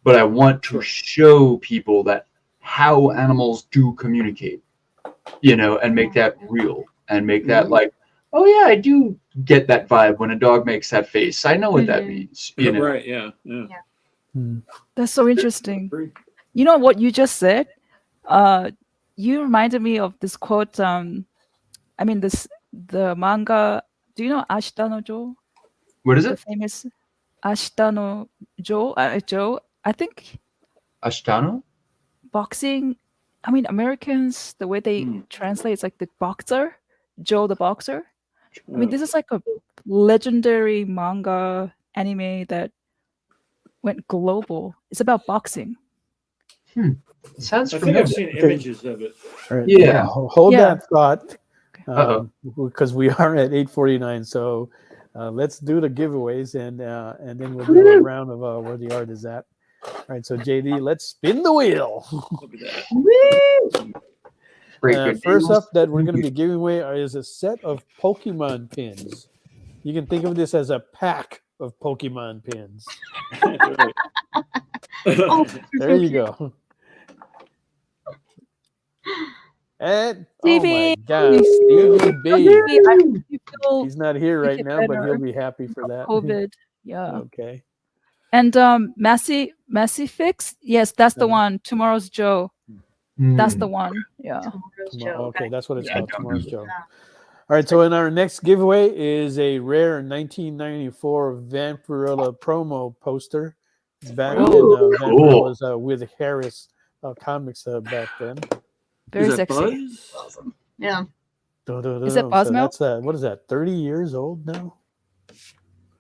Speaker 6: but I want to show people that how animals do communicate, and make that real and make that like, oh yeah, I do get that vibe when a dog makes that face. I know what that means.
Speaker 7: Right? Yeah.
Speaker 4: That's so interesting. What you just said? You reminded me of this quote. The manga. Do you know Ashita no Jo?
Speaker 6: What is
Speaker 4: The
Speaker 6: it?
Speaker 4: famous Ashita no Jo. Joe. I think
Speaker 6: Ashtano?
Speaker 4: boxing. Americans, the way they translate, it's like the boxer, Joe the boxer. This is like a legendary manga anime that went global. It's about boxing.
Speaker 6: Sounds
Speaker 7: I
Speaker 6: familiar.
Speaker 7: think I've seen images of it.
Speaker 3: All right.
Speaker 6: Yeah.
Speaker 3: Hold that thought, because we are at 8:49. So let's do the giveaways, and then we'll do a round of where the art is at. All right. So JD, let's spin the wheel. First up, that we're going to be giving away is a set of Pokemon pins. You can think of this as a pack of Pokemon pins. There you go. And oh my gosh, Stevie B. He's not here right now, but he'll be happy for that.
Speaker 4: COVID, yeah.
Speaker 3: Okay.
Speaker 4: And Massey Fix, yes, that's the one. Tomorrow's Joe. That's the one. Yeah.
Speaker 3: Okay, that's what it's called. Tomorrow's Joe. All right, so in our next giveaway is a rare 1994 Vampirella promo poster. Back then, Vampirella was with Harris Comics back then.
Speaker 4: Very sexy.
Speaker 7: Buzz?
Speaker 5: Awesome. Yeah.
Speaker 4: Is it Buzz Mel?
Speaker 3: That's what is that? 30 years old now.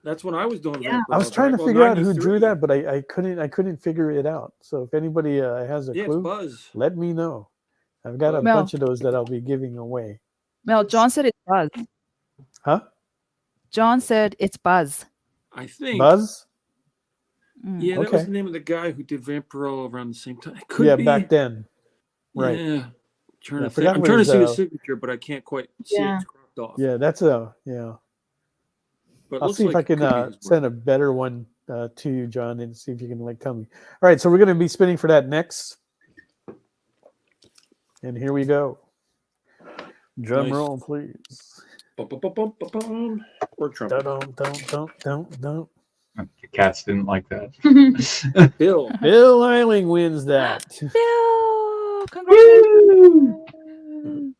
Speaker 7: That's when I was doing.
Speaker 5: Yeah.
Speaker 3: I was trying to figure out who drew that, but I couldn't figure it out. So if anybody has a clue,
Speaker 7: Buzz.
Speaker 3: let me know. I've got a bunch of those that I'll be giving away.
Speaker 4: Mel, John said it's Buzz.
Speaker 3: Huh?
Speaker 4: John said it's Buzz.
Speaker 7: I think
Speaker 3: Buzz.
Speaker 7: Yeah, that was the name of the guy who did Vampirella around the same time. It could be.
Speaker 3: Back then. Right.
Speaker 7: Yeah. I'm trying to see the signature, but I can't quite see it. It's cropped off.
Speaker 3: Yeah, that's yeah.
Speaker 7: But
Speaker 3: I'll see if I can send a better one to you, John, and see if you can tell me. All right, so we're going to be spinning for that next. And here we go. Drum roll, please.
Speaker 7: Or trumpet.
Speaker 3: Don't.
Speaker 6: The cats didn't like that.
Speaker 7: Bill
Speaker 3: Eiling wins that.
Speaker 4: Bill, congratulations.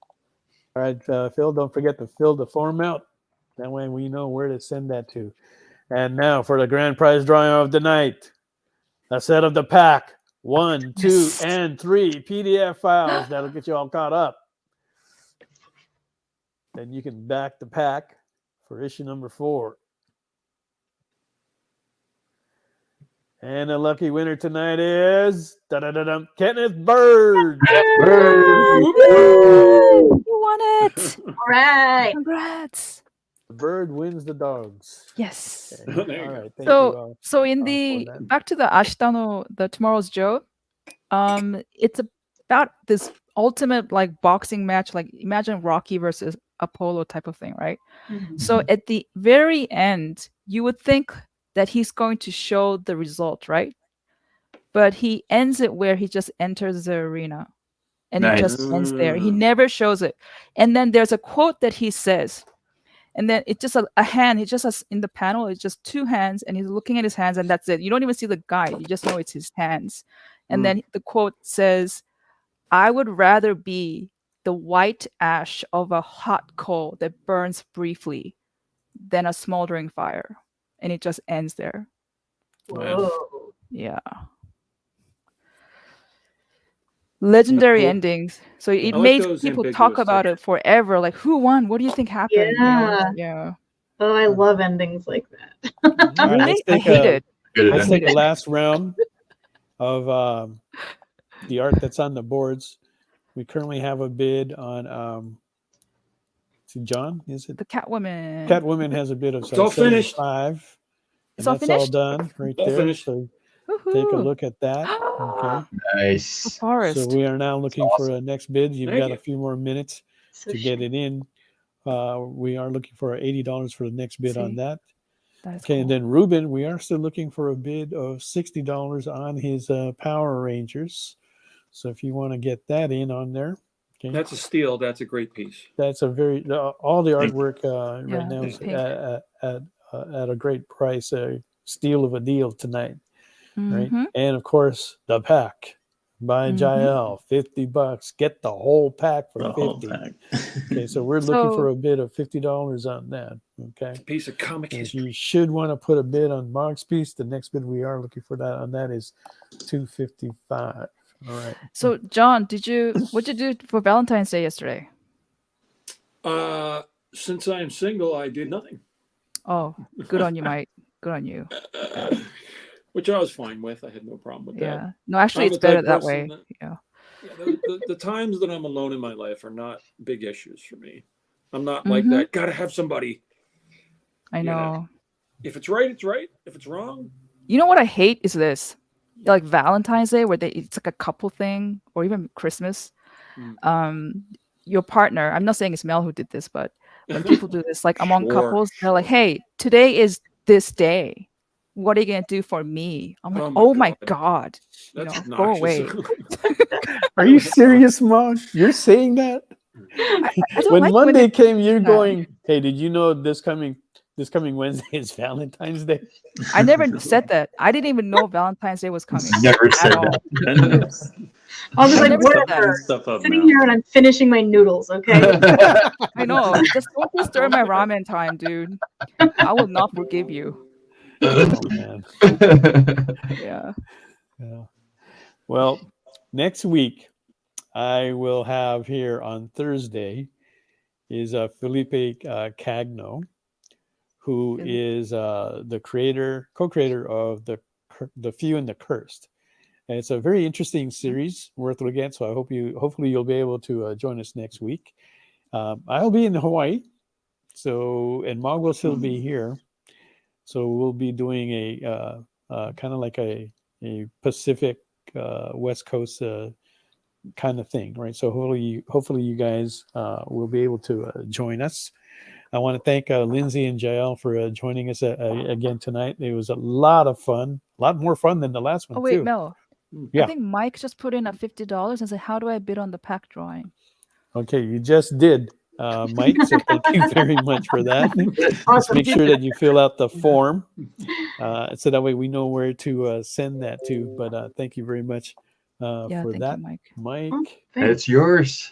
Speaker 3: All right, Phil, don't forget to fill the form out. That way we know where to send that to. And now for the grand prize drawing of the night. A set of the pack. 1, 2, and 3 PDF files. That'll get you all caught up. Then you can back the pack for issue number 4. And the lucky winner tonight is Kenneth Bird.
Speaker 4: You won it!
Speaker 5: All right.
Speaker 4: Congrats!
Speaker 3: The Bird wins the dogs.
Speaker 4: Yes.
Speaker 3: Okay.
Speaker 7: There you
Speaker 3: All
Speaker 7: go.
Speaker 3: right. Thank you.
Speaker 4: So in
Speaker 3: for
Speaker 4: the
Speaker 3: that.
Speaker 4: back to the Ashitano, the Tomorrow's Joe, it's about this ultimate like boxing match, like imagine Rocky versus Apollo type of thing, right? So at the very end, you would think that he's going to show the result, right? But he ends it where he just enters the arena and it just ends there. He never shows it. And then there's a quote that he says, and then it's just a hand. He just has in the panel, it's just 2 hands, and he's looking at his hands, and that's it. You don't even see the guy. You just know it's his hands. And then the quote says, "I would rather be the white ash of a hot coal that burns briefly than a smoldering fire." And it just ends there.
Speaker 5: Whoa.
Speaker 4: Yeah. Legendary
Speaker 7: cool.
Speaker 4: endings. So it
Speaker 7: I like
Speaker 4: made
Speaker 7: those
Speaker 4: people talk
Speaker 7: ambiguous
Speaker 4: about it forever. Like, who won? What do you think happened?
Speaker 5: Yeah.
Speaker 4: Yeah.
Speaker 5: Oh, I love endings like that.
Speaker 3: All right,
Speaker 4: Really?
Speaker 3: let's
Speaker 4: I
Speaker 3: take
Speaker 4: hate it.
Speaker 3: Let's take a last round of the art that's on the boards. We currently have a bid on John, is it?
Speaker 4: The Catwoman.
Speaker 3: Catwoman has a bid of
Speaker 7: It's all finished.
Speaker 3: 75.
Speaker 4: It's
Speaker 3: And
Speaker 4: all
Speaker 3: that's all
Speaker 4: finished?
Speaker 3: done right
Speaker 7: All
Speaker 3: there.
Speaker 7: finished.
Speaker 3: So
Speaker 4: Woohoo.
Speaker 3: take a look at that. Okay.
Speaker 6: Nice.
Speaker 4: The forest.
Speaker 3: So we are now looking for a next bid. You've
Speaker 7: Thank
Speaker 3: got
Speaker 7: you.
Speaker 3: a few more minutes
Speaker 5: So
Speaker 3: to get it in. We are looking for $80 for the next bid on
Speaker 4: See?
Speaker 3: that.
Speaker 4: That is
Speaker 3: Okay,
Speaker 4: cool.
Speaker 3: and then Ruben, we are still looking for a bid of $60 on his Power Rangers. So if you want to get that in on there, okay,
Speaker 7: That's a steal. That's a great piece.
Speaker 3: that's a very all the
Speaker 8: Thank you.
Speaker 3: artwork
Speaker 4: Yeah,
Speaker 3: right now is
Speaker 4: pink.
Speaker 3: at a great price, a steal of a deal tonight, right?
Speaker 4: Mhm.
Speaker 3: And of course, the pack by
Speaker 4: Mhm.
Speaker 3: Jael, $50. Get the whole pack for
Speaker 8: The whole
Speaker 3: 50.
Speaker 8: pack.
Speaker 3: Okay, so we're looking for
Speaker 4: So
Speaker 3: a bid of $50 on that. Okay.
Speaker 7: A piece of comic
Speaker 3: And
Speaker 7: history.
Speaker 3: you should want to put a bid on Mog's piece. The next bid we are looking for that on that is $255. All right.
Speaker 4: so John, what'd you do for Valentine's Day yesterday?
Speaker 7: Since I am single, I did nothing,
Speaker 4: Oh, good on you, Mike. Good on you.
Speaker 7: which I was fine with. I had no problem with that.
Speaker 4: Yeah. No, actually,
Speaker 7: I'm
Speaker 4: it's
Speaker 7: the type
Speaker 4: better that
Speaker 7: person
Speaker 4: way.
Speaker 7: that-
Speaker 4: Yeah.
Speaker 7: Yeah, the times that I'm alone in my life are not big issues for me. I'm not like
Speaker 4: Mhm.
Speaker 7: that. Gotta have somebody.
Speaker 4: I
Speaker 7: You know.
Speaker 4: know.
Speaker 7: If it's right, it's right. If it's wrong,
Speaker 4: You know what I hate is this, like Valentine's Day, where it's like a couple thing, or even Christmas. Your partner. I'm not saying it's Mel who did this, but when people do this, like among
Speaker 7: Sure,
Speaker 4: couples, they're like, "Hey, today is this day. What are you gonna do for me?" I'm like,
Speaker 7: Oh my
Speaker 4: "Oh my god,
Speaker 7: that's
Speaker 4: go
Speaker 7: obnoxious.
Speaker 4: away."
Speaker 3: Are you serious, Mog? You're saying that?
Speaker 4: I don't
Speaker 3: When
Speaker 4: like
Speaker 3: Monday
Speaker 4: it
Speaker 3: came, you're
Speaker 4: that.
Speaker 3: going, hey, did you know this coming Wednesday is Valentine's Day?
Speaker 4: I never said that. I didn't even know Valentine's Day was coming
Speaker 6: Never
Speaker 4: at
Speaker 6: said
Speaker 4: all.
Speaker 6: that.
Speaker 5: I was
Speaker 4: I
Speaker 5: like,
Speaker 4: never said that.
Speaker 5: whatever.
Speaker 8: Stuff up
Speaker 5: Sitting
Speaker 8: now.
Speaker 5: here and I'm finishing my noodles, okay?
Speaker 4: I know. Just don't disturb my ramen time, dude. I will not forgive you.
Speaker 3: Oh, man.
Speaker 4: Yeah.
Speaker 3: Yeah. Well, next week, I will have here on Thursday is Felipe Cagno, who is the co-creator of the Few and the Cursed. And it's a very interesting series worth looking at. So hopefully you'll be able to join us next week. I'll be in Hawaii, and Mog will still be here. So we'll be doing a kind of like a Pacific West Coast kind of thing, right? So hopefully you guys will be able to join us. I want to thank Lindsay and Jael for joining us again tonight. It was a lot of fun, a lot more fun than the last one.
Speaker 4: Oh wait,
Speaker 3: too.
Speaker 4: Mel.
Speaker 3: Yeah.
Speaker 4: I think Mike just put in a $50 and said, "How do I bid on the pack drawing?"
Speaker 3: Okay, you just did, Mike. So thank you very much for that. Just make sure that you fill out the form, so that way we know where to send that to. But thank you very much for
Speaker 4: thank
Speaker 3: that,
Speaker 4: you, Mike.
Speaker 3: Mike.
Speaker 6: It's yours.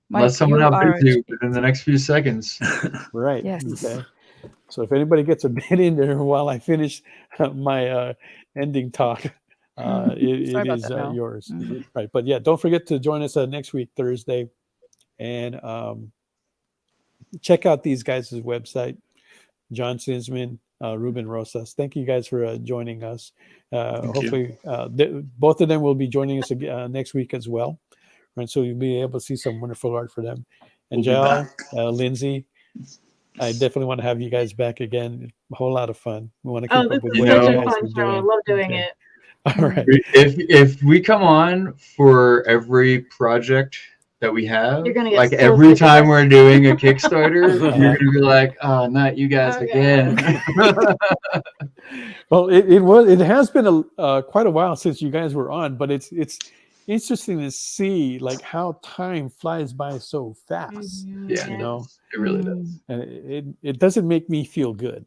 Speaker 4: Mike,
Speaker 6: Unless someone
Speaker 4: you
Speaker 6: outbids
Speaker 4: are
Speaker 6: you within the next few seconds.
Speaker 3: Right.
Speaker 4: Yes.
Speaker 3: Okay. So if anybody gets a bid in there while I finish my ending talk, it
Speaker 4: Sorry about
Speaker 3: is
Speaker 4: that, Mel.
Speaker 3: yours. Right. But yeah, don't forget to join us next week, Thursday, and check out these guys' website. John Sinsman, Ruben Rosas. Thank you guys for joining us. Hopefully, both of them will be joining us next week as well. Right, so you'll be able to see some wonderful art for them. And Joel, Lindsay, I definitely want to have you guys back again. A whole lot of fun. We want to keep up with what you guys are
Speaker 5: fun show. I
Speaker 3: doing.
Speaker 5: love doing it.
Speaker 3: All right.
Speaker 6: If we come on for every project that we have,
Speaker 5: You're gonna get
Speaker 6: like
Speaker 5: so
Speaker 6: every
Speaker 5: sick of
Speaker 6: time
Speaker 5: it.
Speaker 6: we're doing a Kickstarter, you're gonna be like, "Oh, not you guys again."
Speaker 3: Well, it has been quite a while since you guys were on, but it's interesting to see like how time flies by so fast.
Speaker 6: Yeah,
Speaker 3: you know,
Speaker 6: it really does,
Speaker 3: and it doesn't make me feel good.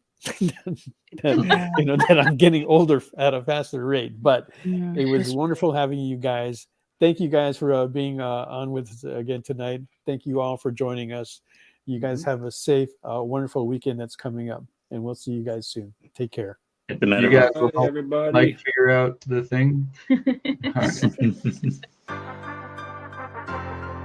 Speaker 3: that I'm getting older at a faster rate, but it was wonderful having you guys. Thank you guys for being on with us again tonight. Thank you all for joining us. You guys have a safe, wonderful weekend that's coming up, and we'll see you guys soon. Take care.
Speaker 6: You guys will help
Speaker 7: everybody.
Speaker 6: Mike figure out the thing.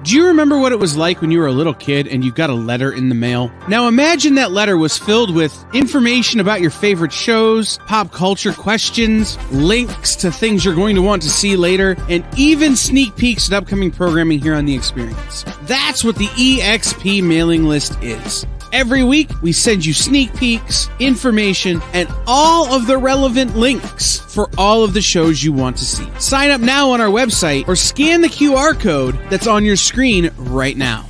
Speaker 10: Do you remember what it was like when you were a little kid and you got a letter in the mail? Now imagine that letter was filled with information about your favorite shows, pop culture questions, links to things you're going to want to see later, and even sneak peeks at upcoming programming here on The Experience. That's what the EXP mailing list is. Every week, we send you sneak peeks, information, and all of the relevant links for all of the shows you want to see. Sign up now on our website or scan the QR code that's on your screen right now.